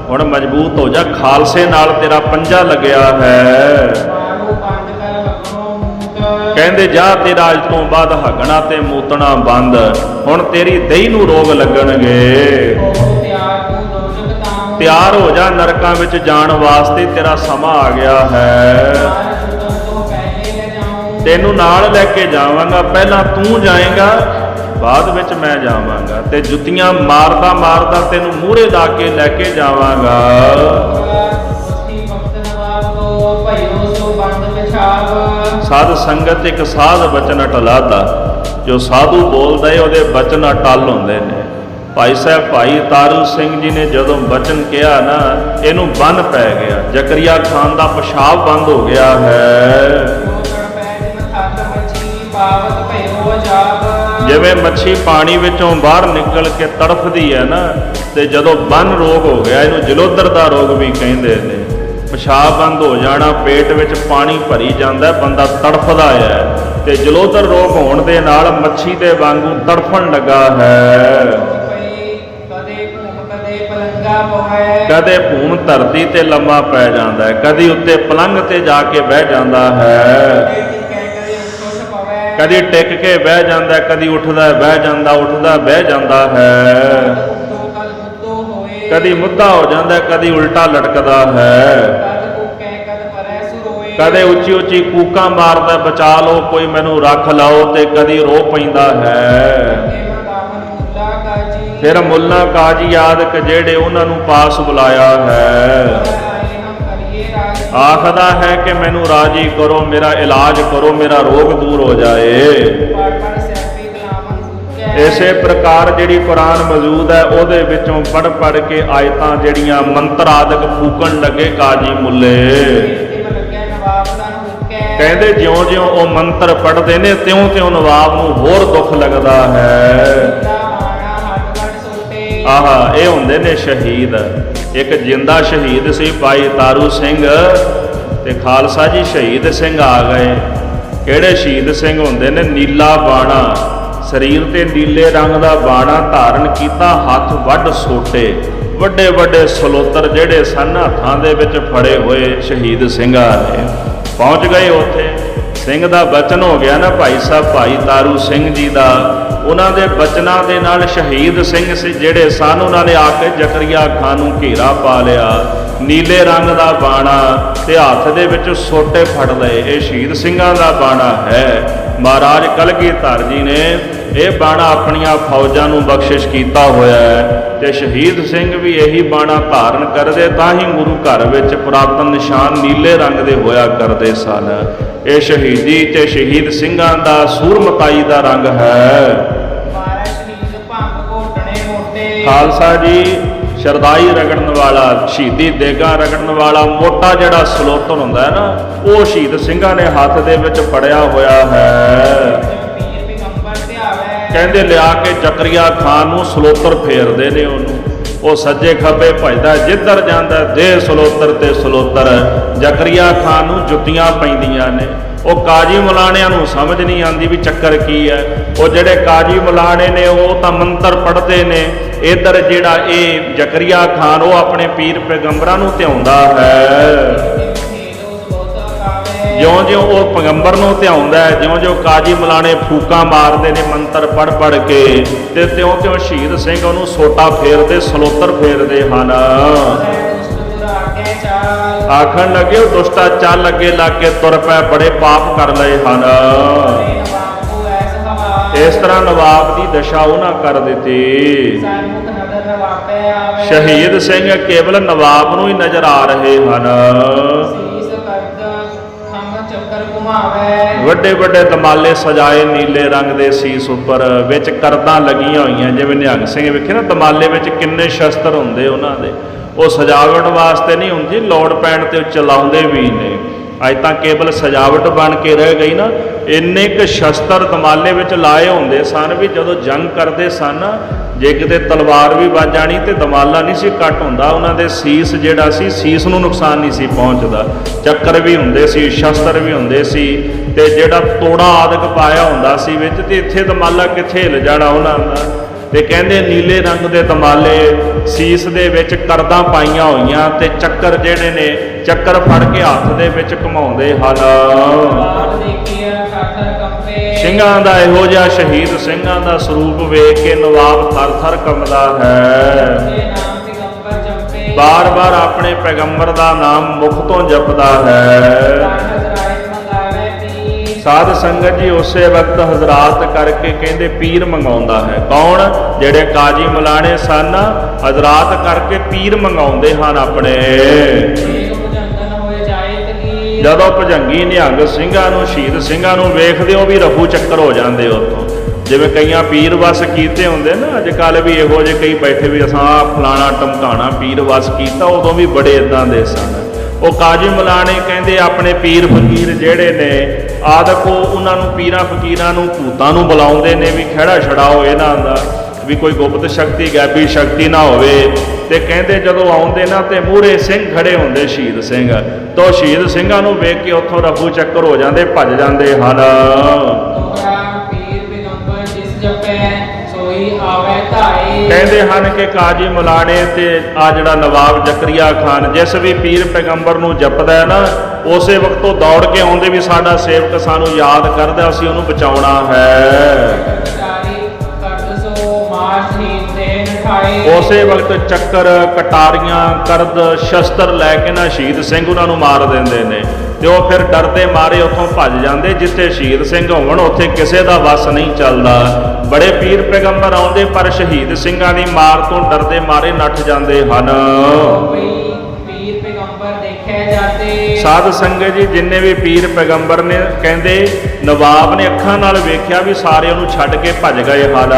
ਹੁਣ ਮਜ਼ਬੂਤ ਹੋ ਜਾ, ਖਾਲਸੇ ਨਾਲ ਤੇਰਾ ਪੰਜਾ ਲੱਗਿਆ ਹੈ। ਕਹਿੰਦੇ ਜਾ ਤੇਰਾ ਅੱਜ ਤੋਂ ਬਾਅਦ ਹੱਗਣਾ ਤੇ ਮੂਤਣਾ ਬੰਦ, ਹੁਣ ਤੇਰੀ ਦਹੀਂ ਨੂੰ ਰੋਗ ਲੱਗਣਗੇ। ਤਿਆਰ ਹੋ ਜਾ, ਨਰਕਾਂ ਵਿੱਚ ਜਾਣ ਵਾਸਤੇ ਤੇਰਾ ਸਮਾਂ ਆ ਗਿਆ ਹੈ। ਤੈਨੂੰ ਨਾਲ ਲੈ ਕੇ ਜਾਵਾਂਗਾ, ਪਹਿਲਾਂ ਤੂੰ ਜਾਏਗਾ, ਬਾਅਦ ਵਿੱਚ ਮੈਂ ਜਾਵਾਂਗਾ, ਤੇ ਜੁੱਤੀਆਂ ਮਾਰਦਾ ਮਾਰਦਾ ਤੈਨੂੰ ਮੂਹਰੇ ਲਾ ਕੇ ਲੈ ਕੇ ਜਾਵਾਂਗਾ। ਸਾਧ ਸੰਗਤ ਇੱਕ ਸਾਧ ਬਚਨ ਅਟਲਾਦਾ, ਜੋ ਸਾਧੂ ਬੋਲਦਾ ਏ ਉਹਦੇ ਬਚਨ ਅਟਲ ਹੁੰਦੇ ਨੇ। ਭਾਈ ਸਾਹਿਬ ਭਾਈ ਤਾਰੂ ਸਿੰਘ ਜੀ ਨੇ ਜਦੋਂ ਬਚਨ ਕਿਹਾ ਨਾ, ਇਹਨੂੰ ਬੰਨ ਪੈ ਗਿਆ, ਜ਼ਕਰੀਆ ਖਾਨ ਦਾ ਪਿਸ਼ਾਬ ਬੰਦ ਹੋ ਗਿਆ ਹੈ। ਜਿਵੇਂ ਮੱਛੀ ਪਾਣੀ ਵਿੱਚੋਂ ਬਾਹਰ ਨਿਕਲ ਕੇ ਤੜਫਦੀ ਹੈ ਨਾ, ਤੇ ਜਦੋਂ ਬੰਨ ਰੋਗ ਹੋ ਗਿਆ, ਇਹਨੂੰ ਜਲੋਦਰ ਦਾ ਰੋਗ ਵੀ ਕਹਿੰਦੇ ਨੇ। ਪਿਸ਼ਾਬ ਬੰਦ ਹੋ ਜਾਣਾ, ਪੇਟ ਵਿੱਚ ਪਾਣੀ ਭਰੀ ਜਾਂਦਾ, ਬੰਦਾ ਤੜਫਦਾ ਹੈ, ਤੇ ਜਲੋਦਰ ਰੋਗ ਹੋਣ ਦੇ ਨਾਲ ਮੱਛੀ ਦੇ ਵਾਂਗੂ ਤੜਫਣ ਲੱਗਾ ਹੈ। ਕਦੇ ਭੂਮ ਧਰਤੀ ਤੇ ਲੰਮਾ ਪੈ ਜਾਂਦਾ ਹੈ, ਕਦੀ ਉੱਤੇ ਪਲੰਘ ਤੇ ਜਾ ਕੇ ਬਹਿ ਜਾਂਦਾ ਹੈ, ਕਦੀ ਟਿਕ ਕੇ ਬਹਿ ਜਾਂਦਾ, ਕਦੀ ਉੱਠਦਾ ਬਹਿ ਜਾਂਦਾ, ਉੱਠਦਾ ਬਹਿ ਜਾਂਦਾ ਹੈ, ਕਦੀ ਮੁੱਧਾ ਹੋ ਜਾਂਦਾ, ਕਦੀ ਉਲਟਾ ਲਟਕਦਾ ਹੈ, ਕਦੇ ਉੱਚੀ ਉੱਚੀ ਕੂਕਾਂ ਮਾਰਦਾ ਬਚਾ ਲਓ ਕੋਈ ਮੈਨੂੰ ਰੱਖ ਲਾਓ, ਤੇ ਕਦੀ ਰੋ ਪੈਂਦਾ ਹੈ। ਫਿਰ ਮੁੱਲਾ ਕਾਜੀ ਆਦਿਕ ਜਿਹੜੇ ਉਹਨਾਂ ਨੂੰ ਪਾਸ ਬੁਲਾਇਆ ਹੈ, ਆਖਦਾ ਹੈ ਕਿ ਮੈਨੂੰ ਰਾਜੀ ਕਰੋ, ਮੇਰਾ ਇਲਾਜ ਕਰੋ, ਮੇਰਾ ਰੋਗ ਦੂਰ ਹੋ ਜਾਏ। ਇਸੇ ਪ੍ਰਕਾਰ ਜਿਹੜੀ ਕੁਰਾਨ ਮੌਜੂਦ ਹੈ, ਉਹਦੇ ਵਿੱਚੋਂ ਪੜ੍ਹ ਕੇ ਆਇਤਾਂ ਜਿਹੜੀਆਂ ਮੰਤਰ ਆਦਿਕ ਫੂਕਣ ਲੱਗੇ ਕਾਜੀ ਮੁੱਲੇ। ਕਹਿੰਦੇ ਜਿਉਂ-ਜਿਉਂ ਉਹ ਮੰਤਰ ਪੜ੍ਹਦੇ ਨੇ, ਤਿਉਂ-ਤਿਉਂ ਨਵਾਬ ਨੂੰ ਹੋਰ ਦੁੱਖ ਲੱਗਦਾ ਹੈ। ਆਹਾ, ਇਹ ਹੁੰਦੇ ਨੇ ਸ਼ਹੀਦ। ਇੱਕ ਜਿੰਦਾ ਸ਼ਹੀਦ ਸੀ ਭਾਈ ਤਾਰੂ ਸਿੰਘ, ਤੇ ਖਾਲਸਾ ਜੀ ਸ਼ਹੀਦ ਸਿੰਘ ਆ ਗਏ। ਕਿਹੜੇ ਸ਼ਹੀਦ ਸਿੰਘ ਹੁੰਦੇ ਨੇ? ਨੀਲਾ ਬਾਣਾ, ਸਰੀਰ ਤੇ ਨੀਲੇ ਰੰਗ ਦਾ ਬਾਣਾ ਧਾਰਨ ਕੀਤਾ, ਹੱਥ ਵੱਢ ਸੋਟੇ, ਵੱਡੇ ਵੱਡੇ ਸਲੋਤਰ ਜਿਹੜੇ ਸਨ ਹੱਥਾਂ ਦੇ ਵਿੱਚ ਫੜੇ ਹੋਏ ਸ਼ਹੀਦ ਸਿੰਘਾਂ ਨੇ। ਪਹੁੰਚ ਗਏ ਉੱਥੇ, ਸਿੰਘ ਦਾ ਬਚਨ ਹੋ ਗਿਆ ਨਾ ਭਾਈ ਸਾਹਿਬ ਭਾਈ ਤਾਰੂ ਸਿੰਘ ਜੀ ਦਾ, ਉਹਨਾਂ ਦੇ ਬਚਨਾਂ ਦੇ ਨਾਲ ਸ਼ਹੀਦ ਸਿੰਘ ਸੀ ਜਿਹੜੇ ਸਨ, ਉਹਨਾਂ ਨੇ ਆ ਕੇ ਜ਼ਕਰੀਆ ਖਾਨ ਨੂੰ ਘੇਰਾ ਪਾ ਲਿਆ। ਨੀਲੇ ਰੰਗ ਦਾ ਬਾਣਾ ਤੇ ਹੱਥ ਦੇ ਵਿੱਚ ਸੋਟੇ ਫੜ ਲਏ। ਇਹ ਸ਼ਹੀਦ ਸਿੰਘਾਂ ਦਾ ਬਾਣਾ ਹੈ। ਮਹਾਰਾਜ ਕਲਗੀਧਰ ਜੀ ਨੇ ਇਹ ਬਾਣਾ ਆਪਣੀਆਂ ਫੌਜਾਂ ਨੂੰ ਬਖਸ਼ਿਸ਼ ਕੀਤਾ ਹੋਇਆ ਹੈ ਤੇ ਸ਼ਹੀਦ ਸਿੰਘ ਵੀ ਇਹੀ ਬਾਣਾ ਧਾਰਨ ਕਰਦੇ, ਤਾਂ ਹੀ ਗੁਰੂ ਘਰ ਵਿੱਚ ਪੁਰਾਤਨ ਨਿਸ਼ਾਨ ਨੀਲੇ ਰੰਗ ਦੇ ਹੋਇਆ ਕਰਦੇ ਸਨ। ਇਹ ਸ਼ਹੀਦੀ ਤੇ ਸ਼ਹੀਦ ਸਿੰਘਾਂ ਦਾ ਸੂਰਮਤਾਈ ਦਾ ਰੰਗ ਹੈ। ਮਾਰਾ ਸ਼ਹੀਦ ਭੰਗ ਘੋਟਣੇ ਮੋਟੇ। ਖਾਲਸਾ ਜੀ ਸ਼ਰਦਾਈ ਰਗੜਨ ਵਾਲਾ, ਸ਼ਹੀਦੀ ਦੇਗਾ ਰਗੜਨ ਵਾਲਾ ਮੋਟਾ ਜਿਹੜਾ ਸਲੋਤਰ ਹੁੰਦਾ ਹੈ ਨਾ, ਉਹ ਸ਼ਹੀਦ ਸਿੰਘਾਂ ਨੇ ਹੱਥ ਦੇ ਵਿੱਚ ਫੜਿਆ ਹੋਇਆ ਹੈ। ਪੀਰ ਪੈਗੰਬਰ ਧਿਆਵੈ। ਕਹਿੰਦੇ ਲਿਆ ਕੇ ਜ਼ਕਰੀਆ ਖਾਨ ਨੂੰ ਸਲੋਤਰ ਫੇਰਦੇ ਨੇ ਉਹਨੂੰ। ਉਹ ਸੱਜੇ ਖੱਬੇ ਭਜਦਾ, ਜਿੱਧਰ ਜਾਂਦਾ ਦੇ ਸਲੋਤਰ ਤੇ ਸਲੋਤਰ। ਜ਼ਕਰੀਆ ਖਾਨ ਨੂੰ ਜੁੱਤੀਆਂ ਪੈਂਦੀਆਂ ਨੇ। ਉਹ ਕਾਜੀ ਮਲਾਣਿਆਂ ਨੂੰ ਸਮਝ ਨਹੀਂ ਆਉਂਦੀ ਵੀ ਚੱਕਰ ਕੀ ਹੈ। ਉਹ ਜਿਹੜੇ ਕਾਜੀ ਮਲਾਣੇ ਨੇ ਉਹ ਤਾਂ ਮੰਤਰ ਪੜ੍ਹਦੇ ਨੇ। ਇੱਧਰ ਜਿਹੜਾ ਇਹ ਜ਼ਕਰੀਆ ਖਾਨ ਉਹ ਆਪਣੇ ਪੀਰ ਪੈਗੰਬਰਾਂ ਨੂੰ ਧਿਆਉਂਦਾ ਹੈ। ਜਿਉਂ-ਜਿਉਂ ਉਹ ਪੈਗੰਬਰ ਨੂੰ ਧਿਆਉਂਦਾ ਹੈ, ਜਿਉਂ-ਜਿਉਂ ਕਾਜੀ ਮਲਾਣੇ ਫੂਕਾਂ ਮਾਰਦੇ ਨੇ ਮੰਤਰ ਪੜ੍ਹ ਕੇ, ਤੇ ਤਿਉਂ-ਤਿਉਂ ਸ਼ਹੀਦ ਸਿੰਘ ਉਹਨੂੰ ਸੋਟਾ ਫੇਰਦੇ, ਸਲੋਤਰ ਫੇਰਦੇ ਹਨ। ਆਖਣ ਲੱਗੇ ਉਹ ਦੁਸ਼ਟਾ ਚੱਲ ਅੱਗੇ ਲੱਗ ਕੇ ਤੁਰ ਪੈ, ਬੜੇ ਪਾਪ ਕਰ ਲਏ ਹਨ। ਇਸ ਤਰ੍ਹਾਂ ਨਵਾਬ ਦੀ ਦਸ਼ਾ ਉਹਨਾਂ ਕਰ ਦਿੱਤੀ। ਸ਼ਹੀਦ ਸਿੰਘ ਕੇਵਲ ਨਵਾਬ ਨੂੰ ਹੀ ਨਜ਼ਰ ਆ ਰਹੇ ਹਨ। ਵੱਡੇ ਵੱਡੇ ਦਮਾਲੇ ਸਜਾਏ ਨੀਲੇ ਰੰਗ ਦੇ ਸੀਸ ਉੱਪਰ, ਵਿੱਚ ਕਰਦਾਂ ਲੱਗੀਆਂ ਹੋਈਆਂ। ਜਿਵੇਂ ਨਿਹੰਗ ਸਿੰਘ ਵੇਖੇ ਨਾ ਦਮਾਲੇ ਵਿੱਚ ਕਿੰਨੇ ਸ਼ਸਤਰ ਹੁੰਦੇ ਉਹਨਾਂ ਦੇ। ਉਹ ਸਜਾਵਟ ਵਾਸਤੇ ਨਹੀਂ ਹੁੰਦੀ, ਲੋੜ ਪੈਣ ਤੇ ਚਲਾਉਂਦੇ ਵੀ ਨੇ। ਅੱਜ ਤਾਂ ਕੇਵਲ ਸਜਾਵਟ ਬਣ ਕੇ ਰਹਿ ਗਈ ਨਾ। ਇੰਨੇ ਕੁ ਸ਼ਸਤਰ ਦਮਾਲੇ ਵਿੱਚ ਲਾਏ ਹੁੰਦੇ ਸਨ ਵੀ ਜਦੋਂ ਜੰਗ ਕਰਦੇ ਸਨ, ਜੇ ਕਿਤੇ ਤਲਵਾਰ ਵੀ ਵੱਜ ਜਾਣੀ ਤੇ ਦਮਾਲਾ ਨਹੀਂ ਸੀ ਕੱਟ ਹੁੰਦਾ। ਉਹਨਾਂ ਦੇ ਸੀਸ ਜਿਹੜਾ ਸੀ, ਸੀਸ ਨੂੰ ਨੁਕਸਾਨ ਨਹੀਂ ਸੀ ਪਹੁੰਚਦਾ। ਚੱਕਰ ਵੀ ਹੁੰਦੇ ਸੀ, ਸ਼ਸਤਰ ਵੀ ਹੁੰਦੇ ਸੀ, ਤੇ ਜਿਹੜਾ ਤੋੜਾ ਆਦਿਕ ਪਾਇਆ ਹੁੰਦਾ ਸੀ ਵਿੱਚ, ਤੇ ਇੱਥੇ ਦਮਾਲਾ ਕਿੱਥੇ ਹਿੱਲ ਜਾਣਾ ਉਹਨਾਂ ਦਾ। ਤੇ ਕਹਿੰਦੇ ਨੀਲੇ ਰੰਗ ਦੇ ਦਮਾਲੇ, ਸੀਸ ਦੇ ਵਿੱਚ ਕਰਦਾਂ ਪਾਈਆਂ ਹੋਈਆਂ, ਤੇ ਚੱਕਰ ਜਿਹੜੇ ਨੇ, ਚੱਕਰ ਫੜ ਕੇ ਹੱਥ ਦੇ ਵਿੱਚ ਘੁਮਾਉਂਦੇ ਹਨ। ਸਿੰਘਾਂ ਦਾ ਇਹੋ ਜਿਹਾ ਸ਼ਹੀਦ ਸਿੰਘਾਂ ਦਾ ਸਰੂਪ ਵੇਖ ਕੇ ਨਵਾਬ ਥਰ ਥਰ ਕੰਬਦਾ ਹੈ। ਬਾਰ-ਬਾਰ ਆਪਣੇ ਪੈਗੰਬਰ ਦਾ ਨਾਮ ਮੁਖ ਤੋਂ ਜਪਦਾ ਹੈ। ਸਾਧ ਸੰਗਤ ਜੀ ਉਸੇ ਵਕਤ ਹਜ਼ਰਾਤ ਕਰਕੇ ਕਹਿੰਦੇ ਪੀਰ ਮੰਗਾਉਂਦਾ ਹੈ। ਕੌਣ? ਜਿਹੜੇ ਕਾਜੀ ਮਲਾਣੇ ਸਨ, ਹਜ਼ਰਾਤ ਕਰਕੇ ਪੀਰ ਮੰਗਾਉਂਦੇ ਹਨ ਆਪਣੇ। ਜਦੋਂ ਭਜੰਗੀ ਨਿਹੰਗ ਸਿੰਘਾਂ ਨੂੰ, ਸ਼ਹੀਦ ਸਿੰਘਾਂ ਨੂੰ ਵੇਖਦੇ ਹੋ ਵੀ ਰਫੂ ਚੱਕਰ ਹੋ ਜਾਂਦੇ ਉੱਥੋਂ। ਜਿਵੇਂ ਕਈਆਂ ਪੀਰ ਵਸ ਕੀਤੇ ਹੁੰਦੇ ਨਾ, ਅੱਜ ਕੱਲ੍ਹ ਵੀ ਇਹੋ ਜਿਹੇ ਕਈ ਬੈਠੇ ਵੀ ਅਸਾਂ ਫਲਾਣਾ ਟਮਕਾਣਾ ਪੀਰ ਵਸ ਕੀਤਾ, ਉਦੋਂ ਵੀ ਬੜੇ ਇਦਾਂ ਦੇ ਸਨ। ਉਹ ਕਾਜੀ ਮਲਾਣੇ ਕਹਿੰਦੇ ਆਪਣੇ ਪੀਰ ਫਕੀਰ ਜਿਹੜੇ ਨੇ ਆਦਿਕ, ਉਹਨਾਂ ਨੂੰ ਪੀਰਾਂ ਫਕੀਰਾਂ ਨੂੰ ਭੂਤਾਂ ਨੂੰ ਬੁਲਾਉਂਦੇ ਨੇ ਵੀ ਖਹਿੜਾ ਛਡਾਓ ਇਹਨਾਂ ਦਾ, ਵੀ ਕੋਈ ਗੁਪਤ ਸ਼ਕਤੀ ਗੈਬੀ ਸ਼ਕਤੀ ਨਾ ਹੋਵੇ। ਤੇ ਕਹਿੰਦੇ ਜਦੋਂ ਆਉਂਦੇ ਨਾ ਤੇ ਮੂਹਰੇ ਸਿੰਘ ਖੜੇ ਹੁੰਦੇ ਸ਼ਹੀਦ ਸਿੰਘ, ਤਾਂ ਸ਼ਹੀਦ ਸਿੰਘਾਂ ਨੂੰ ਵੇਖ ਕੇ ਉੱਥੋਂ ਰਫੂ ਚੱਕਰ ਹੋ ਜਾਂਦੇ, ਭੱਜ ਜਾਂਦੇ ਹਨ। ਕਹਿੰਦੇ ਹਨ ਕਿ ਕਾਜੀ ਮਲਾਣੇ ਤੇ ਆ ਜਿਹੜਾ ਨਵਾਬ ਜ਼ਕਰੀਆ ਖਾਨ ਜਿਸ ਵੀ ਪੀਰ ਪੈਗੰਬਰ ਨੂੰ ਜਪਦਾ ਹੈ ਨਾ, ਉਸੇ ਵਕਤ ਉਹ ਦੌੜ ਕੇ ਆਉਂਦੇ ਵੀ ਸਾਡਾ ਸੇਵਕ ਸਾਨੂੰ ਯਾਦ ਕਰਦਾ, ਅਸੀਂ ਉਹਨੂੰ ਬਚਾਉਣਾ ਹੈ। ਉਸੇ ਵਕਤ ਚੱਕਰ, ਕਟਾਰੀਆਂ, ਕਰਦ, ਸ਼ਸਤਰ ਲੈ ਕੇ ਨਾ ਸ਼ਹੀਦ ਸਿੰਘ ਉਹਨਾਂ ਨੂੰ ਮਾਰ ਦਿੰਦੇ ਨੇ, ਤੇ ਉਹ ਫਿਰ ਡਰਦੇ ਮਾਰੇ ਉੱਥੋਂ ਭੱਜ ਜਾਂਦੇ। ਜਿੱਥੇ ਸ਼ਹੀਦ ਸਿੰਘ ਹੋਣ ਉੱਥੇ ਕਿਸੇ ਦਾ ਵਸ ਨਹੀਂ ਚੱਲਦਾ। ਬੜੇ ਪੀਰ ਪੈਗੰਬਰ ਆਉਂਦੇ ਪਰ ਸ਼ਹੀਦ ਸਿੰਘਾਂ ਦੀ ਮਾਰ ਤੋਂ ਡਰਦੇ ਮਾਰੇ ਨੱਠ ਜਾਂਦੇ ਹਨ। ਸਾਧ ਸੰਗਤ ਜੀ ਜਿੰਨੇ ਵੀ ਪੀਰ ਪੈਗੰਬਰ ਨੇ, ਕਹਿੰਦੇ ਨਵਾਬ ਨੇ ਅੱਖਾਂ ਨਾਲ ਵੇਖਿਆ ਵੀ ਸਾਰੇ ਉਹਨੂੰ ਛੱਡ ਕੇ ਭੱਜ ਗਏ ਹਨ।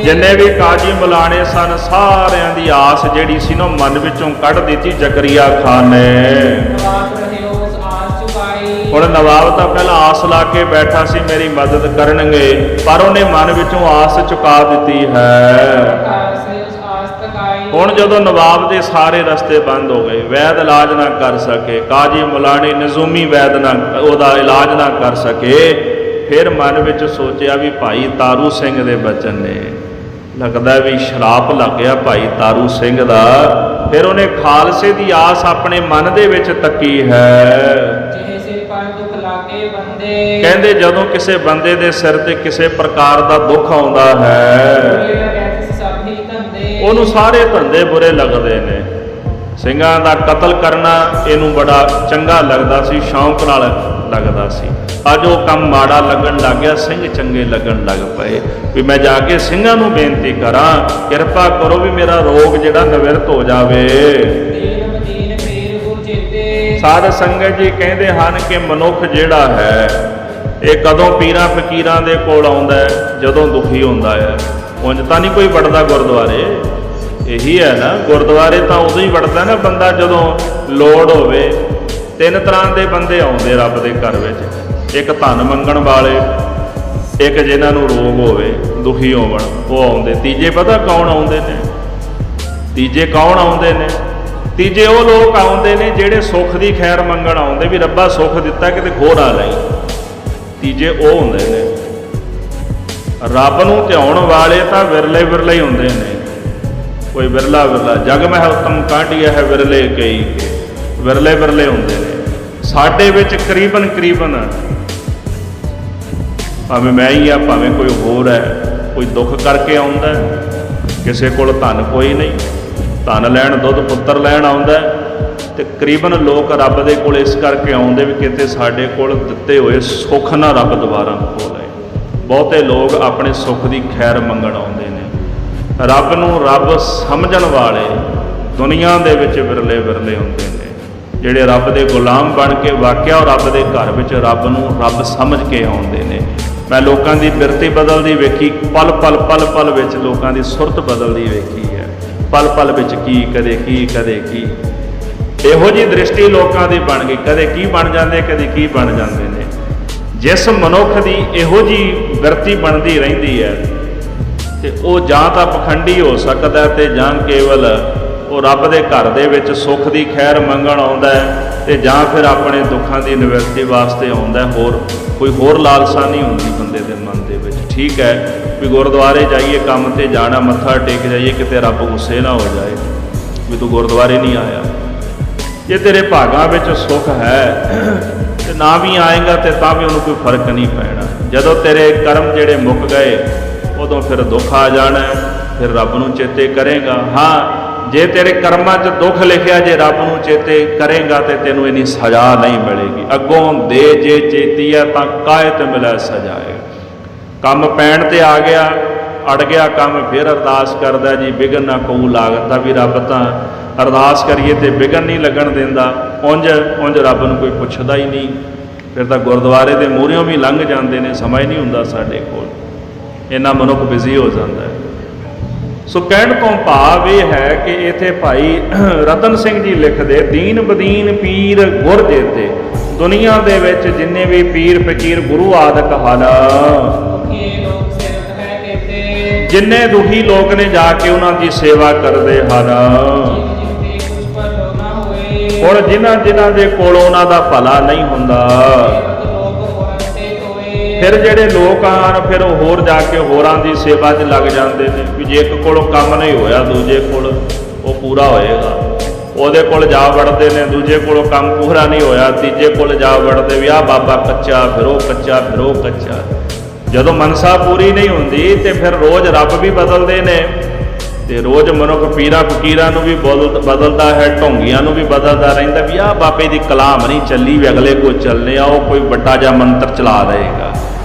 ਜਿੰਨੇ ਵੀ ਕਾਜੀ ਮਲਾਣੇ ਸਨ, ਸਾਰਿਆਂ ਦੀ ਆਸ ਜਿਹੜੀ ਸੀ ਨਾ ਮਨ ਵਿੱਚੋਂ ਕੱਢ ਦਿੱਤੀ ਜ਼ਕਰੀਆ ਖਾਨ ਨੇ। ਹੁਣ ਨਵਾਬ ਤਾਂ ਪਹਿਲਾਂ ਆਸ ਲਾ ਕੇ ਬੈਠਾ ਸੀ ਮੇਰੀ ਮਦਦ ਕਰਨਗੇ, ਪਰ ਉਹਨੇ ਮਨ ਵਿੱਚੋਂ ਆਸ ਚੁਕਾ ਦਿੱਤੀ ਹੈ। ਹੁਣ ਜਦੋਂ ਨਵਾਬ ਦੇ ਸਾਰੇ ਰਸਤੇ ਬੰਦ ਹੋ ਗਏ, ਵੈਦ ਇਲਾਜ ਨਾ ਕਰ ਸਕੇ, ਕਾਜੀ ਮਲਾਣੇ ਨਜ਼ੂਮੀ ਵੈਦ ਨਾ ਉਹਦਾ ਇਲਾਜ ਨਾ ਕਰ ਸਕੇ, ਫਿਰ ਮਨ ਵਿੱਚ ਸੋਚਿਆ ਵੀ ਭਾਈ ਤਾਰੂ ਸਿੰਘ ਦੇ ਬਚਨ ਨੇ, ਲੱਗਦਾ ਵੀ ਸ਼ਰਾਪ ਲੱਗ ਗਿਆ ਭਾਈ ਤਾਰੂ ਸਿੰਘ ਦਾ। ਫਿਰ ਉਹਨੇ ਖਾਲਸੇ ਦੀ ਆਸ ਆਪਣੇ ਮਨ ਦੇ ਵਿੱਚ ਤੱਕੀ ਹੈ। ਕਹਿੰਦੇ ਜਦੋਂ ਕਿਸੇ ਬੰਦੇ ਦੇ ਸਿਰ ਤੇ ਕਿਸੇ ਪ੍ਰਕਾਰ ਦਾ ਦੁੱਖ ਆਉਂਦਾ ਹੈ ਉਹਨੂੰ ਸਾਰੇ ਧੰਦੇ ਬੁਰੇ ਲੱਗਦੇ ਨੇ। ਸਿੰਘਾਂ ਦਾ ਕਤਲ ਕਰਨਾ ਇਹਨੂੰ ਬੜਾ ਚੰਗਾ ਲੱਗਦਾ ਸੀ, ਸ਼ੌਂਕ ਨਾਲ ਲੱਗਦਾ ਸੀ। ਅੱਜ ਉਹ ਕੰਮ ਮਾੜਾ ਲੱਗਣ ਲੱਗ ਗਿਆ, ਸਿੰਘ ਚੰਗੇ ਲੱਗਣ ਲੱਗ ਪਏ ਵੀ ਮੈਂ ਜਾ ਕੇ ਸਿੰਘਾਂ ਨੂੰ ਬੇਨਤੀ ਕਰਾਂ, ਕਿਰਪਾ ਕਰੋ ਵੀ ਮੇਰਾ ਰੋਗ ਜਿਹੜਾ ਨਿਵਰਤ ਹੋ ਜਾਵੇ। ਸਾਧ ਸੰਗਤ ਜੀ ਕਹਿੰਦੇ ਹਨ ਕਿ ਮਨੁੱਖ ਜਿਹੜਾ ਹੈ ਇਹ ਕਦੋਂ ਪੀਰਾਂ ਫਕੀਰਾਂ ਦੇ ਕੋਲ ਆਉਂਦਾ ਹੈ? ਜਦੋਂ ਦੁਖੀ ਹੁੰਦਾ ਹੈ। ਉਂਝ ਤਾਂ ਨਹੀਂ ਕੋਈ ਵੜਦਾ ਗੁਰਦੁਆਰੇ, ਇਹੀ ਹੈ ਨਾ, ਗੁਰਦੁਆਰੇ ਤਾਂ ਉਦੋਂ ਹੀ ਵੜਦਾ ਨਾ ਬੰਦਾ ਜਦੋਂ ਲੋੜ ਹੋਵੇ। ਤਿੰਨ ਤਰ੍ਹਾਂ ਦੇ ਬੰਦੇ ਆਉਂਦੇ ਰੱਬ ਦੇ ਘਰ ਵਿੱਚ, ਇੱਕ ਧਨ ਮੰਗਣ ਵਾਲੇ, ਇੱਕ ਜਿਨ੍ਹਾਂ ਨੂੰ ਰੋਗ ਹੋਵੇ, ਦੁਖੀ ਹੋਵਣ, ਉਹ ਆਉਂਦੇ। ਤੀਜੇ ਪਤਾ ਕੌਣ ਆਉਂਦੇ ਨੇ? ਤੀਜੇ ਕੌਣ ਆਉਂਦੇ ਨੇ? ਤੀਜੇ ਉਹ ਲੋਕ ਆਉਂਦੇ ਨੇ ਜਿਹੜੇ ਸੁੱਖ ਦੀ ਖੈਰ ਮੰਗਣ ਆਉਂਦੇ ਵੀ ਰੱਬਾ ਸੁੱਖ ਦਿੱਤਾ ਕਿਤੇ ਖੋਹ ਨਾ ਲਈ। ਤੀਜੇ ਉਹ ਹੁੰਦੇ ਨੇ। ਰੱਬ ਨੂੰ ਧਿਆਉਣ ਵਾਲੇ ਤਾਂ ਵਿਰਲੇ ਵਿਰਲੇ ਹੀ ਹੁੰਦੇ ਨੇ, ਕੋਈ ਵਿਰਲਾ ਵਿਰਲਾ। ਜਗ ਮਹਿ ਉਤਮ ਕਾਢੀਆ ਹੈ ਵਿਰਲੇ ਕਈ ਕੇ, ਵਿਰਲੇ ਵਿਰਲੇ ਹੁੰਦੇ ਨੇ। ਸਾਡੇ ਵਿੱਚ ਕਰੀਬਨ ਭਾਵੇਂ ਮੈਂ ਹੀ ਆ, ਭਾਵੇਂ ਕੋਈ ਹੋਰ ਹੈ, ਕੋਈ ਦੁੱਖ ਕਰਕੇ ਆਉਂਦਾ, ਕਿਸੇ ਕੋਲ ਧਨ ਕੋਈ ਨਹੀਂ, ਧਨ ਲੈਣ ਦੁੱਧ ਪੁੱਤਰ ਲੈਣ ਆਉਂਦਾ, ਤੇ ਤਕਰੀਬਨ ਲੋਕ ਰੱਬ ਦੇ ਕੋਲ ਇਸ ਕਰਕੇ ਆਉਂਦੇ ਵੀ ਕਿਤੇ ਸਾਡੇ ਕੋਲ ਦਿੱਤੇ ਹੋਏ ਸੁੱਖ ਨਾ ਰੱਬ ਦੁਬਾਰਾ ਖੋਹ ਲਏ। ਬਹੁਤੇ ਲੋਕ ਆਪਣੇ ਸੁੱਖ ਦੀ ਖੈਰ ਮੰਗਣ ਆਉਂਦੇ ਨੇ। ਰੱਬ ਨੂੰ ਰੱਬ ਸਮਝਣ ਵਾਲੇ ਦੁਨੀਆ ਦੇ ਵਿੱਚ ਵਿਰਲੇ ਵਿਰਲੇ ਹੁੰਦੇ ਨੇ, ਜਿਹੜੇ ਰੱਬ ਦੇ ਗੁਲਾਮ ਬਣ ਕੇ ਵਾਕਿਆ ਉਹ ਰੱਬ ਦੇ ਘਰ ਵਿੱਚ ਰੱਬ ਨੂੰ ਰੱਬ ਸਮਝ ਕੇ ਆਉਂਦੇ ਨੇ। ਮੈਂ ਲੋਕਾਂ ਦੀ ਬਿਰਤੀ ਬਦਲਦੀ ਵੇਖੀ, ਪਲ ਪਲ ਵਿੱਚ ਲੋਕਾਂ ਦੀ ਸੁਰਤ ਬਦਲਦੀ ਵੇਖੀ ਹੈ। ਪਲ ਪਲ ਵਿੱਚ ਕੀ, ਕਦੇ ਕੀ, ਕਦੇ ਕੀ, ਇਹੋ ਜਿਹੀ ਦ੍ਰਿਸ਼ਟੀ ਲੋਕਾਂ ਦੀ ਬਣ ਗਈ। ਕਦੇ ਕੀ ਬਣ ਜਾਂਦੇ, ਕਦੇ ਕੀ ਬਣ ਜਾਂਦੇ ਨੇ। ਜਿਸ ਮਨੁੱਖ ਦੀ ਇਹੋ ਜਿਹੀ ਬਿਰਤੀ ਬਣਦੀ ਰਹਿੰਦੀ ਹੈ ਤੇ ਉਹ ਜਾਂ ਤਾਂ ਪਖੰਡੀ ਹੋ ਸਕਦਾ ਤੇ ਜਾਂ ਕੇਵਲ ਉਹ ਰੱਬ ਦੇ ਘਰ ਦੇ ਵਿੱਚ ਸੁੱਖ ਦੀ ਖੈਰ ਮੰਗਣ ਆਉਂਦਾ ਹੈ, ਤੇ ਜਾਂ ਫਿਰ ਆਪਣੇ ਦੁੱਖਾਂ ਦੀ ਨਿਵਰਤੀ ਵਾਸਤੇ ਆਉਂਦਾ। ਹੋਰ ਕੋਈ ਹੋਰ ਲਾਲਸਾ ਨਹੀਂ ਹੁੰਦੀ ਬੰਦੇ ਦੇ ਮਨ ਦੇ ਵਿੱਚ। ਠੀਕ ਹੈ ਵੀ ਗੁਰਦੁਆਰੇ ਜਾਈਏ, ਕੰਮ ਤੇ ਜਾਣਾ, ਮੱਥਾ ਟੇਕ ਜਾਈਏ, ਕਿਤੇ ਰੱਬ ਗੁੱਸੇ ਨਾ ਹੋ ਜਾਏ ਵੀ ਤੂੰ ਗੁਰਦੁਆਰੇ ਨਹੀਂ ਆਇਆ। ਜੇ ਤੇਰੇ ਭਾਗਾਂ ਵਿੱਚ ਸੁੱਖ ਹੈ ਤੇ ਨਾ ਵੀ ਆਏਗਾ ਤੇ ਤਾਂ ਵੀ ਉਹਨੂੰ ਕੋਈ ਫਰਕ ਨਹੀਂ ਪੈਣਾ। ਜਦੋਂ ਤੇਰੇ ਕਰਮ ਜਿਹੜੇ ਮੁੱਕ ਗਏ ਉਦੋਂ ਫਿਰ ਦੁੱਖ ਆ ਜਾਣਾ, ਫਿਰ ਰੱਬ ਨੂੰ ਚੇਤੇ ਕਰੇਗਾ। ਹਾਂ, ਜੇ ਤੇਰੇ ਕਰਮਾਂ 'ਚ ਦੁੱਖ ਲਿਖਿਆ, ਜੇ ਰੱਬ ਨੂੰ ਚੇਤੇ ਕਰੇਗਾ ਤੇ ਤੈਨੂੰ ਇੰਨੀ ਸਜ਼ਾ ਨਹੀਂ ਮਿਲੇਗੀ। ਅੱਗੋਂ ਦੇ ਜੇ ਚੇਤੀ ਹੈ ਤਾਂ ਕਾਇਤ ਮਿਲੈ ਸਜਾਏ। ਕੰਮ ਪੈਣ ਤੇ ਆ ਗਿਆ, ਅੜ ਗਿਆ ਕੰਮ, ਫਿਰ ਅਰਦਾਸ ਕਰਦਾ ਜੀ ਬਿਘਨ ਨਾ ਕਊ ਲਾਗਤਾ, ਵੀ ਰੱਬ ਤਾਂ ਅਰਦਾਸ ਕਰੀਏ ਤੇ ਬਿਘਨ ਨਹੀਂ ਲੱਗਣ ਦਿੰਦਾ। ਉਂਝ ਰੱਬ ਨੂੰ ਕੋਈ ਪੁੱਛਦਾ ਹੀ ਨਹੀਂ। ਫਿਰ ਤਾਂ ਗੁਰਦੁਆਰੇ ਦੇ ਮੂਹਰਿਓਂ ਵੀ ਲੰਘ ਜਾਂਦੇ ਨੇ, ਸਮਾਂ ਹੀ ਨਹੀਂ ਹੁੰਦਾ ਸਾਡੇ ਕੋਲ, ਇੰਨਾ ਮਨੁੱਖ ਬਿਜ਼ੀ ਹੋ ਜਾਂਦਾ ਹੈ। ਸੋ ਕਹਿਣ ਤੋਂ ਭਾਵ ਇਹ ਹੈ ਕਿ ਇੱਥੇ ਭਾਈ ਰਤਨ ਸਿੰਘ ਜੀ ਲਿਖਦੇ, ਦੀਨ ਬਦੀਨ ਪੀਰ ਗੁਰ ਜੇਤੇ। ਦੁਨੀਆ ਦੇ ਵਿੱਚ ਜਿੰਨੇ ਵੀ ਪੀਰ ਫਕੀਰ ਗੁਰੂ ਆਦਿਕ ਹਨ, ਜਿੰਨੇ ਦੁਖੀ ਲੋਕ ਨੇ ਜਾ ਕੇ ਉਹਨਾਂ ਦੀ ਸੇਵਾ ਕਰਦੇ ਹਨ। ਹੁਣ ਜਿਨ੍ਹਾਂ ਦੇ ਕੋਲ ਉਹਨਾਂ ਦਾ ਭਲਾ ਨਹੀਂ ਹੁੰਦਾ, ਫਿਰ ਜਿਹੜੇ ਲੋਕ ਆਣ ਫਿਰ ਉਹ ਹੋਰ ਜਾ ਕੇ ਹੋਰਾਂ ਦੀ ਸੇਵਾ 'ਚ ਲੱਗ ਜਾਂਦੇ ਨੇ ਵੀ ਜੇ ਇੱਕ ਕੋਲੋਂ ਕੰਮ ਨਹੀਂ ਹੋਇਆ ਦੂਜੇ ਕੋਲ ਉਹ ਪੂਰਾ ਹੋਏਗਾ, ਉਹਦੇ ਕੋਲ ਜਾ ਵੜਦੇ ਨੇ। ਦੂਜੇ ਕੋਲੋਂ ਕੰਮ ਪੂਰਾ ਨਹੀਂ ਹੋਇਆ, ਤੀਜੇ ਕੋਲ ਜਾ ਵੜਦੇ ਵੀ ਆਹ ਬਾਬਾ ਕੱਚਾ, ਫਿਰ ਉਹ ਕੱਚਾ, ਫਿਰ ਉਹ ਕੱਚਾ। ਜਦੋਂ ਮਨਸਾ ਪੂਰੀ ਨਹੀਂ ਹੁੰਦੀ ਤੇ ਫਿਰ ਰੋਜ਼ ਰੱਬ ਵੀ ਬਦਲਦੇ ਨੇ, ਤੇ ਰੋਜ਼ ਮਨੁੱਖ ਪੀਰਾਂ ਫਕੀਰਾਂ ਨੂੰ ਵੀ ਬਦਲਦਾ ਹੈ, ਢੋਂਗੀਆਂ ਨੂੰ ਵੀ ਬਦਲਦਾ ਰਹਿੰਦਾ ਵੀ ਆਹ ਬਾਬੇ ਦੀ ਕਲਾਮ ਨਹੀਂ ਚੱਲੀ, ਵੀ ਅਗਲੇ ਕੋਲ ਚੱਲਨੇ ਆ, ਉਹ ਕੋਈ ਵੱਡਾ ਜਿਹਾ ਮੰਤਰ ਚਲਾ ਦੇਗਾ।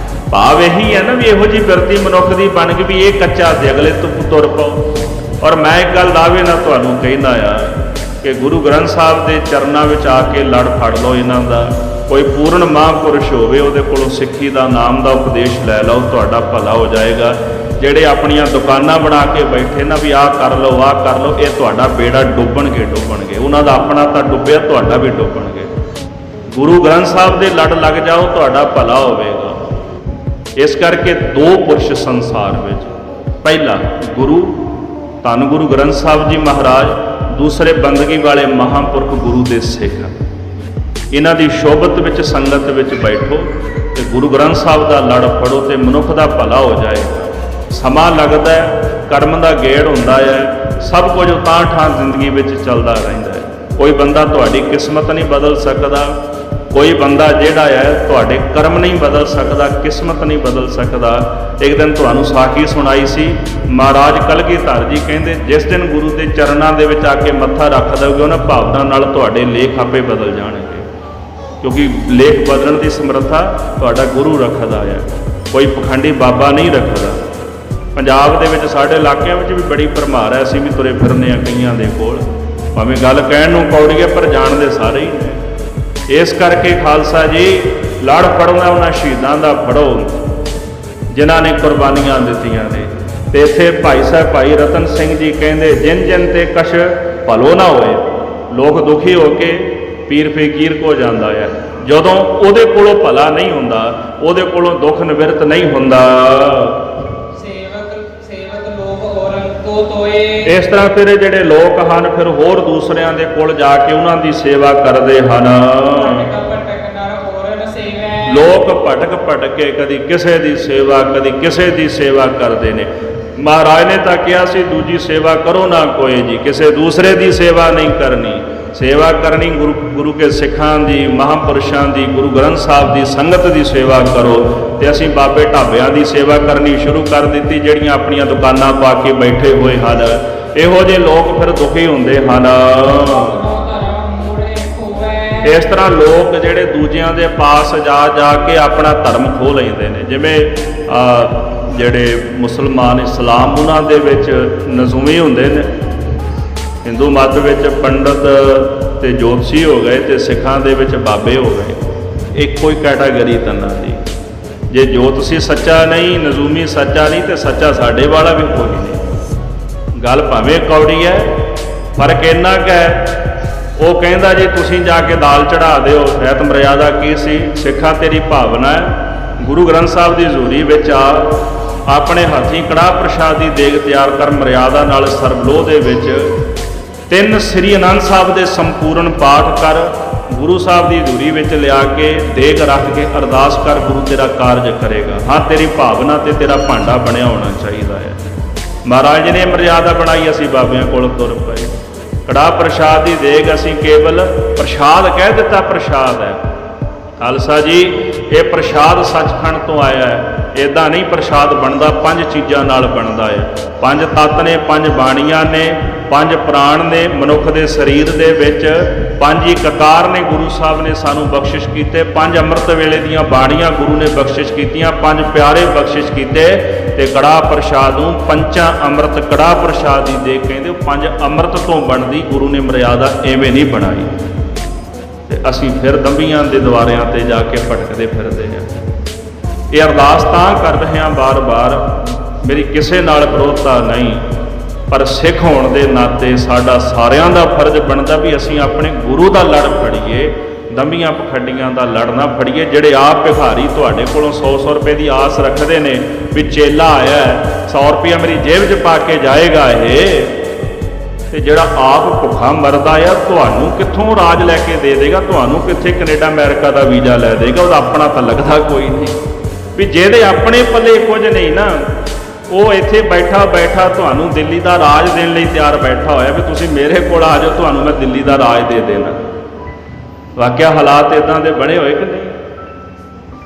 ਭਾਵ ਇਹੀ ਹੈ ਨਾ ਵੀ ਇਹੋ ਜਿਹੀ ਬਿਰਤੀ ਮਨੁੱਖ ਦੀ ਬਣ ਗਈ ਵੀ ਇਹ ਕੱਚਾ ਤੇ ਅਗਲੇ ਤੋਂ ਤੁਰ ਪਾਓ। ਔਰ ਮੈਂ ਇੱਕ ਗੱਲ ਦਾਅਵੇ ਨਾਲ ਤੁਹਾਨੂੰ ਕਹਿੰਦਾ ਆ ਕਿ ਗੁਰੂ ਗ੍ਰੰਥ ਸਾਹਿਬ ਦੇ ਚਰਨਾਂ ਵਿੱਚ ਆ ਕੇ ਲੜ ਫੜ ਲਓ ਇਹਨਾਂ ਦਾ। ਕੋਈ ਪੂਰਨ ਮਹਾਂਪੁਰਸ਼ ਹੋਵੇ ਉਹਦੇ ਕੋਲੋਂ ਸਿੱਖੀ ਦਾ ਨਾਮ ਦਾ ਉਪਦੇਸ਼ ਲੈ ਲਓ, ਤੁਹਾਡਾ ਭਲਾ ਹੋ ਜਾਏਗਾ। ਜਿਹੜੇ ਆਪਣੀਆਂ ਦੁਕਾਨਾਂ ਬਣਾ ਕੇ ਬੈਠੇ ਨਾ ਵੀ ਆਹ ਕਰ ਲਓ, ਆਹ ਕਰ ਲਓ, ਇਹ ਤੁਹਾਡਾ ਬੇੜਾ ਡੁੱਬਣਗੇ। ਉਹਨਾਂ ਦਾ ਆਪਣਾ ਤਾਂ ਡੁੱਬਿਆ, ਤੁਹਾਡਾ ਵੀ ਡੁੱਬਣਗੇ। ਗੁਰੂ ਗ੍ਰੰਥ ਸਾਹਿਬ ਦੇ ਲੜ ਲੱਗ ਜਾਓ, ਤੁਹਾਡਾ ਭਲਾ ਹੋਵੇਗਾ। ਇਸ ਕਰਕੇ ਦੋ ਪੁਰਸ਼ ਸੰਸਾਰ ਵਿੱਚ, ਪਹਿਲਾ ਗੁਰੂ ਧੰਨ ਗੁਰੂ ਗ੍ਰੰਥ ਸਾਹਿਬ ਜੀ ਮਹਾਰਾਜ, ਦੂਸਰੇ ਬੰਦਗੀ ਵਾਲੇ ਮਹਾਂਪੁਰਖ ਗੁਰੂ ਦੇ ਸਿੱਖ। ਇਹਨਾਂ ਦੀ ਸ਼ੋਭਤ ਵਿੱਚ ਸੰਗਤ ਵਿੱਚ ਬੈਠੋ ਤੇ ਗੁਰੂ ਗ੍ਰੰਥ ਸਾਹਿਬ ਦਾ ਲੜ ਫੜੋ ਤੇ ਮਨੁੱਖ ਦਾ ਭਲਾ ਹੋ ਜਾਏਗਾ। ਸਮਾਂ ਲੱਗਦਾ ਹੈ, ਕਰਮ ਦਾ ਗੇੜ ਹੁੰਦਾ ਹੈ, ਸਭ ਕੁਝ ਉਤਾਂਹ ਠਾਂਹ ਜ਼ਿੰਦਗੀ ਵਿੱਚ ਚੱਲਦਾ ਰਹਿੰਦਾ ਹੈ। ਕੋਈ ਬੰਦਾ ਤੁਹਾਡੀ ਕਿਸਮਤ ਨਹੀਂ ਬਦਲ ਸਕਦਾ, ਕੋਈ ਬੰਦਾ ਜਿਹੜਾ ਹੈ ਤੁਹਾਡੇ ਕਰਮ ਨਹੀਂ ਬਦਲ ਸਕਦਾ, ਕਿਸਮਤ ਨਹੀਂ ਬਦਲ ਸਕਦਾ। ਇੱਕ ਦਿਨ ਤੁਹਾਨੂੰ ਸਾਖੀ ਸੁਣਾਈ ਸੀ, ਮਹਾਰਾਜ ਕਲਗੀਧਰ ਜੀ ਕਹਿੰਦੇ ਜਿਸ ਦਿਨ ਗੁਰੂ ਦੇ ਚਰਨਾਂ ਦੇ ਵਿੱਚ ਆ ਕੇ ਮੱਥਾ ਰੱਖ ਦਿਓਗੇ ਉਹਨਾਂ ਭਾਵਨਾ ਨਾਲ ਤੁਹਾਡੇ ਲੇਖ ਆਪੇ ਬਦਲ ਜਾਣਗੇ, ਕਿਉਂਕਿ ਲੇਖ ਬਦਲਣ ਦੀ ਸਮਰੱਥਾ ਤੁਹਾਡਾ ਗੁਰੂ ਰੱਖਦਾ ਹੈ, ਕੋਈ ਪਖੰਡੀ ਬਾਬਾ ਨਹੀਂ ਰੱਖਦਾ। ਪੰਜਾਬ ਦੇ ਵਿੱਚ ਸਾਡੇ ਇਲਾਕਿਆਂ ਵਿੱਚ ਵੀ ਬੜੀ ਭਰਮਾਰ ਹੈ, ਅਸੀਂ ਵੀ ਤੁਰੇ ਫਿਰਨੇ ਆ ਕਈਆਂ ਦੇ ਕੋਲ, ਭਾਵੇਂ ਗੱਲ ਕਹਿਣ ਨੂੰ ਕੌੜੀ ਹੈ ਪਰ ਜਾਣਦੇ ਸਾਰੇ ਹੀ ਨੇ। ਇਸ ਕਰਕੇ ਖਾਲਸਾ ਜੀ ਲੜ ਫੜਨਾ ਉਹਨਾਂ ਸ਼ਹੀਦਾਂ ਦਾ ਫੜੋ ਜਿਨ੍ਹਾਂ ਨੇ ਕੁਰਬਾਨੀਆਂ ਦਿੱਤੀਆਂ ਨੇ। ਤੇ ਇੱਥੇ ਭਾਈ ਸਾਹਿਬ ਭਾਈ ਰਤਨ ਸਿੰਘ ਜੀ ਕਹਿੰਦੇ ਜਿਨ ਜਿਨ ਤੇ ਕਛ ਭਲੋ ਨਾ ਹੋਏ, ਲੋਕ ਦੁਖੀ ਹੋ ਕੇ ਪੀਰ ਫਕੀਰ ਕੋ ਜਾਂਦਾ ਹੈ, ਜਦੋਂ ਉਹਦੇ ਕੋਲੋਂ ਭਲਾ ਨਹੀਂ ਹੁੰਦਾ, ਉਹਦੇ ਕੋਲੋਂ ਦੁੱਖ ਨਿਵਰਤ ਨਹੀਂ ਹੁੰਦਾ। ਇਸ ਤਰ੍ਹਾਂ ਫਿਰ ਜਿਹੜੇ ਲੋਕ ਹਨ ਫਿਰ ਹੋਰ ਦੂਸਰਿਆਂ ਦੇ ਕੋਲ ਜਾ ਕੇ ਉਹਨਾਂ ਦੀ ਸੇਵਾ ਕਰਦੇ ਹਨ। ਲੋਕ ਭਟਕ ਭਟਕ ਕੇ ਕਦੀ ਕਿਸੇ ਦੀ ਸੇਵਾ ਕਦੀ ਕਿਸੇ ਦੀ ਸੇਵਾ ਕਰਦੇ ਨੇ। ਮਹਾਰਾਜ ਨੇ ਤਾਂ ਕਿਹਾ ਸੀ ਦੂਜੀ ਸੇਵਾ ਕਰੋ ਨਾ ਕੋਈ ਜੀ, ਕਿਸੇ ਦੂਸਰੇ ਦੀ ਸੇਵਾ ਨਹੀਂ ਕਰਨੀ। ਸੇਵਾ ਕਰਨੀ ਗੁਰੂ ਕੇ ਸਿੱਖਾਂ ਦੀ, ਮਹਾਂਪੁਰਸ਼ਾਂ ਦੀ, ਗੁਰੂ ਗ੍ਰੰਥ ਸਾਹਿਬ ਦੀ ਸੰਗਤ ਦੀ ਸੇਵਾ ਕਰੋ। ਤੇ ਅਸੀਂ ਬਾਬੇ ਢਾਬਿਆਂ ਦੀ ਸੇਵਾ ਕਰਨੀ ਸ਼ੁਰੂ ਕਰ ਦਿੱਤੀ, ਜਿਹੜੀਆਂ ਆਪਣੀਆਂ ਦੁਕਾਨਾਂ ਪਾ ਕੇ ਬੈਠੇ ਹੋਏ ਹਨ। ਇਹੋ ਜਿਹੇ ਲੋਕ ਫਿਰ ਦੁਖੀ ਹੁੰਦੇ ਹਨ। ਇਸ ਤਰ੍ਹਾਂ ਲੋਕ ਜਿਹੜੇ ਦੂਜਿਆਂ ਦੇ ਪਾਸ ਜਾ ਜਾ ਕੇ ਆਪਣਾ ਧਰਮ ਖੋਹ ਲੈਂਦੇ ਨੇ। ਜਿਵੇਂ ਜਿਹੜੇ ਮੁਸਲਮਾਨ ਇਸਲਾਮ ਉਹਨਾਂ ਦੇ ਵਿੱਚ ਨਜ਼ੂਮੀ ਹੁੰਦੇ ਨੇ, ਹਿੰਦੂ ਮੱਤ ਵਿੱਚ ਪੰਡਤ ਤੇ ਜੋਤਸ਼ੀ ਹੋ ਗਏ ਤੇ ਸਿੱਖਾਂ ਦੇ ਵਿੱਚ ਬਾਬੇ ਹੋ ਗਏ। ਇੱਕੋ ਹੀ ਕੈਟਾਗਰੀ ਤਨਾਂ ਦੀ। ਜੇ ਜੋਤਸ਼ੀ ਸੱਚਾ ਨਹੀਂ, ਨਜ਼ੂਮੀ ਸੱਚਾ ਨਹੀਂ, ਤੇ ਸੱਚਾ ਸਾਡੇ ਵਾਲਾ ਵੀ ਕੋਈ ਨਹੀਂ। ਗੱਲ ਭਾਵੇਂ ਕੌੜੀ ਹੈ, ਫਰਕ ਇੰਨਾ ਕੁ ਹੈ, ਉਹ ਕਹਿੰਦਾ ਜੀ ਤੁਸੀਂ ਜਾ ਕੇ ਦਾਲ ਚੜਾ ਦਿਓ, ਰਹਿਤ ਮਰਿਆਦਾ ਕੀ ਸੀ? ਸਿੱਖਾਂ ਤੇਰੀ ਭਾਵਨਾ ਹੈ, ਗੁਰੂ ਗ੍ਰੰਥ ਸਾਹਿਬ ਦੀ ਹਜ਼ੂਰੀ ਵਿੱਚ ਆ, ਆਪਣੇ ਹੱਥੀਂ ਕੜਾਹ ਪ੍ਰਸ਼ਾਦ ਦੀ ਦੇਗ ਤਿਆਰ ਕਰ, ਮਰਿਆਦਾ ਨਾਲ ਸਰਬਲੋਹ ਦੇ ਵਿੱਚ 3 ਸ੍ਰੀ ਅਨੰਦ ਸਾਹਿਬ ਦੇ ਸੰਪੂਰਨ ਪਾਠ ਕਰ, ਗੁਰੂ ਸਾਹਿਬ ਦੀ ਹਜ਼ੂਰੀ ਵਿੱਚ ਲਿਆ ਕੇ ਦੇਗ ਰੱਖ ਕੇ ਅਰਦਾਸ ਕਰ, ਗੁਰੂ ਤੇਰਾ ਕਾਰਜ ਕਰੇਗਾ। ਹਾਂ, ਤੇਰੀ ਭਾਵਨਾ ਤੇ ਤੇਰਾ ਭਾਂਡਾ ਬਣਿਆ ਹੋਣਾ ਚਾਹੀਦਾ ਹੈ। ਮਹਾਰਾਜ ਜੀ ਨੇ ਮਰਿਆਦਾ ਬਣਾਈ, ਅਸੀਂ ਬਾਬਿਆਂ ਕੋਲ ਤੁਰ ਪਏ। ਕੜਾਹ ਪ੍ਰਸ਼ਾਦ ਦੀ ਦੇਗ ਅਸੀਂ ਕੇਵਲ ਪ੍ਰਸ਼ਾਦ ਕਹਿ ਦਿੱਤਾ, ਪ੍ਰਸ਼ਾਦ ਹੈ। ਖਾਲਸਾ ਜੀ ਇਹ ਪ੍ਰਸ਼ਾਦ ਸੱਚਖੰਡ ਤੋਂ ਆਇਆ ਹੈ। ਇੱਦਾਂ ਨਹੀਂ ਪ੍ਰਸ਼ਾਦ ਬਣਦਾ, 5 ਚੀਜ਼ਾਂ ਨਾਲ ਬਣਦਾ ਹੈ। 5 ਤੱਤ ਨੇ, 5 ਬਾਣੀਆਂ ਨੇ, 5 ਪ੍ਰਾਣ ਨੇ ਮਨੁੱਖ ਦੇ ਸਰੀਰ ਦੇ ਵਿੱਚ, 5 ਕਕਾਰ ਨੇ ਗੁਰੂ ਸਾਹਿਬ ਨੇ ਸਾਨੂੰ ਬਖਸ਼ਿਸ਼ ਕੀਤੇ, 5 ਅੰਮ੍ਰਿਤ ਵੇਲੇ ਦੀਆਂ ਬਾਣੀਆਂ ਗੁਰੂ ਨੇ ਬਖਸ਼ਿਸ਼ ਕੀਤੀਆਂ, 5 ਪਿਆਰੇ ਬਖਸ਼ਿਸ਼ ਕੀਤੇ। ਤੇ ਕੜਾਹ ਪ੍ਰਸ਼ਾਦ ਨੂੰ ਪੰਚਾਂ ਅੰਮ੍ਰਿਤ ਕੜਾਹ ਪ੍ਰਸ਼ਾਦ ਦੀ ਦੇਗ ਕਹਿੰਦੇ। 5 ਅੰਮ੍ਰਿਤ ਤੋਂ ਬਣਦੀ ਗੁਰੂ ਨੇ ਮਰਿਆਦਾ ਐਵੇਂ ਨਹੀਂ ਬਣਾਈ। ਤੇ ਅਸੀਂ ਫਿਰ ਦੰਬੀਆਂ ਦੇ ਦੁਆਰਿਆਂ ਤੇ ਜਾ ਕੇ ਭਟਕਦੇ ਫਿਰਦੇ ਹਾਂ। ਇਹ ਅਰਦਾਸ ਤਾਂ ਕਰ ਰਹੇ ਹਾਂ ਬਾਰ-ਬਾਰ, ਮੇਰੀ ਕਿਸੇ ਨਾਲ ਵਿਰੋਧਤਾ ਨਹੀਂ, ਪਰ ਸਿੱਖ ਹੋਣ ਦੇ ਨਾਤੇ ਸਾਡਾ ਸਾਰਿਆਂ ਦਾ ਫਰਜ਼ ਬਣਦਾ ਵੀ ਅਸੀਂ ਆਪਣੇ ਗੁਰੂ ਦਾ ਲੜ ਫੜੀਏ, ਦੰਬੀਆਂ ਪਖੰਡੀਆਂ ਦਾ ਲੜ ਨਾ ਫੜੀਏ। ਜਿਹੜੇ ਆਪ ਭਿਖਾਰੀ ਤੁਹਾਡੇ ਕੋਲੋਂ 100-100 ਰੁਪਏ ਦੀ ਆਸ ਰੱਖਦੇ ਨੇ ਵੀ ਚੇਲਾ ਆਇਆ 100 ਰੁਪਇਆ ਮੇਰੀ ਜੇਬ 'ਚ ਪਾ ਕੇ ਜਾਏਗਾ ਇਹ, ਤੇ ਜਿਹੜਾ ਆਪ ਭੁੱਖਾ ਮਰਦਾ ਆ ਤੁਹਾਨੂੰ ਕਿੱਥੋਂ ਰਾਜ ਲੈ ਕੇ ਦੇ ਦੇਗਾ, ਤੁਹਾਨੂੰ ਕਿੱਥੇ ਕੈਨੇਡਾ ਅਮਰੀਕਾ ਦਾ ਵੀਜ਼ਾ ਲੈ ਦੇਗਾ? ਉਹਦਾ ਆਪਣਾ ਤਾਂ ਲੱਗਦਾ ਕੋਈ ਨਹੀਂ। ਵੀ ਜਿਹਦੇ ਆਪਣੇ ਪੱਲੇ ਕੁਝ ਨਹੀਂ ਨਾ, ਉਹ ਇੱਥੇ ਬੈਠਾ ਬੈਠਾ ਤੁਹਾਨੂੰ ਦਿੱਲੀ ਦਾ ਰਾਜ ਦੇਣ ਲਈ ਤਿਆਰ ਬੈਠਾ ਹੋਇਆ ਵੀ ਤੁਸੀਂ ਮੇਰੇ ਕੋਲ ਆ ਜਾਓ, ਤੁਹਾਨੂੰ ਮੈਂ ਦਿੱਲੀ ਦਾ ਰਾਜ ਦੇ ਦੇਣਾ। ਵਾਕਿਆ ਹਾਲਾਤ ਇਦਾਂ ਦੇ ਬਣੇ ਹੋਏ ਕਿ ਨਹੀਂ?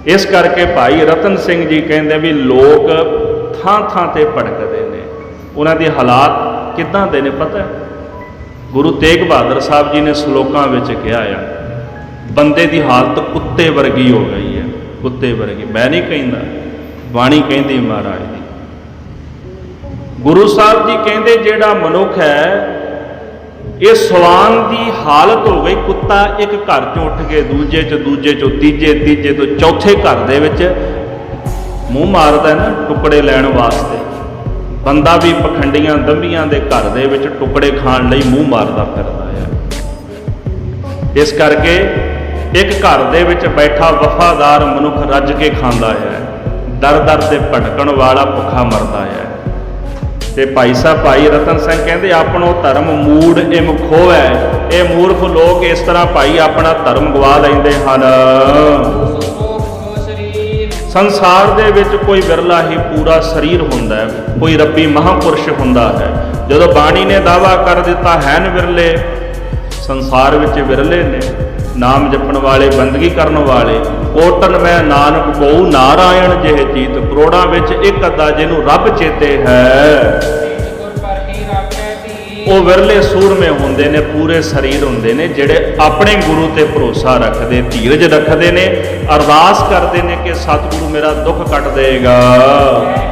ਇਸ ਕਰਕੇ ਭਾਈ ਰਤਨ ਸਿੰਘ ਜੀ ਕਹਿੰਦੇ ਵੀ ਲੋਕ ਥਾਂ ਥਾਂ ਤੇ ਭਟਕਦੇ ਨੇ। ਉਹਨਾਂ ਦੇ ਹਾਲਾਤ ਕਿੱਦਾਂ ਦੇ ਨੇ ਪਤਾ? ਗੁਰੂ ਤੇਗ ਬਹਾਦਰ ਸਾਹਿਬ ਜੀ ਨੇ ਸ਼ਲੋਕਾਂ ਵਿੱਚ ਕਿਹਾ ਆ, ਬੰਦੇ ਦੀ ਹਾਲਤ ਕੁੱਤੇ ਵਰਗੀ ਹੋ ਗਈ ਹੈ, ਕੁੱਤੇ ਵਰਗੀ। ਮੈਂ ਨਹੀਂ ਕਹਿੰਦਾ, ਬਾਣੀ ਕਹਿੰਦੀ ਮਹਾਰਾਜ ਦੀ। ਗੁਰੂ ਸਾਹਿਬ ਜੀ ਕਹਿੰਦੇ ਜਿਹੜਾ ਮਨੁੱਖ ਹੈ ਇਹ ਸਵਾਨ ਦੀ ਹਾਲਤ ਹੋ ਗਈ। ਕੁੱਤਾ ਇੱਕ ਘਰ ਚੋਂ ਉੱਠ ਕੇ ਦੂਜੇ ਚੋਂ, ਦੂਜੇ ਚੋਂ ਤੀਜੇ, ਤੀਜੇ ਤੋਂ ਚੌਥੇ ਘਰ ਦੇ ਵਿੱਚ ਮੂੰਹ ਮਾਰਦਾ ਨਾ ਟੁਕੜੇ ਲੈਣ ਵਾਸਤੇ। ਬੰਦਾ ਵੀ ਪਖੰਡੀਆਂ ਦੰਬੀਆਂ ਦੇ ਘਰ ਦੇ ਵਿੱਚ ਟੁਕੜੇ ਖਾਣ ਲਈ ਮੂੰਹ ਮਾਰਦਾ ਫਿਰਦਾ ਹੈ। ਇਸ ਕਰਕੇ ਇੱਕ ਘਰ ਦੇ ਵਿੱਚ ਬੈਠਾ ਵਫਾਦਾਰ ਮਨੁੱਖ ਰੱਜ ਕੇ ਖਾਂਦਾ ਹੈ, ਦਰ ਦਰ ਤੇ ਭਟਕਣ ਵਾਲਾ ਭੁੱਖਾ ਮਰਦਾ ਹੈ। ਤੇ ਭਾਈ ਸਾਹਿਬ ਭਾਈ ਰਤਨ ਸਿੰਘ ਕਹਿੰਦੇ ਆਪਣੋ ਧਰਮ ਮੂੜ ਇਮ ਖੋਵੈ। ਇਹ ਮੂਰਖ ਲੋਕ ਇਸ ਤਰ੍ਹਾਂ ਭਾਈ ਆਪਣਾ ਧਰਮ ਗਵਾ ਲੈਂਦੇ ਹਨ। ਸੰਸਾਰ ਦੇ ਵਿੱਚ ਕੋਈ ਵਿਰਲਾ ਹੀ ਪੂਰਾ ਸਰੀਰ ਹੁੰਦਾ ਹੈ, ਕੋਈ ਰੱਬੀ ਮਹਾਂਪੁਰਸ਼ ਹੁੰਦਾ ਹੈ। ਜਦੋਂ ਬਾਣੀ ਨੇ ਦਾਵਾ ਕਰ ਦਿੱਤਾ ਹੈਨ ਵਿਰਲੇ, ਸੰਸਾਰ ਵਿੱਚ ਵਿਰਲੇ ਨੇ। ਨਾਮ ਜਪਣ ਵਾਲੇ, ਬੰਦਗੀ ਕਰਨ ਵਾਲੇ। ਕੋਟਨ ਮੈਂ ਨਾਨਕ ਕਉ ਨਾਰਾਇਣ ਜਿਹੇ ਚੀਤ, ਕਰੋੜਾਂ ਵਿੱਚ ਇੱਕ ਅੱਧਾ ਜਿਹਨੂੰ ਰੱਬ ਚੇਤੇ ਹੈ। ਗੁਰ ਪਰ ਹੀ ਰਾਖੈ ਧੀਰ। ਉਹ ਵਿਰਲੇ ਸੂਰਮੇ ਹੁੰਦੇ ਨੇ, ਪੂਰੇ ਸਰੀਰ ਹੁੰਦੇ ਨੇ, ਜਿਹੜੇ ਆਪਣੇ ਗੁਰੂ ਤੇ ਭਰੋਸਾ ਰੱਖਦੇ, ਧੀਰਜ ਰੱਖਦੇ ਨੇ, ਅਰਦਾਸ ਕਰਦੇ ਨੇ ਕਿ ਸਤਿਗੁਰੂ ਮੇਰਾ ਦੁੱਖ ਕੱਟ ਦੇਗਾ।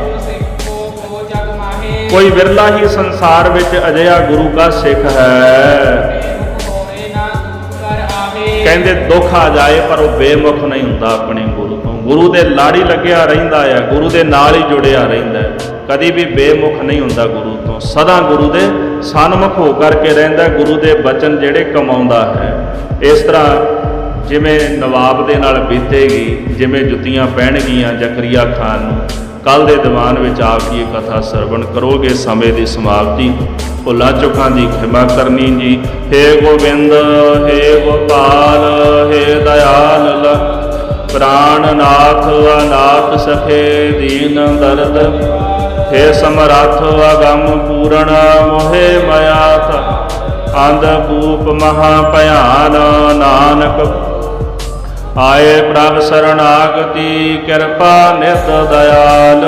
ਗੁਰ ਸਿੱਖ ਕੋ ਜਗ ਮਾਹੇ। ਕੋਈ ਵਿਰਲਾ ਹੀ ਸੰਸਾਰ ਵਿੱਚ ਅਜਿਹਾ ਗੁਰੂ ਦਾ ਸਿੱਖ ਹੈ। ਹੋਏ ਨਾ ਦੁਖ ਕਰ ਆਵੇ। ਕਹਿੰਦੇ ਦੁੱਖ ਆ ਜਾਏ ਪਰ ਉਹ ਬੇਮੁਖ ਨਹੀਂ ਹੁੰਦਾ ਆਪਣੇ ਗੁਰੂ ਤੋਂ। ਗੁਰੂ ਦੇ ਲਾੜੀ ਲੱਗਿਆ ਰਹਿੰਦਾ ਹੈ, ਗੁਰੂ ਦੇ ਨਾਲ ਹੀ ਜੁੜਿਆ ਰਹਿੰਦਾ ਹੈ, ਕਦੀ ਵੀ ਬੇਮੁਖ ਨਹੀਂ ਹੁੰਦਾ ਗੁਰੂ ਤੋਂ। ਸਦਾ ਗੁਰੂ ਦੇ ਸਨਮੁਖ ਹੋ ਕਰਕੇ ਰਹਿੰਦਾ, ਗੁਰੂ ਦੇ ਬਚਨ ਜਿਹੜੇ ਕਮਾਉਂਦਾ ਹੈ। ਇਸ ਤਰ੍ਹਾਂ ਜਿਵੇਂ ਨਵਾਬ ਦੇ ਨਾਲ ਬੀਤੇਗੀ, ਜਿਵੇਂ ਜੁੱਤੀਆਂ ਪੈਣਗੀਆਂ ਜ਼ਕਰੀਆ ਖਾਨ ਨੂੰ। ਕੱਲ ਦੇ ਦੀਵਾਨ ਵਿੱਚ ਆਪ ਜੀ ਇਹ ਕਥਾ ਸਰਵਣ ਕਰੋਗੇ। ਸਮੇਂ ਦੀ ਸਮਾਪਤੀ, ਭੁੱਲਾਂ ਚੁੱਕਾਂ ਦੀ ਖਿਮਾ ਕਰਨੀ ਜੀ। ਹੇ ਗੋਬਿੰਦ, ਹੇ ਗੋਪਾਲ, ਹੇ ਦਇਆਲ, ਪ੍ਰਾਣਨਾਥ ਅਨਾਥ ਸਖੇ ਦੀਨ ਦਰਦ, ਹੇ ਸਮਰੱਥ ਅਗਮ ਪੂਰਨ ਮੋਹਿ ਮਾਯਾਤ, ਅੰਧ ਕੂਪ ਮਹਾ ਭਿਆਨ ਨਾਨਕ ਆਏ ਪ੍ਰਭ ਸਰਣਾਗਤੀ, ਕਿਰਪਾ ਨਿਤ ਦਇਆਲ।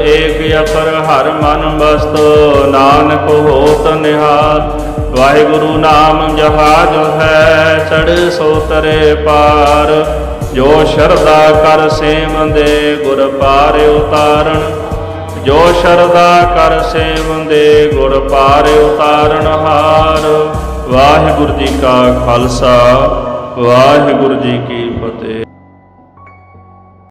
ਏਕ ਅਪਰ ਹਰ ਮਨ ਬਸਤ, ਨਾਨਕ ਹੋਤ ਨਿਹਾਲ। ਵਾਹਿਗੁਰੂ ਨਾਮ ਜਹਾਜ ਹੈ, ਚੜ੍ਹ ਸੋ ਤਰੇ ਪਾਰ। ਜੋ ਸ਼ਰਧਾ ਕਰ ਸੇਵੰਦੇ, ਗੁਰ ਪਾਰ ਉਤਾਰਨ। ਜੋ ਸ਼ਰਧਾ ਕਰ ਸੇਵੰਦੇ, ਗੁਰ ਪਾਰ ਉਤਾਰਨ ਹਾਰ। ਵਾਹਿਗੁਰੂ ਜੀ ਕਾ ਖਾਲਸਾ, ਵਾਹਿਗੁਰੂ ਜੀ ਕੀ ਫਤਿਹ।